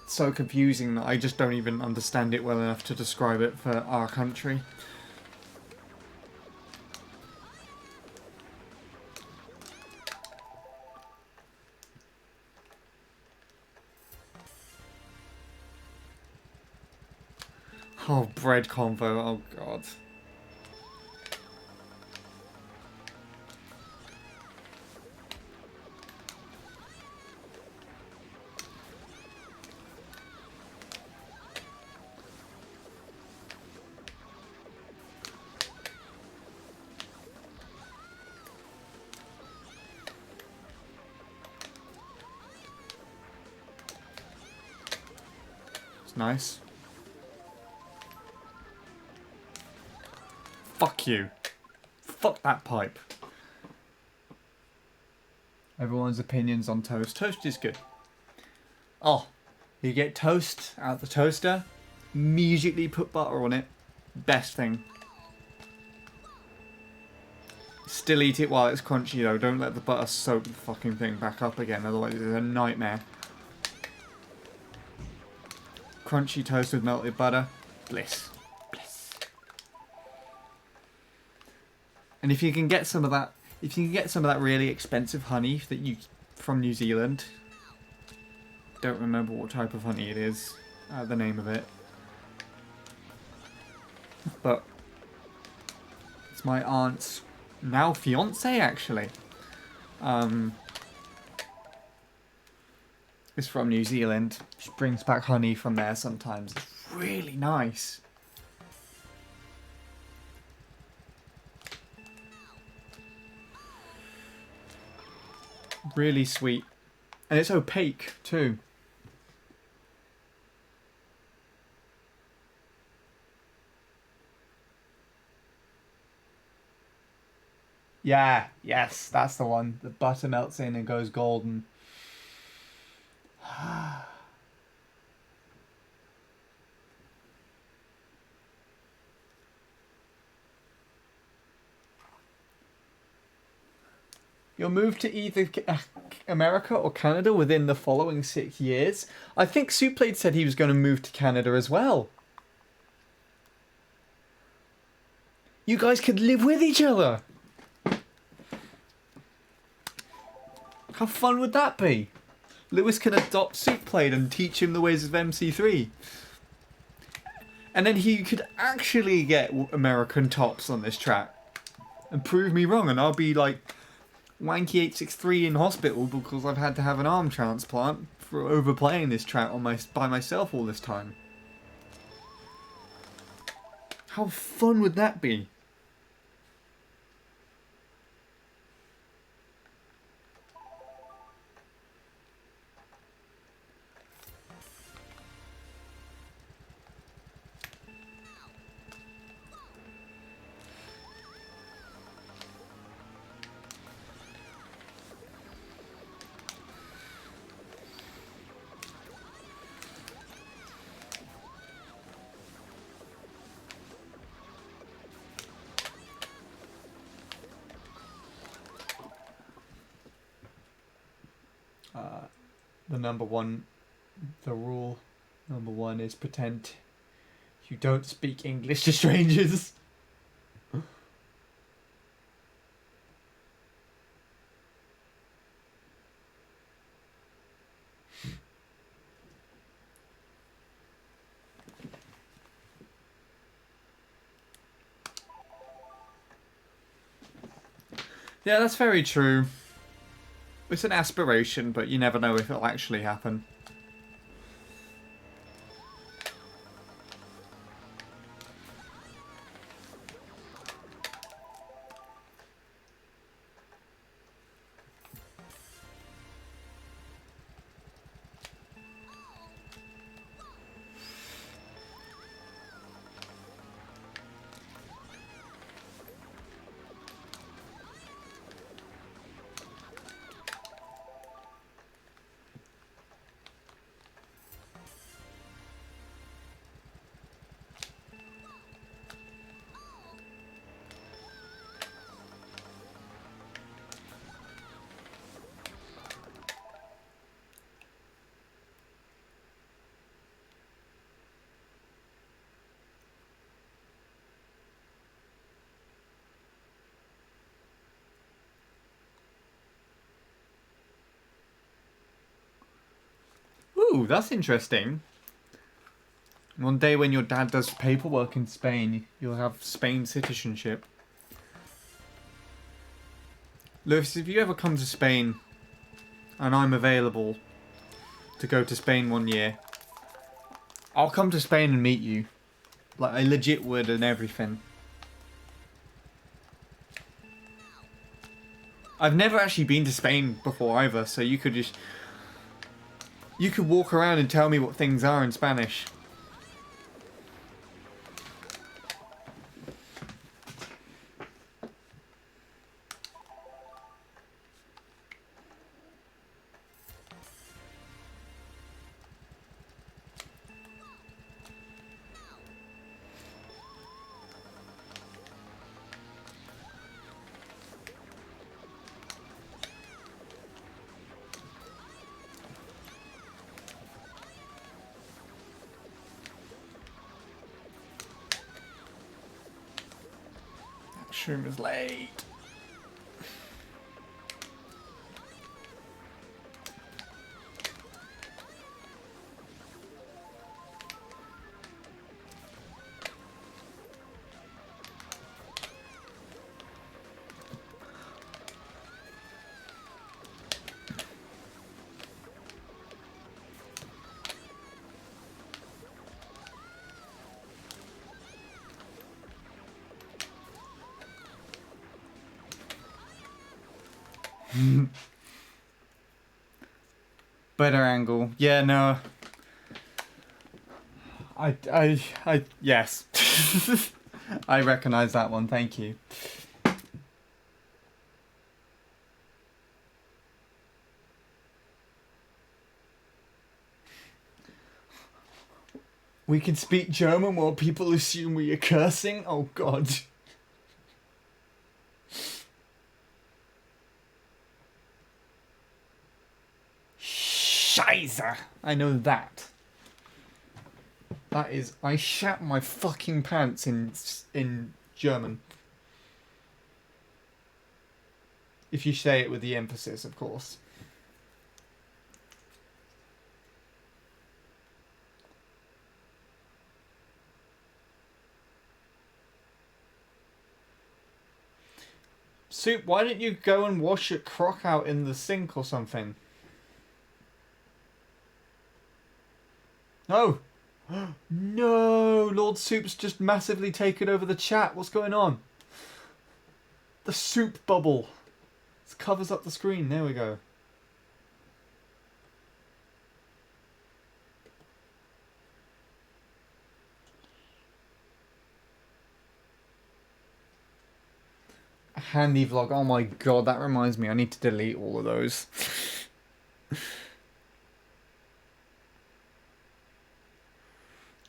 It's so confusing that I just don't even understand it well enough to describe it for our country. Oh, bread convo, oh god. It's nice. Fuck you. Fuck that pipe. Everyone's opinions on toast. Toast is good. Oh, you get toast out the toaster, immediately put butter on it. Best thing. Still eat it while it's crunchy though. Don't let the butter soak the fucking thing back up again, otherwise it's a nightmare. Crunchy toast with melted butter. Bliss. Bliss. And if you can get some of that, really expensive honey that you from New Zealand, don't remember what type of honey it is, the name of it, but it's my aunt's now fiance actually. It's from New Zealand. She brings back honey from there sometimes. It's really nice. Really sweet. And it's opaque too. Yeah, yes, that's the one. The butter melts in and goes golden. You'll move to either America or Canada within the following 6 years. I think Souplade said he was going to move to Canada as well. You guys could live with each other. How fun would that be? Lewis can adopt Souplade and teach him the ways of MC3. And then he could actually get American tops on this track. And prove me wrong, and I'll be like Wanky863 in hospital because I've had to have an arm transplant for overplaying this track by myself all this time. How fun would that be? The rule number one is pretend you don't speak English to strangers. Yeah, that's very true. It's an aspiration, but you never know if it'll actually happen. Ooh, that's interesting. One day when your dad does paperwork in Spain, you'll have Spain citizenship. Lewis, if you ever come to Spain and I'm available to go to Spain one year, I'll come to Spain and meet you. Like, I legit would and everything. I've never actually been to Spain before either, so you could just... You could walk around and tell me what things are in Spanish. Shroom is late. Better angle. Yeah, no. Yes. I recognize that one, thank you. We can speak German while people assume we are cursing? Oh god. Scheiße! I know that. That is, I shat my fucking pants in German. If you say it with the emphasis, of course. Soup, why don't you go and wash your crock out in the sink or something? No! No! Lord Soup's just massively taken over the chat. What's going on? The soup bubble. It covers up the screen. There we go. A handy vlog. Oh my god, that reminds me. I need to delete all of those.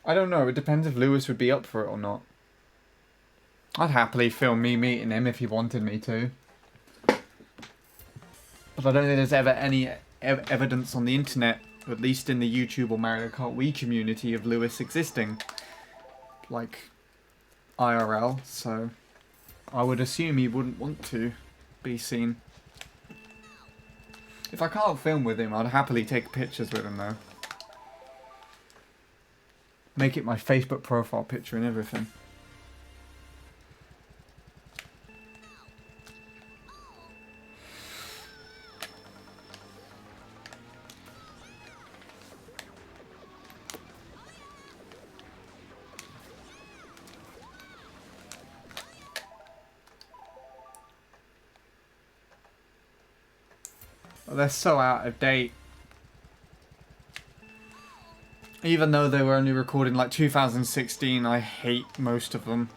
I don't know. It depends if Lewis would be up for it or not. I'd happily film me meeting him if he wanted me to. But I don't think there's ever any evidence on the internet, at least in the YouTube or Mario Kart Wii community, of Lewis existing. Like, IRL, so I would assume he wouldn't want to be seen. If I can't film with him, I'd happily take pictures with him though. Make it my Facebook profile picture and everything. Well, they're so out of date. Even though they were only recorded in like 2016, I hate most of them.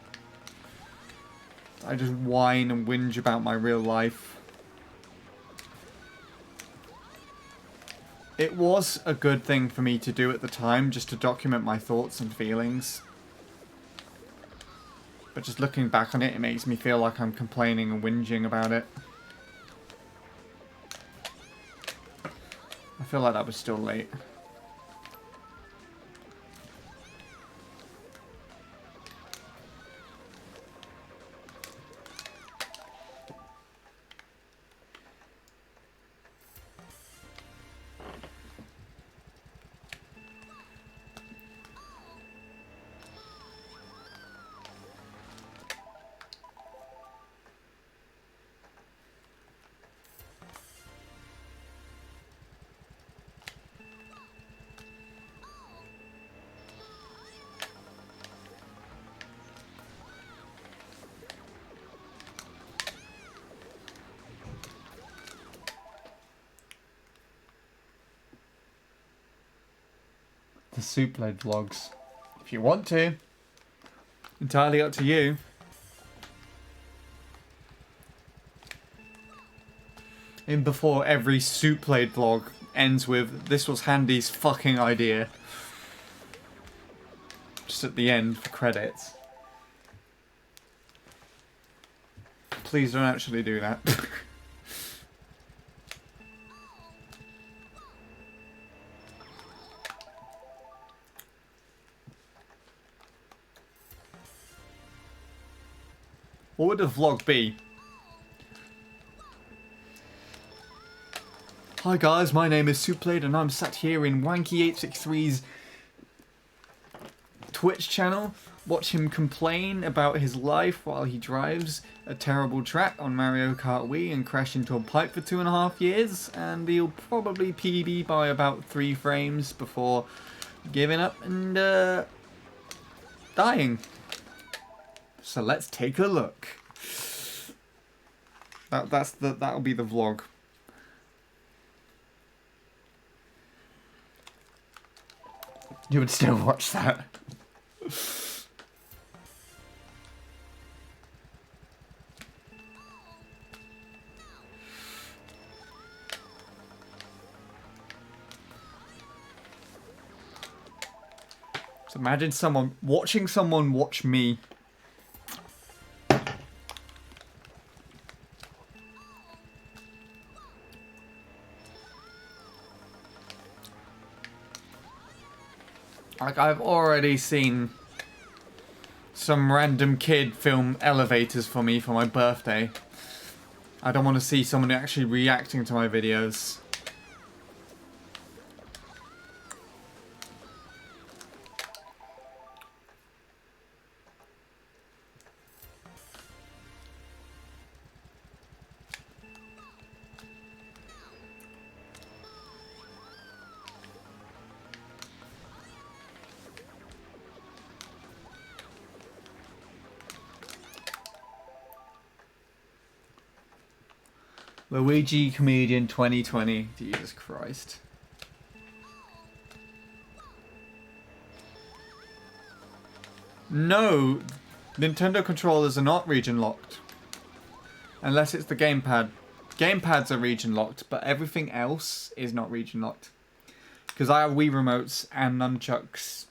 I just whine and whinge about my real life. It was a good thing for me to do at the time, just to document my thoughts and feelings. But just looking back on it, it makes me feel like I'm complaining and whinging about it. I feel like that was still late. the Soup Blade vlogs. If you want to. Entirely up to you. And before every Soup Blade vlog ends with, this was Handy's fucking idea. Just at the end for credits. Please don't actually do that. What would the vlog be? Hi guys, my name is Souplade and I'm sat here in Wanky863's Twitch channel. Watch him complain about his life while he drives a terrible track on Mario Kart Wii and crash into a pipe for 2.5 years, and he'll probably PB by about 3 frames before giving up and dying. So let's take a look. That'll be the vlog. You would still watch that. So imagine watching someone watch me. Like, I've already seen some random kid film elevators for me for my birthday. I don't want to see someone actually reacting to my videos. Luigi Comedian 2020. Jesus Christ. No! Nintendo controllers are not region locked. Unless it's the gamepad. Gamepads are region locked, but everything else is not region locked. Because I have Wii remotes and nunchucks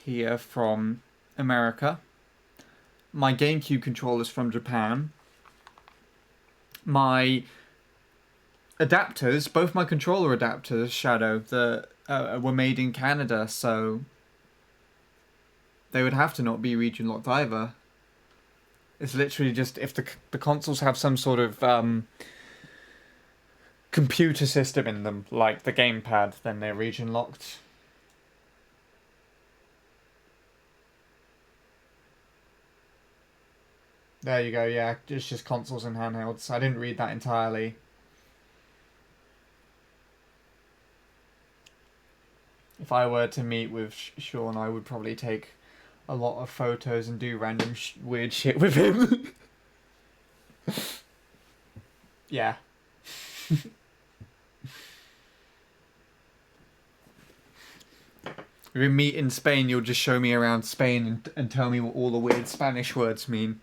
here from America. My GameCube controller's from Japan. My adapters, both my controller adapters, Shadow, were made in Canada, so they would have to not be region locked either. It's literally just if the consoles have some sort of computer system in them, like the gamepad, then they're region locked. There you go, yeah, it's just consoles and handhelds. I didn't read that entirely. If I were to meet with Sean, I would probably take a lot of photos and do random weird shit with him. Yeah. If we meet in Spain, you'll just show me around Spain and tell me what all the weird Spanish words mean.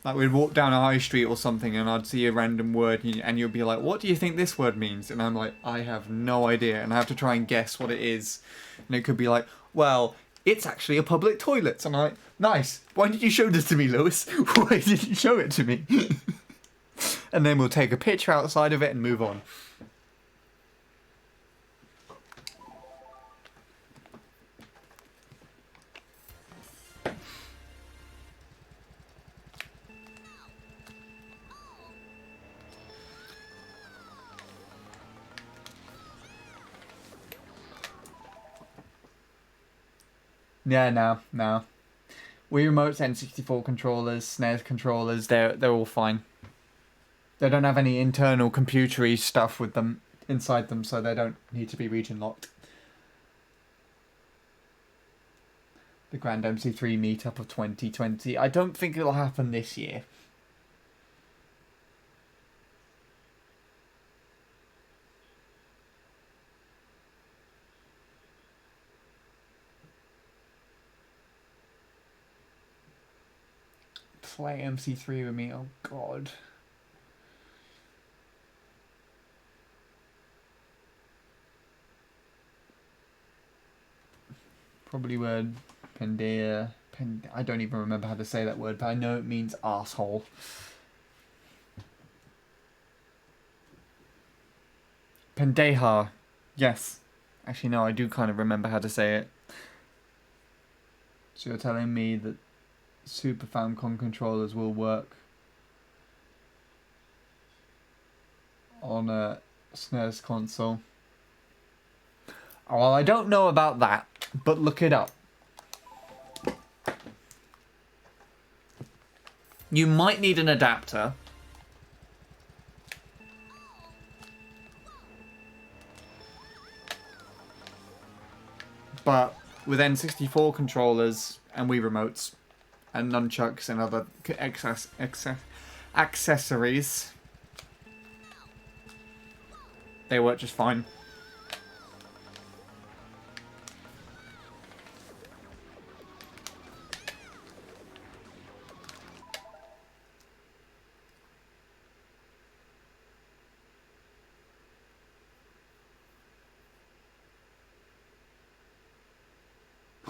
Like, we'd walk down a high street or something and I'd see a random word and you'd be like, what do you think this word means? And I'm like, I have no idea. And I have to try and guess what it is. And it could be like, well, it's actually a public toilet. And I'm like, nice. Why did you show this to me, Lewis? Why did you show it to me? And then we'll take a picture outside of it and move on. Yeah, no. Wii remotes, N64 controllers, SNES controllers, they're all fine. They don't have any internal computery stuff with them inside them, so they don't need to be region locked. The Grand MC3 meetup of 2020. I don't think it'll happen this year. play MC3 with me. Oh god. Probably word Pendea. I don't even remember how to say that word, but I know it means asshole. Pendeja. Yes. Actually, no, I do kind of remember how to say it. So you're telling me that Super Famicom controllers will work on a SNES console? Well, I don't know about that, but look it up. You might need an adapter. But with N64 controllers and Wii remotes and nunchucks and other accessories, they work just fine.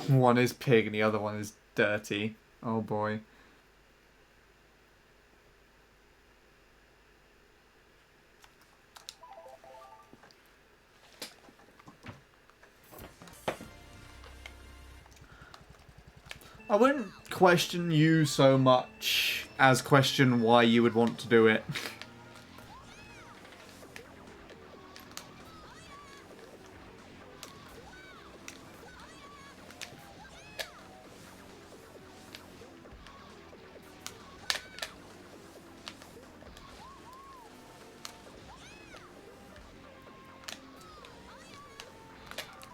One is pig and the other one is dirty. Oh boy. I wouldn't question you so much as question why you would want to do it.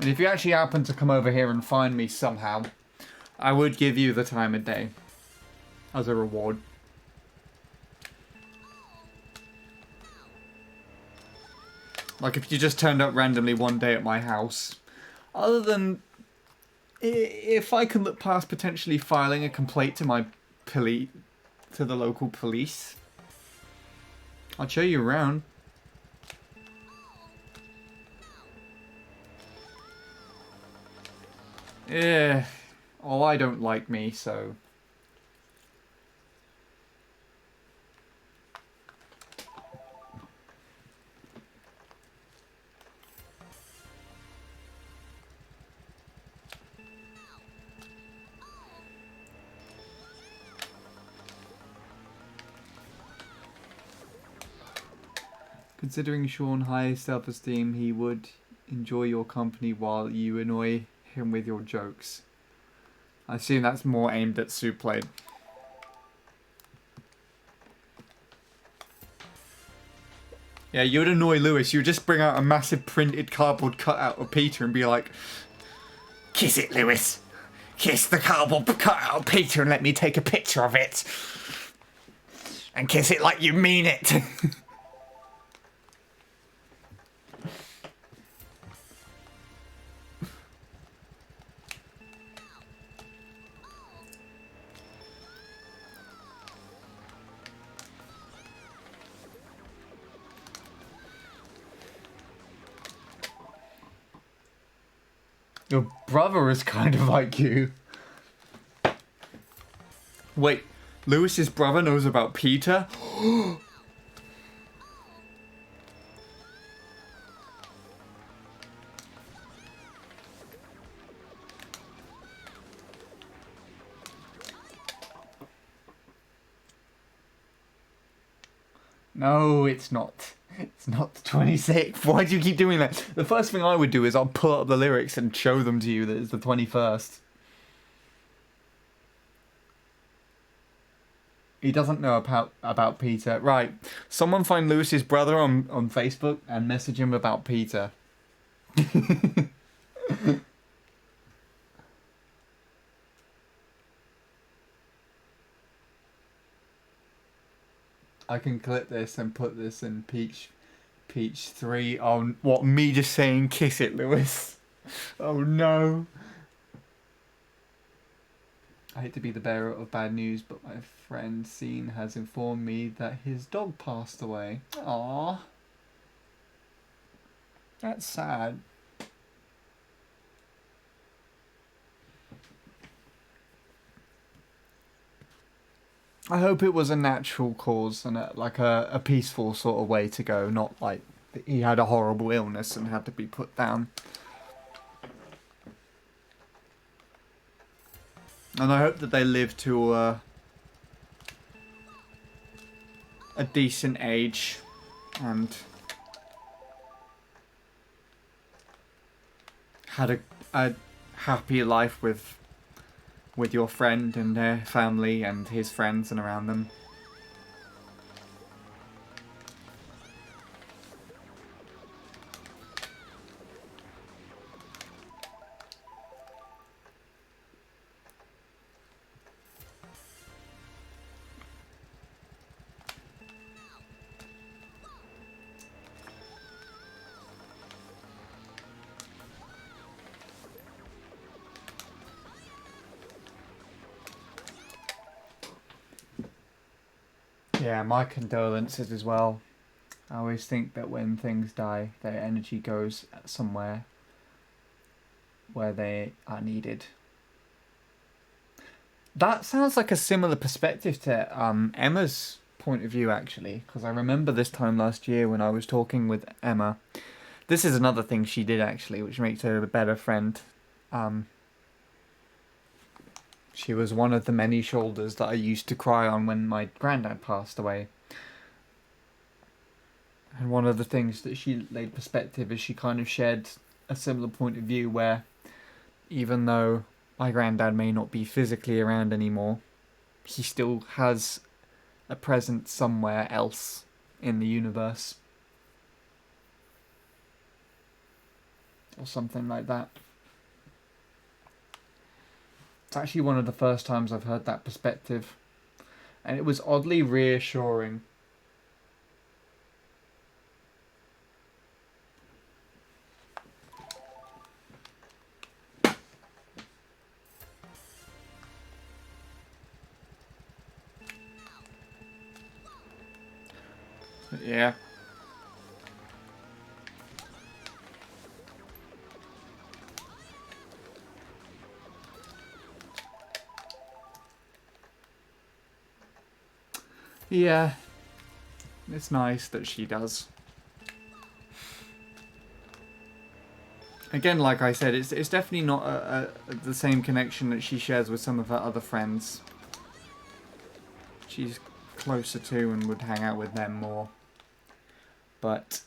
And if you actually happen to come over here and find me somehow, I would give you the time of day as a reward. Like if you just turned up randomly one day at my house. Other than if I can look past potentially filing a complaint to my to the local police, I'll show you around. Yeah. Oh, I don't like me, so... Considering Sean high self-esteem, he would enjoy your company while you annoy him with your jokes. I assume that's more aimed at Suplade. Yeah, you would annoy Lewis. You would just bring out a massive printed cardboard cutout of Peter and be like, "Kiss it, Lewis. Kiss the cardboard cutout of Peter and let me take a picture of it. And kiss it like you mean it." Your brother is kind of like you. Wait, Lewis's brother knows about Peter? No, it's not. It's not the 26th. Why do you keep doing that? The first thing I would do is I'll pull up the lyrics and show them to you that it's the 21st. He doesn't know about Peter. Right. Someone find Lewis's brother on Facebook and message him about Peter. I can clip this and put this in Peach 3. Oh, what, me just saying kiss it, Lewis? Oh no. I hate to be the bearer of bad news, but my friend Scene has informed me that his dog passed away. Aww. That's sad. I hope it was a natural cause and a peaceful sort of way to go, not like he had a horrible illness and had to be put down. And I hope that they live to a decent age and had a happy life with your friend and their family and his friends and around them. Yeah, my condolences as well. I always think that when things die, their energy goes somewhere where they are needed. That sounds like a similar perspective to Emma's point of view, actually, because I remember this time last year when I was talking with Emma. This is another thing she did, actually, which makes her a better friend. She was one of the many shoulders that I used to cry on when my granddad passed away. And one of the things that she laid perspective is she kind of shared a similar point of view where even though my granddad may not be physically around anymore, he still has a presence somewhere else in the universe. Or something like that. It's actually one of the first times I've heard that perspective. And it was oddly reassuring. Yeah. Yeah. It's nice that she does. Again, like I said, it's definitely not the same connection that she shares with some of her other friends. She's closer to and would hang out with them more. But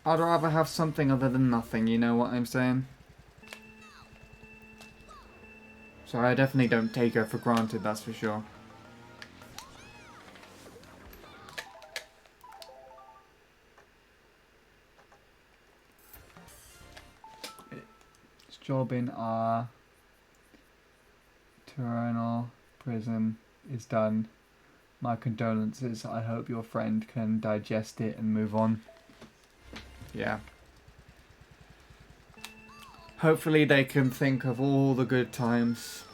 I'd rather have something other than nothing, you know what I'm saying? So I definitely don't take her for granted, that's for sure. His job in our terminal prison is done. My condolences. I hope your friend can digest it and move on. Yeah. Hopefully they can think of all the good times.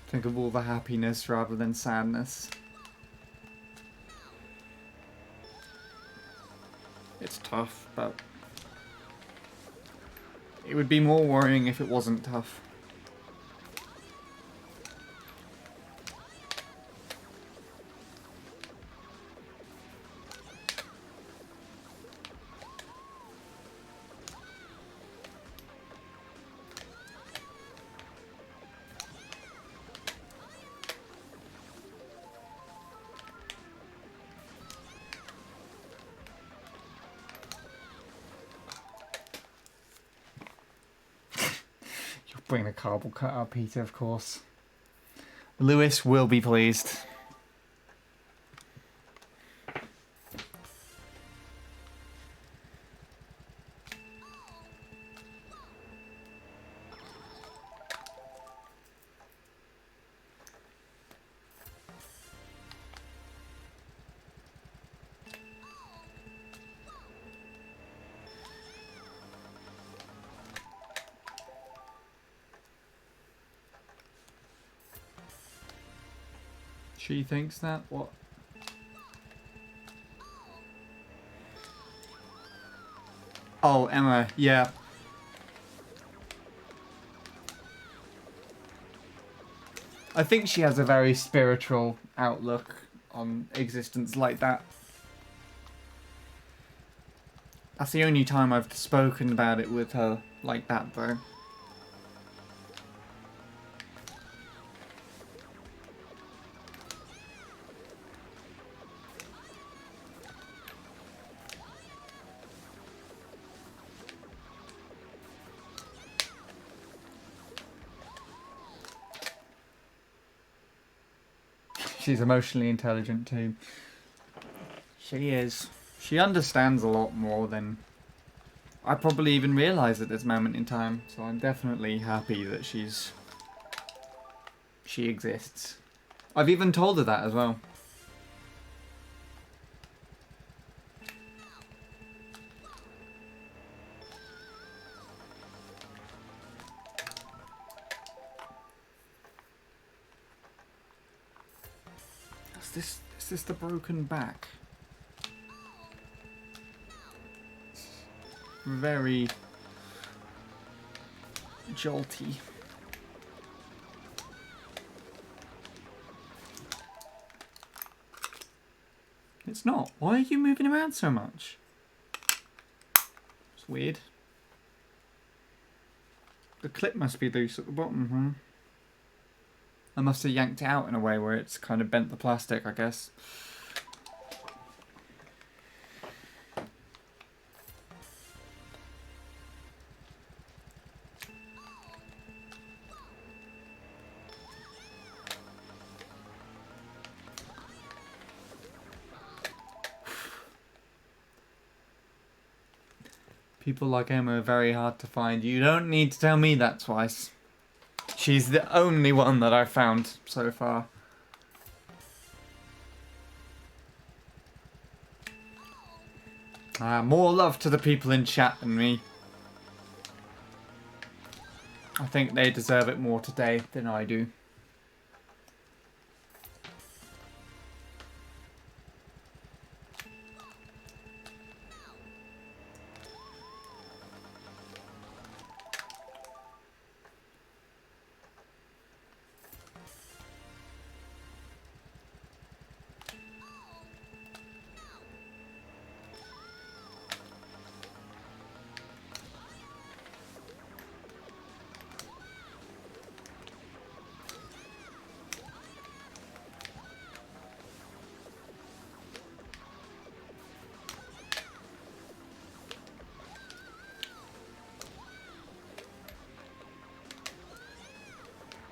Think of all the happiness rather than sadness. It's tough, but it would be more worrying if it wasn't tough. Bring the cardboard cutout, Peter, of course. Lewis will be pleased. She thinks that? What? Oh, Emma, yeah. I think she has a very spiritual outlook on existence like that. That's the only time I've spoken about it with her like that, though. She's emotionally intelligent too. She is. She understands a lot more than I probably even realise at this moment in time. So I'm definitely happy that she exists. I've even told her that as well. Is this the broken back? Very jolty. It's not. Why are you moving around so much? It's weird. The clip must be loose at the bottom, huh? I must have yanked it out in a way where it's kind of bent the plastic, I guess. People like Emma are very hard to find. You don't need to tell me that twice. She's the only one that I've found so far. More love to the people in chat than me. I think they deserve it more today than I do.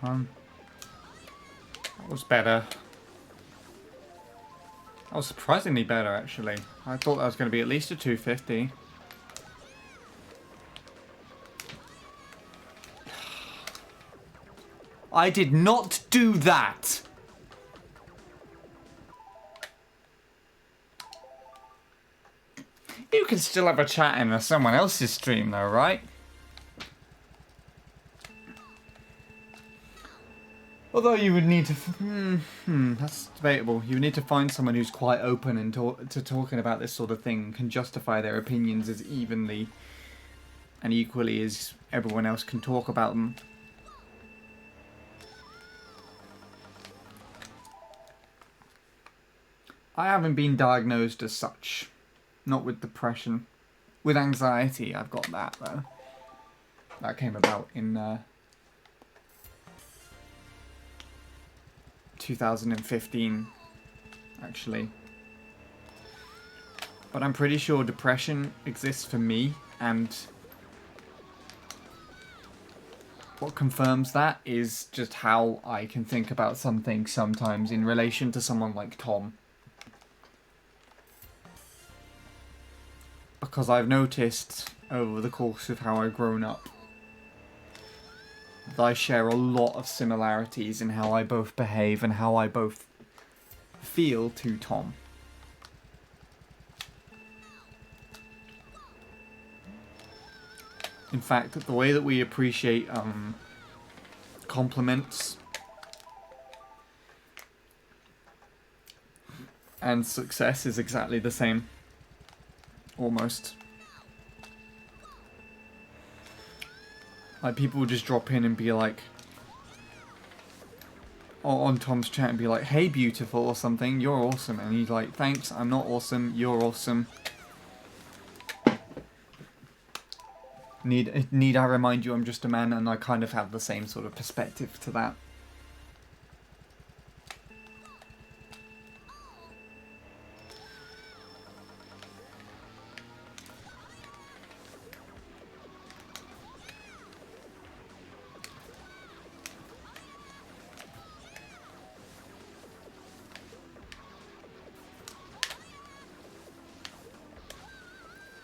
That was better. That was surprisingly better, actually. I thought that was going to be at least a 250. I did not do that! You can still have a chat in someone else's stream though, right? Although you would need to... that's debatable. You would need to find someone who's quite open and to talking about this sort of thing, can justify their opinions as evenly and equally as everyone else can talk about them. I haven't been diagnosed as such. Not with depression. With anxiety, I've got that though. That came about in 2015, actually. But I'm pretty sure depression exists for me, and what confirms that is just how I can think about something sometimes in relation to someone like Tom. Because I've noticed over the course of how I've grown up that I share a lot of similarities in how I both behave and how I both feel to Tom. In fact, the way that we appreciate compliments and success is exactly the same. Almost. Like, people would just drop in and be like, on Tom's chat and be like, hey beautiful or something, you're awesome. And he's like, thanks, I'm not awesome, you're awesome. Need I remind you I'm just a man? And I kind of have the same sort of perspective to that.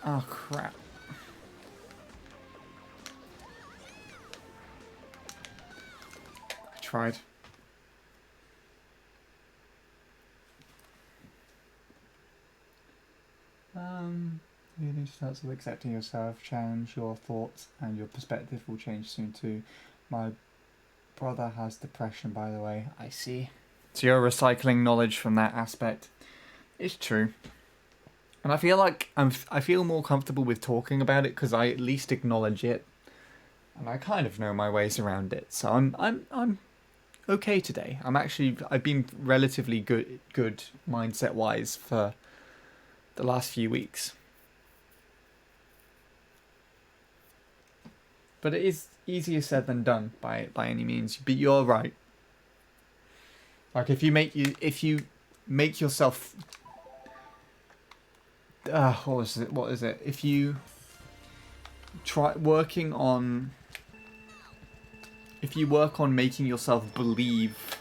Oh crap. I tried. You need to start with accepting yourself, challenge your thoughts, and your perspective will change soon too. My brother has depression, by the way. I see. So you're recycling knowledge from that aspect. It's true. And I feel like I feel more comfortable with talking about it because I at least acknowledge it, and I kind of know my ways around it. So I'm okay today. I've been relatively good mindset wise for the last few weeks. But it is easier said than done by any means. But you're right. Like if you make yourself what is it? If you work on making yourself believe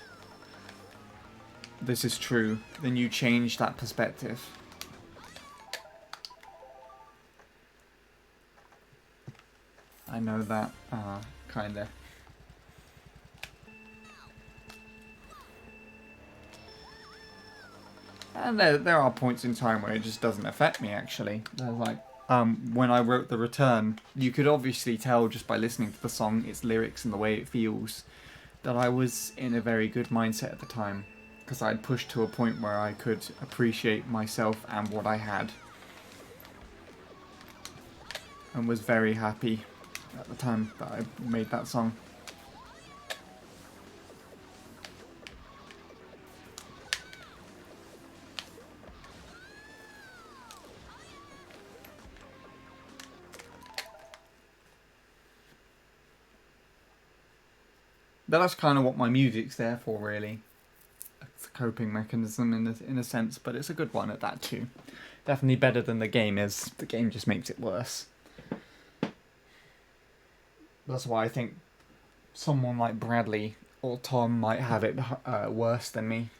this is true, then you change that perspective. I know that, kinda. And there are points in time where it just doesn't affect me, actually. There's like, when I wrote The Return, you could obviously tell just by listening to the song, its lyrics and the way it feels, that I was in a very good mindset at the time. Because I'd pushed to a point where I could appreciate myself and what I had. And was very happy at the time that I made that song. But that's kind of what my music's there for, really. It's a coping mechanism in a sense, but it's a good one at that too. Definitely better than the game is. The game just makes it worse. That's why I think someone like Bradley or Tom might have it worse than me.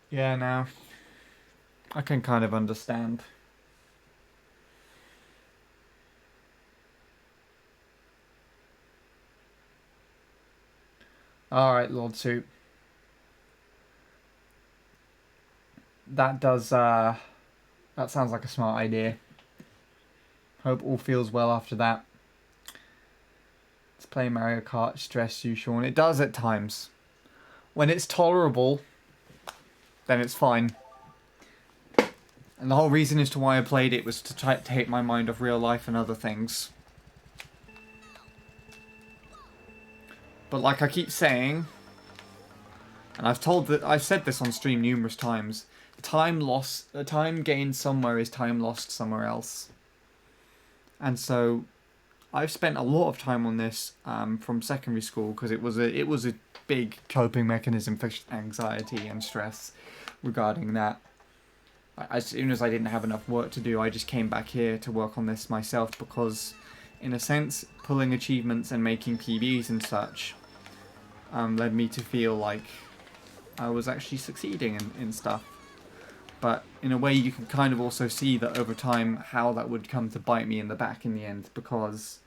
Yeah, now I can kind of understand. Alright, Lord Soup. That sounds like a smart idea. Hope all feels well after that. Let's play Mario Kart stress you, Sean. It does at times. When it's tolerable, then it's fine. And the whole reason as to why I played it was to try to take my mind off real life and other things. But like I keep saying, and I've said this on stream numerous times, time gained somewhere is time lost somewhere else. And so I've spent a lot of time on this from secondary school because it was a big coping mechanism for anxiety and stress regarding that. As soon as I didn't have enough work to do, I just came back here to work on this myself because, in a sense, pulling achievements and making PBs and such led me to feel like I was actually succeeding in stuff. But in a way, you can kind of also see that over time how that would come to bite me in the back in the end, because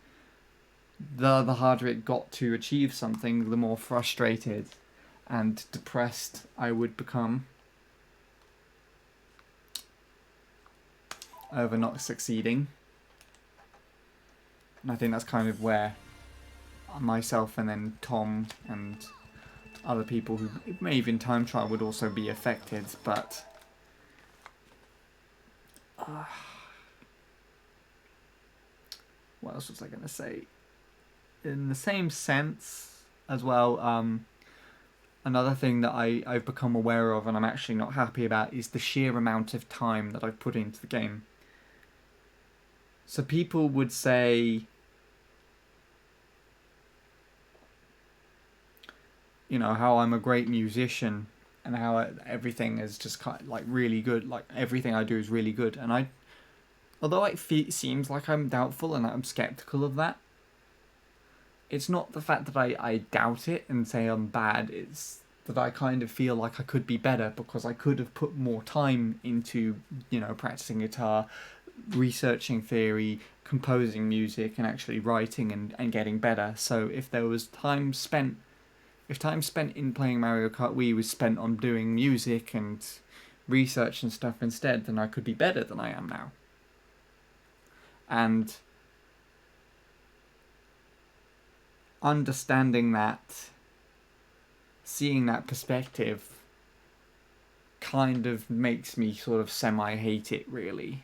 the harder it got to achieve something, the more frustrated and depressed I would become over not succeeding. And I think that's kind of where myself and then Tom and other people who may even time trial would also be affected, but what else was I going to say? In the same sense as well, another thing that I've become aware of and I'm actually not happy about is the sheer amount of time that I've put into the game. So people would say, you know, how I'm a great musician and how everything is just kind of like really good, like everything I do is really good. And although it seems like I'm doubtful and I'm skeptical of that, it's not the fact that I doubt it and say I'm bad, it's that I kind of feel like I could be better because I could have put more time into, you know, practicing guitar, researching theory, composing music, and actually writing and getting better. So if there was time spent in playing Mario Kart Wii was spent on doing music and research and stuff instead, then I could be better than I am now. And understanding that, seeing that perspective, kind of makes me sort of semi-hate it, really.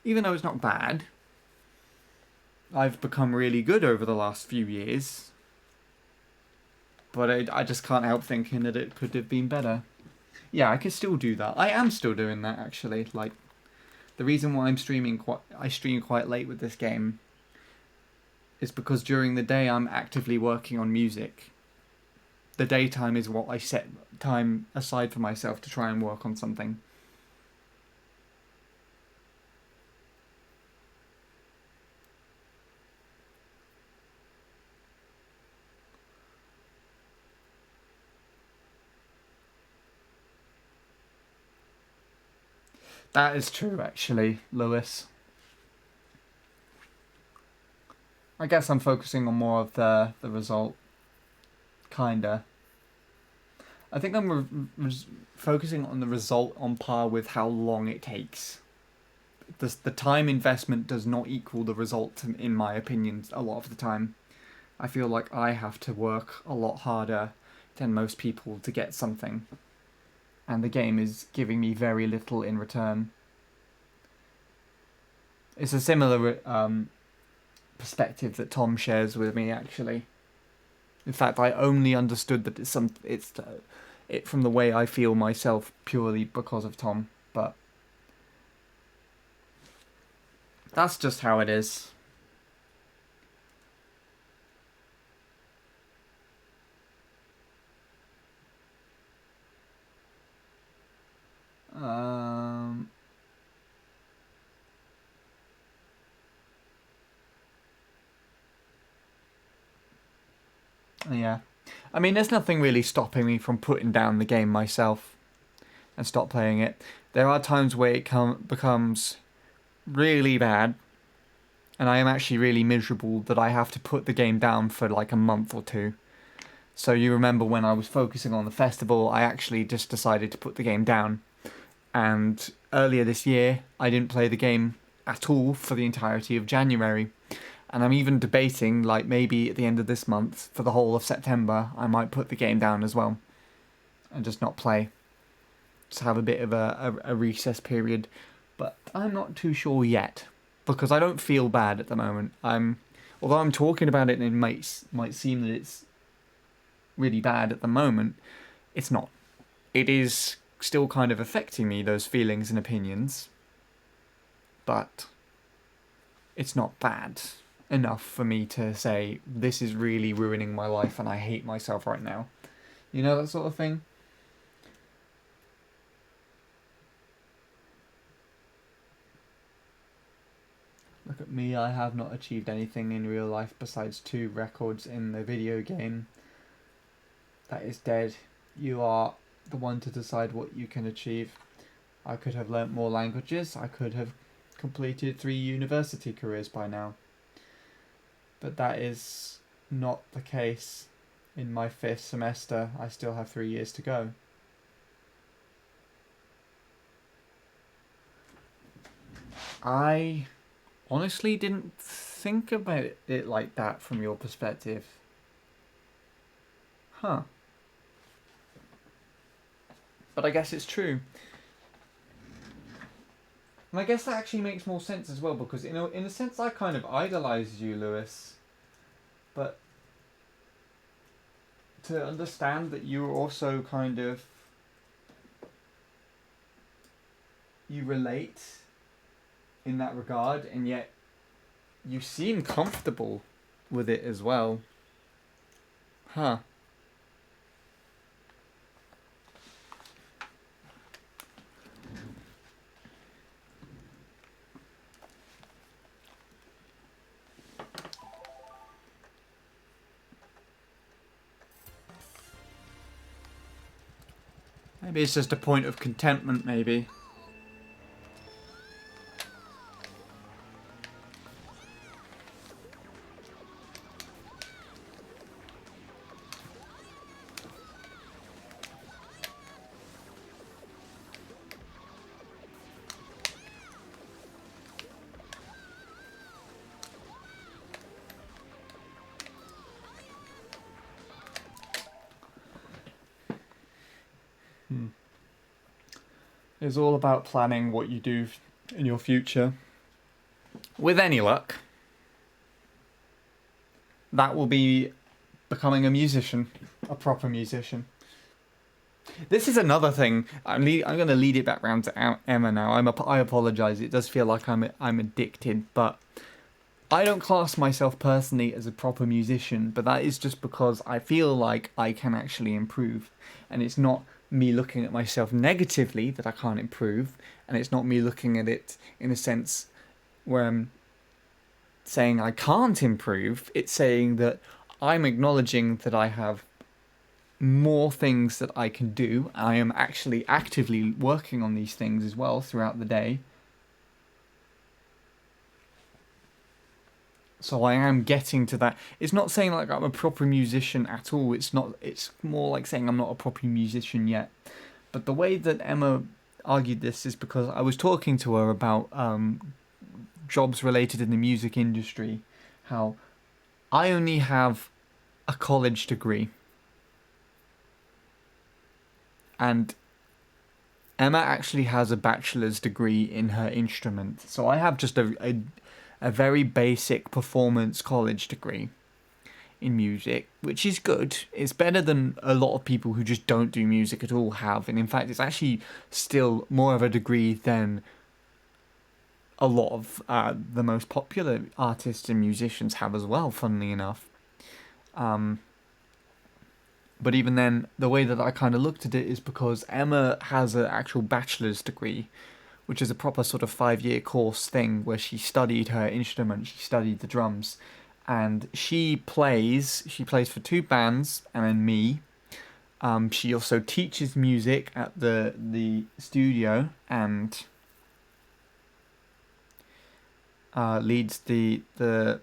Even though it's not bad, I've become really good over the last few years, but I just can't help thinking that it could have been better. Yeah, I could still do that. I am still doing that, actually. Like, the reason why I stream quite late with this game is because during the day I'm actively working on music. The daytime is what I set time aside for myself to try and work on something. That is true, actually, Lewis. I guess I'm focusing on more of the result. Kinda. I think I'm focusing on the result on par with how long it takes. The time investment does not equal the result, in my opinion, a lot of the time. I feel like I have to work a lot harder than most people to get something. And the game is giving me very little in return. It's a similar perspective that Tom shares with me, actually. In fact, I only understood that it's from the way I feel myself purely because of Tom. But that's just how it is. Yeah. I mean, there's nothing really stopping me from putting down the game myself and stop playing it. There are times where it becomes really bad, and I am actually really miserable that I have to put the game down for like a month or two. So you remember when I was focusing on the festival, I actually just decided to put the game down. And earlier this year, I didn't play the game at all for the entirety of January. And I'm even debating, like, maybe at the end of this month, for the whole of September, I might put the game down as well. And just not play. Just have a bit of a recess period. But I'm not too sure yet. Because I don't feel bad at the moment. Although I'm talking about it and it might seem that it's really bad at the moment, it's not. It is still kind of affecting me, those feelings and opinions. But it's not bad enough for me to say, this is really ruining my life and I hate myself right now. You know, that sort of thing? Look at me, I have not achieved anything in real life besides 2 records in the video game. That is dead. You are the one to decide what you can achieve. I could have learnt more languages. I could have completed 3 university careers by now. But that is not the case in my 5th semester. I still have 3 years to go. I honestly didn't think about it like that from your perspective. Huh. But I guess it's true. And I guess that actually makes more sense as well, because in a sense I kind of idolized you, Lewis. But to understand that you were also kind of... you relate in that regard, and yet you seem comfortable with it as well. Huh. Maybe it's just a point of contentment, maybe. It's all about planning what you do in your future. With any luck, that will be becoming a musician, a proper musician. This is another thing. I'm going to lead it back round to Emma now. I apologise. It does feel like I'm addicted, but I don't class myself personally as a proper musician. But that is just because I feel like I can actually improve, and it's not me looking at myself negatively that I can't improve, and it's not me looking at it in a sense where I'm saying I can't improve. It's saying that I'm acknowledging that I have more things that I can do. I am actually actively working on these things as well throughout the day. So I am getting to that. It's not saying like I'm a proper musician at all. It's not. It's more like saying I'm not a proper musician yet. But the way that Emma argued this is because I was talking to her about jobs related in the music industry. How I only have a college degree. And Emma actually has a bachelor's degree in her instrument. So I have just a very basic performance college degree in music, which is good. It's better than a lot of people who just don't do music at all have. And in fact, it's actually still more of a degree than a lot of the most popular artists and musicians have as well, funnily enough. But even then, the way that I kind of looked at it is because Emma has an actual bachelor's degree, which is a proper sort of 5-year course thing where she studied her instrument, she studied the drums, and she plays for 2 bands and then me. She also teaches music at the studio and leads the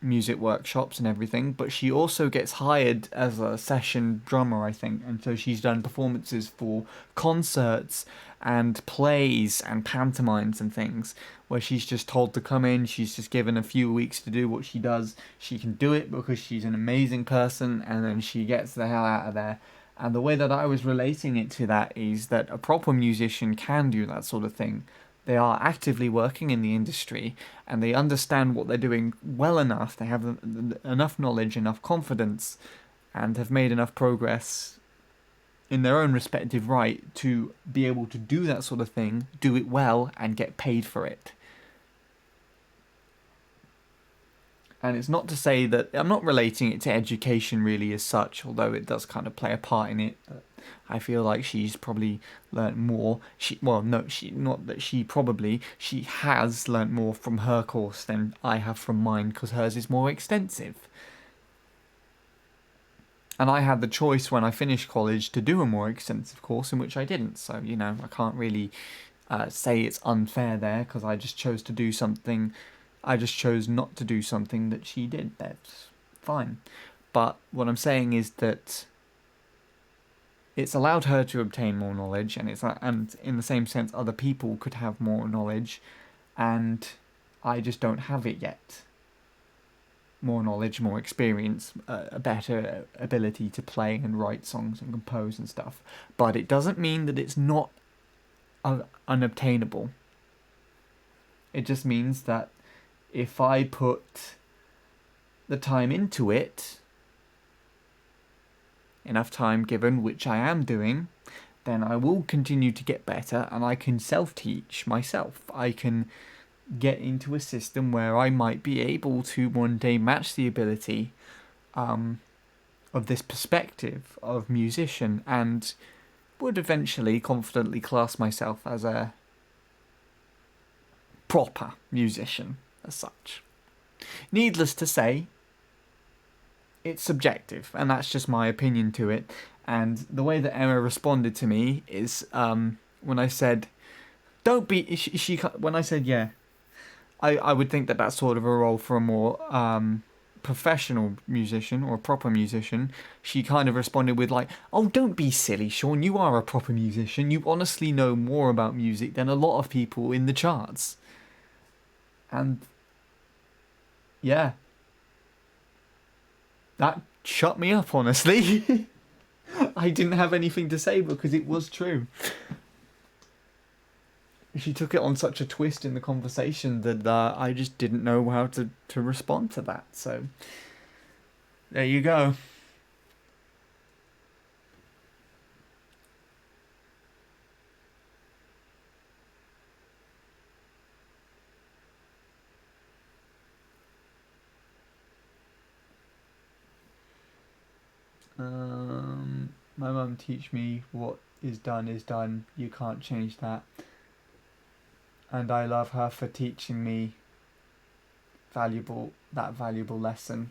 music workshops and everything, but she also gets hired as a session drummer, I think, and so she's done performances for concerts and plays and pantomimes and things where she's just told to come in, she's just given a few weeks to do what she does, she can do it because she's an amazing person, and then she gets the hell out of there. And the way that I was relating it to that is that a proper musician can do that sort of thing. They are actively working in the industry and they understand what they're doing well enough. They have enough knowledge, enough confidence, and have made enough progress in their own respective right to be able to do that sort of thing, do it well, and get paid for it. And it's not to say that I'm not relating it to education really as such, although it does kind of play a part in it. But I feel like she's probably learnt more. She has learnt more from her course than I have from mine, because hers is more extensive. And I had the choice when I finished college to do a more extensive course, in which I didn't. So, I can't really say it's unfair there because I just chose to do something. I just chose not to do something that she did. That's fine. But what I'm saying is that it's allowed her to obtain more knowledge, and in the same sense, other people could have more knowledge, and I just don't have it yet. More knowledge, more experience, a better ability to play and write songs and compose and stuff. But it doesn't mean that it's not unobtainable. It just means that if I put the time into it, enough time given, which I am doing, then I will continue to get better, and I can self-teach myself. I can get into a system where I might be able to one day match the ability of this perspective of musician, and would eventually confidently class myself as a proper musician as such. Needless to say, it's subjective, and that's just my opinion to it. And the way that Emma responded to me is when I said, "Don't be," when I said, "Yeah," I would think that that's sort of a role for a more professional musician or a proper musician. She kind of responded with like, "Oh, don't be silly, Sean. You are a proper musician. You honestly know more about music than a lot of people in the charts." And yeah, that shut me up, honestly. I didn't have anything to say because it was true. She took it on such a twist in the conversation that I just didn't know how to respond to that. So, there you go. My mum teach me what is done. You can't change that. And I love her for teaching me that valuable lesson.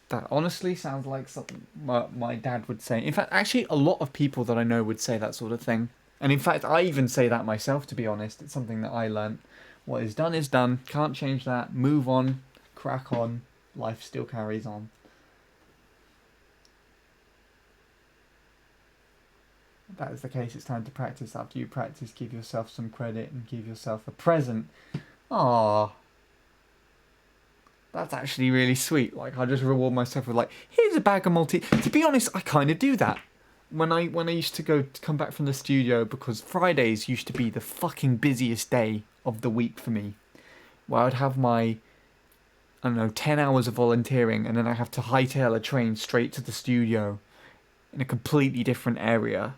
That honestly sounds like something my dad would say. In fact, actually, a lot of people that I know would say that sort of thing. And in fact, I even say that myself, to be honest. It's something that I learnt. What is done. Can't change that. Move on. Crack on. Life still carries on. If that is the case, it's time to practice. After you practice, give yourself some credit and give yourself a present. Aww. That's actually really sweet. Like, I just reward myself with like, here's a bag of Maltesers. To be honest, I kind of do that. When I used to come back from the studio, because Fridays used to be the fucking busiest day of the week for me, where I'd have my, I don't know, 10 hours of volunteering, and then I have to hightail a train straight to the studio in a completely different area.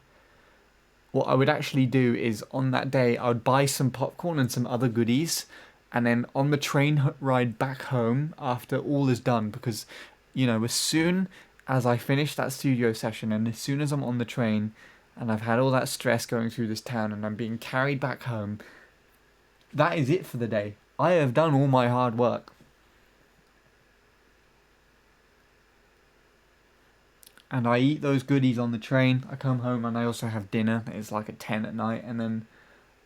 What I would actually do is, on that day, I would buy some popcorn and some other goodies, and then on the train ride back home, after all is done, because, you know, as soon as I finish that studio session, and as soon as I'm on the train, and I've had all that stress going through this town, and I'm being carried back home, that is it for the day. I have done all my hard work. And I eat those goodies on the train. I come home and I also have dinner. It's like at 10 at night. And then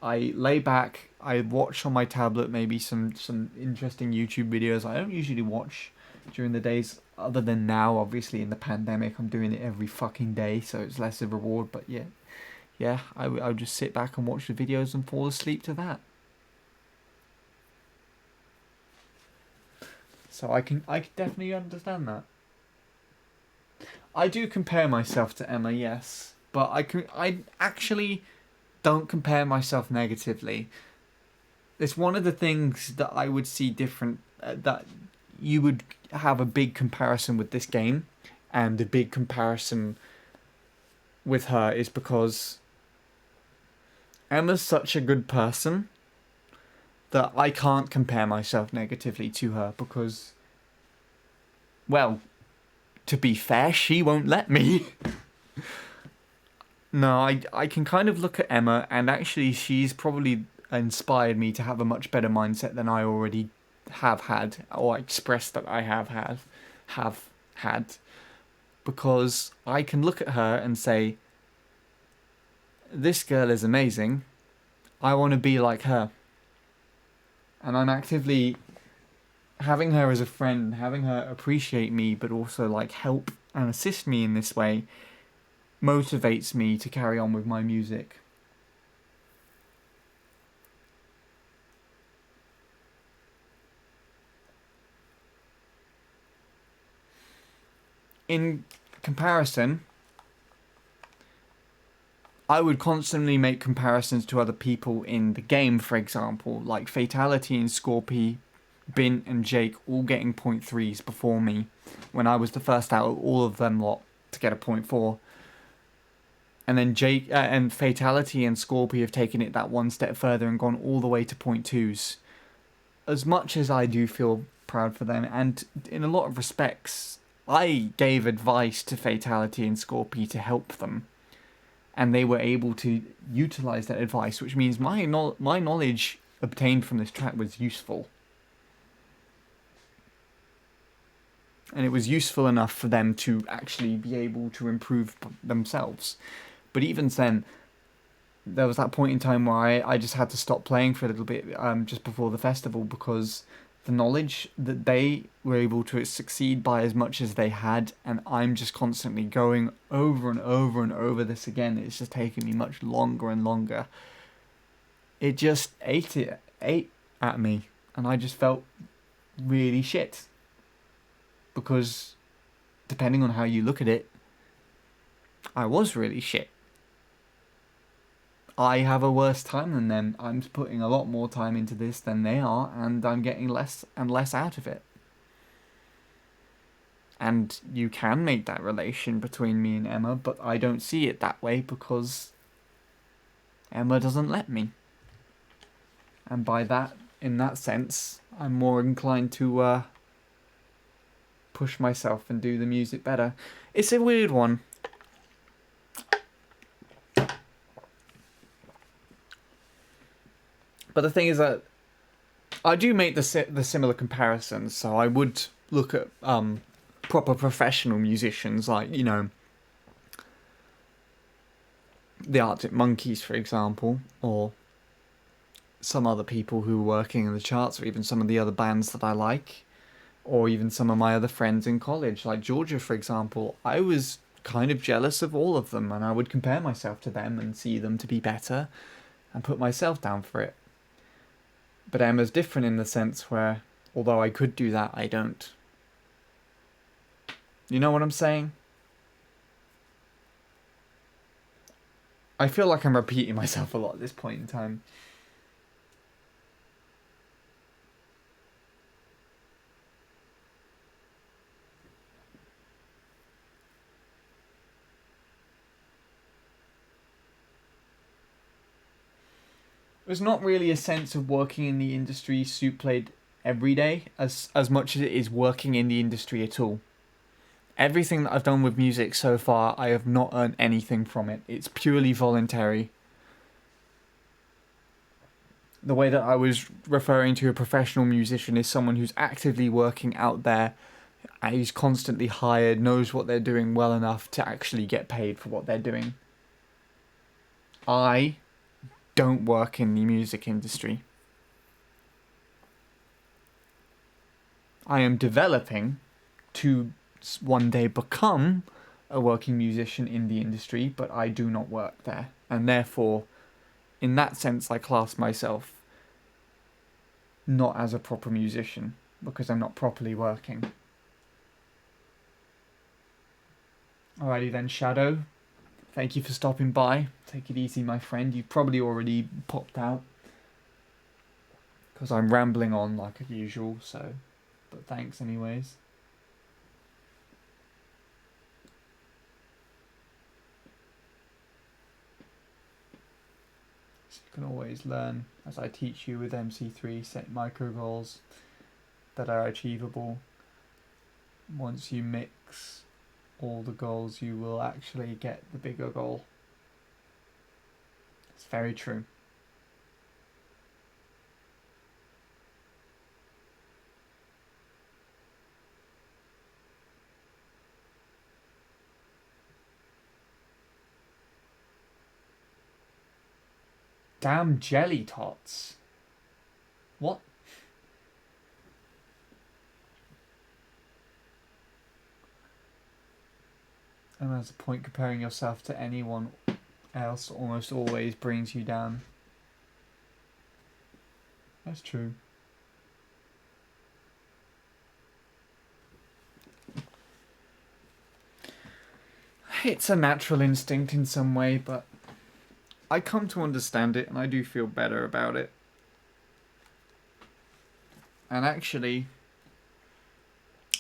I lay back. I watch on my tablet maybe some interesting YouTube videos I don't usually watch during the days. Other than now, obviously, in the pandemic, I'm doing it every fucking day. So it's less of a reward. But yeah, I would just sit back and watch the videos and fall asleep to that. So I can definitely understand that. I do compare myself to Emma, yes, but I actually don't compare myself negatively. It's one of the things that I would see different, that you would have a big comparison with this game, and a big comparison with her is because Emma's such a good person that I can't compare myself negatively to her because, well, to be fair, she won't let me. No, I can kind of look at Emma, and actually she's probably inspired me to have a much better mindset than I already have had, or expressed that I have had. Because I can look at her and say, this girl is amazing, I want to be like her. And I'm actively having her as a friend, having her appreciate me, but also like help and assist me in this way, motivates me to carry on with my music. In comparison, I would constantly make comparisons to other people in the game, for example, like Fatality and Scorpy, Bint and Jake all getting 0.3s before me when I was the first out of all of them lot to get a 0.4. And then Jake and Fatality and Scorpy have taken it that one step further and gone all the way to 0.2s. As much as I do feel proud for them, and in a lot of respects, I gave advice to Fatality and Scorpy to help them, and they were able to utilize that advice, which means my knowledge obtained from this track was useful. And it was useful enough for them to actually be able to improve themselves. But even then, there was that point in time where I just had to stop playing for a little bit just before the festival, because the knowledge that they were able to succeed by as much as they had, and I'm just constantly going over and over and over this again, it's just taking me much longer and longer. It just ate at me, and I just felt really shit. Because depending on how you look at it, I was really shit. I have a worse time than them. I'm putting a lot more time into this than they are, and I'm getting less and less out of it. And you can make that relation between me and Emma, but I don't see it that way because Emma doesn't let me. And by that, in that sense, I'm more inclined to push myself and do the music better. It's a weird one. But the thing is that I do make the similar comparisons, so I would look at proper professional musicians like, you know, the Arctic Monkeys, for example, or some other people who are working in the charts, or even some of the other bands that I like, or even some of my other friends in college, like Georgia, for example. I was kind of jealous of all of them, and I would compare myself to them and see them to be better and put myself down for it. But Emma's different in the sense where, although I could do that, I don't. You know what I'm saying? I feel like I'm repeating myself a lot at this point in time. There's not really a sense of working in the industry Soup played every day as much as it is working in the industry at all. Everything that I've done with music so far, I have not earned anything from it. It's purely voluntary. The way that I was referring to a professional musician is someone who's actively working out there, who's constantly hired, knows what they're doing well enough to actually get paid for what they're doing. I don't work in the music industry. I am developing to one day become a working musician in the industry, but I do not work there. And therefore, in that sense, I class myself not as a proper musician because I'm not properly working. Alrighty then, Shadow. Thank you for stopping by. Take it easy, my friend. You've probably already popped out because I'm rambling on like usual, so... But thanks anyways. So you can always learn as I teach you with MC3, set micro goals that are achievable. Once you mix all the goals, you will actually get the bigger goal. It's very true. Damn jelly tots. What? And there's a point comparing yourself to anyone else almost always brings you down. That's true. It's a natural instinct in some way, but I come to understand it and I do feel better about it. And actually,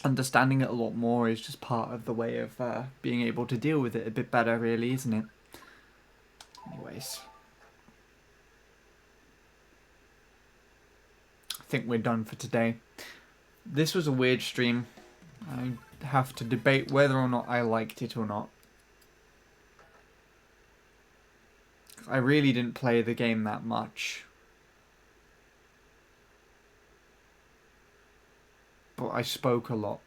understanding it a lot more is just part of the way of being able to deal with it a bit better, really, isn't it? Anyways. I think we're done for today. This was a weird stream. I have to debate whether or not I liked it or not. I really didn't play the game that much. But I spoke a lot.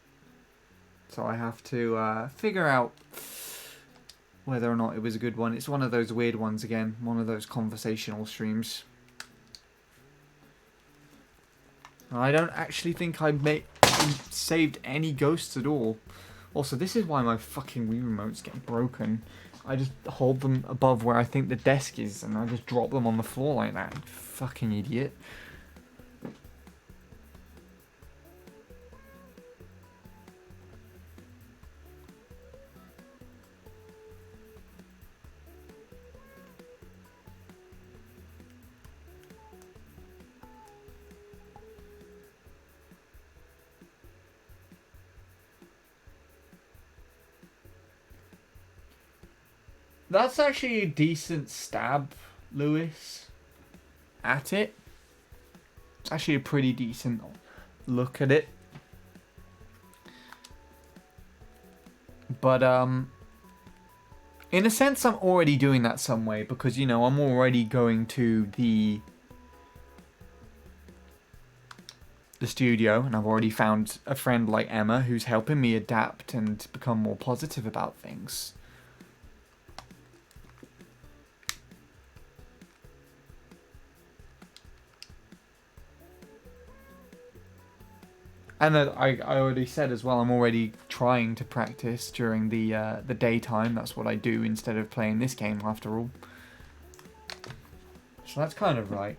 So I have to figure out whether or not it was a good one. It's one of those weird ones again. One of those conversational streams. I don't actually think I saved any ghosts at all. Also, this is why my fucking Wii remotes get broken. I just hold them above where I think the desk is and I just drop them on the floor like that. Fucking idiot. That's actually a decent stab, Lewis, at it. It's actually a pretty decent look at it. But, in a sense, I'm already doing that some way because, you know, I'm already going to the studio and I've already found a friend like Emma who's helping me adapt and become more positive about things. And I already said as well, I'm already trying to practice during the daytime. That's what I do instead of playing this game, after all. So that's kind of right.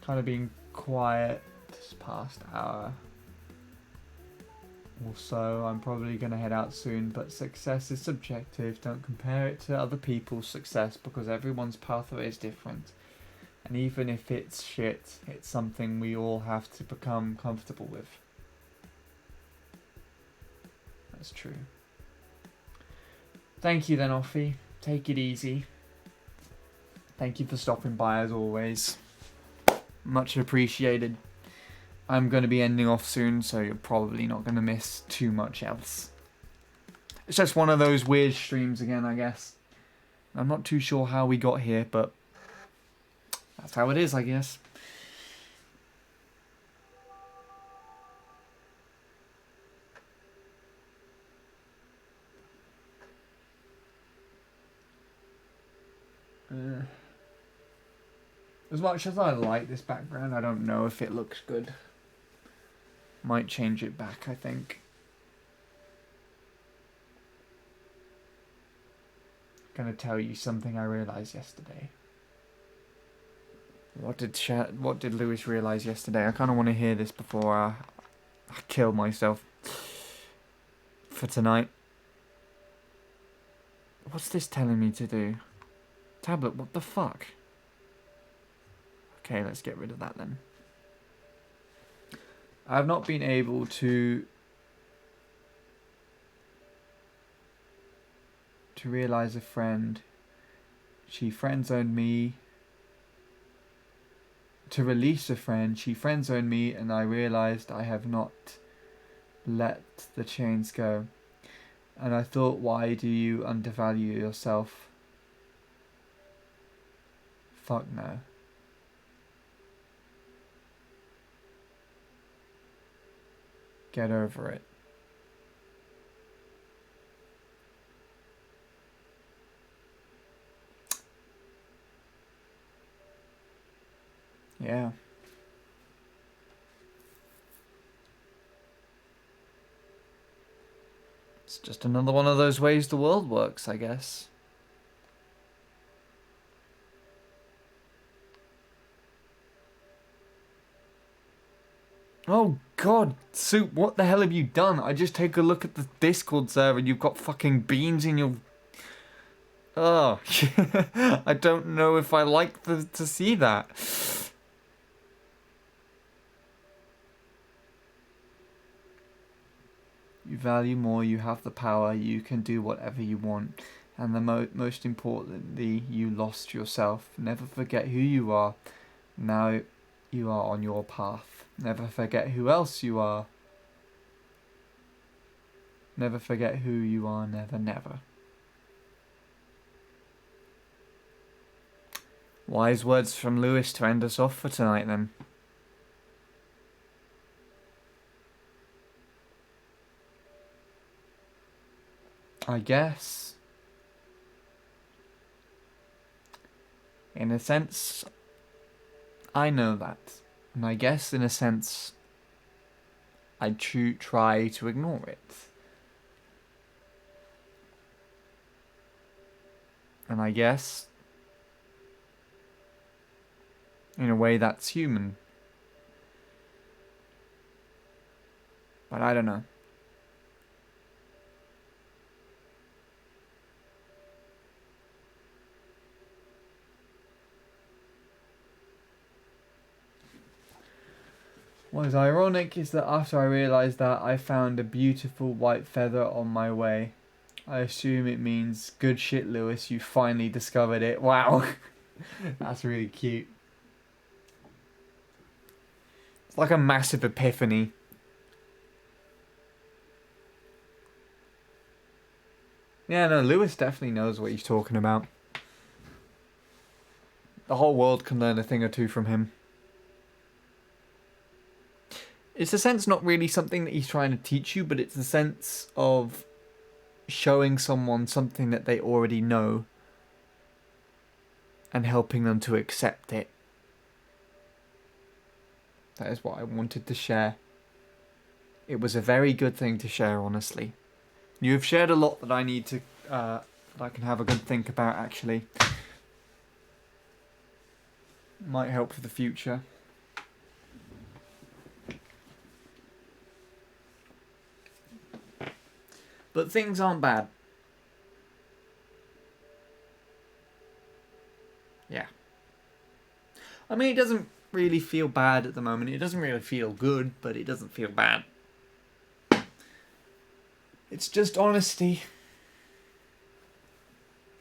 Kind of being quiet this past hour. Also, I'm probably going to head out soon, but success is subjective. Don't compare it to other people's success because everyone's pathway is different. And even if it's shit, it's something we all have to become comfortable with. That's true. Thank you then, Offie. Take it easy. Thank you for stopping by as always. Much appreciated. I'm going to be ending off soon, so you're probably not going to miss too much else. It's just one of those weird streams again, I guess. I'm not too sure how we got here, but that's how it is, I guess. As much as I like this background, I don't know if it looks good. Might change it back, I think. Gonna tell you something I realised yesterday. What did Lewis realise yesterday? I kind of want to hear this before I kill myself for tonight. What's this telling me to do? Tablet, what the fuck? Okay, let's get rid of that then. I've not been able to realise a friend. She friend-zoned me. To release a friend, she friend-zoned me and I realised I have not let the chains go. And I thought, why do you undervalue yourself? Fuck no. Get over it. It's just another one of those ways the world works, I guess. Oh god, Soup, what the hell have you done? I just take a look at the Discord server and you've got fucking beans in your... Oh, I don't know if I like to see that. You value more, you have the power, you can do whatever you want. And the most importantly, you lost yourself. Never forget who you are. Now you are on your path. Never forget who else you are. Never forget who you are, never, never. Wise words from Lewis to end us off for tonight then. I guess, in a sense, I know that. And I guess, in a sense, I try to ignore it. And I guess, in a way, that's human. But I don't know. What is ironic is that after I realised that, I found a beautiful white feather on my way. I assume it means, good shit, Lewis, you finally discovered it. Wow. That's really cute. It's like a massive epiphany. Yeah, no, Lewis definitely knows what he's talking about. The whole world can learn a thing or two from him. It's a sense not really something that he's trying to teach you, but it's a sense of showing someone something that they already know and helping them to accept it. That is what I wanted to share. It was a very good thing to share, honestly. You have shared a lot that I need to, that I can have a good think about, actually. Might help for the future. But things aren't bad. Yeah. I mean, it doesn't really feel bad at the moment. It doesn't really feel good, but it doesn't feel bad. It's just honesty.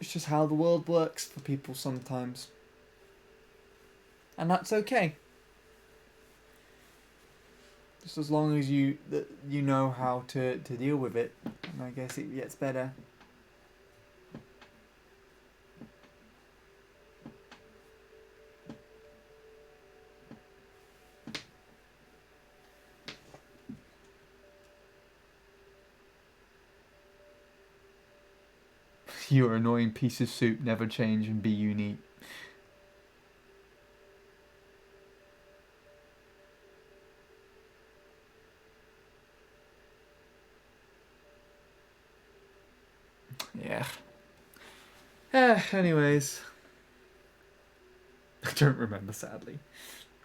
It's just how the world works for people sometimes. And that's okay. Just as long as you know how to deal with it, and I guess it gets better. You're an annoying piece of soup, never change and be unique. Yeah. Anyways. I don't remember, sadly.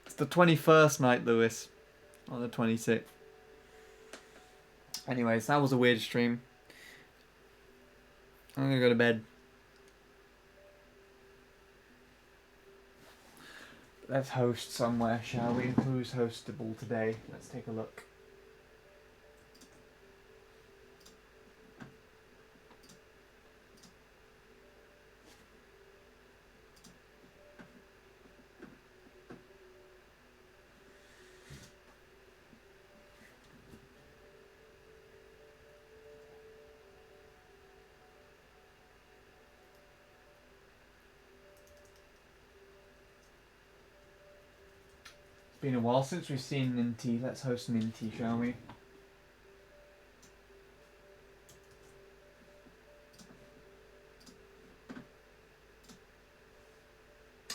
It's the 21st night, Lewis. On the 26th. Anyways, that was a weird stream. I'm gonna go to bed. Let's host somewhere, shall we? Who's hostable today? Let's take a look. Been a while since we've seen Ninty. Let's host Ninty, shall we?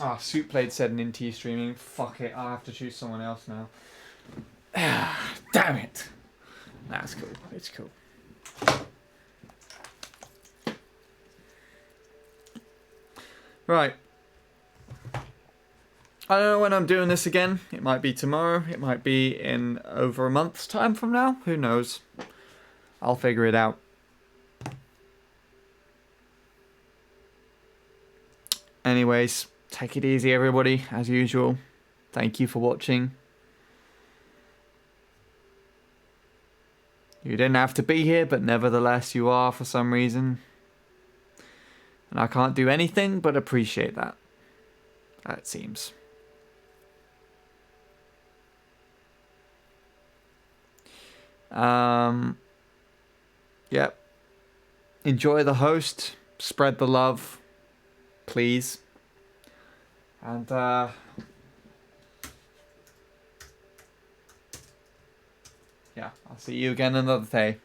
Ah, Soup played said Ninty streaming. Fuck it, I'll have to choose someone else now. Damn it! That's cool. It's cool. Right. I don't know when I'm doing this again. It might be tomorrow. It might be in over a month's time from now. Who knows? I'll figure it out. Anyways, take it easy, everybody, as usual. Thank you for watching. You didn't have to be here, but nevertheless you are for some reason. And I can't do anything but appreciate that. It seems. Yep. Enjoy the host. Spread the love. Please. And, yeah, I'll see you again another day.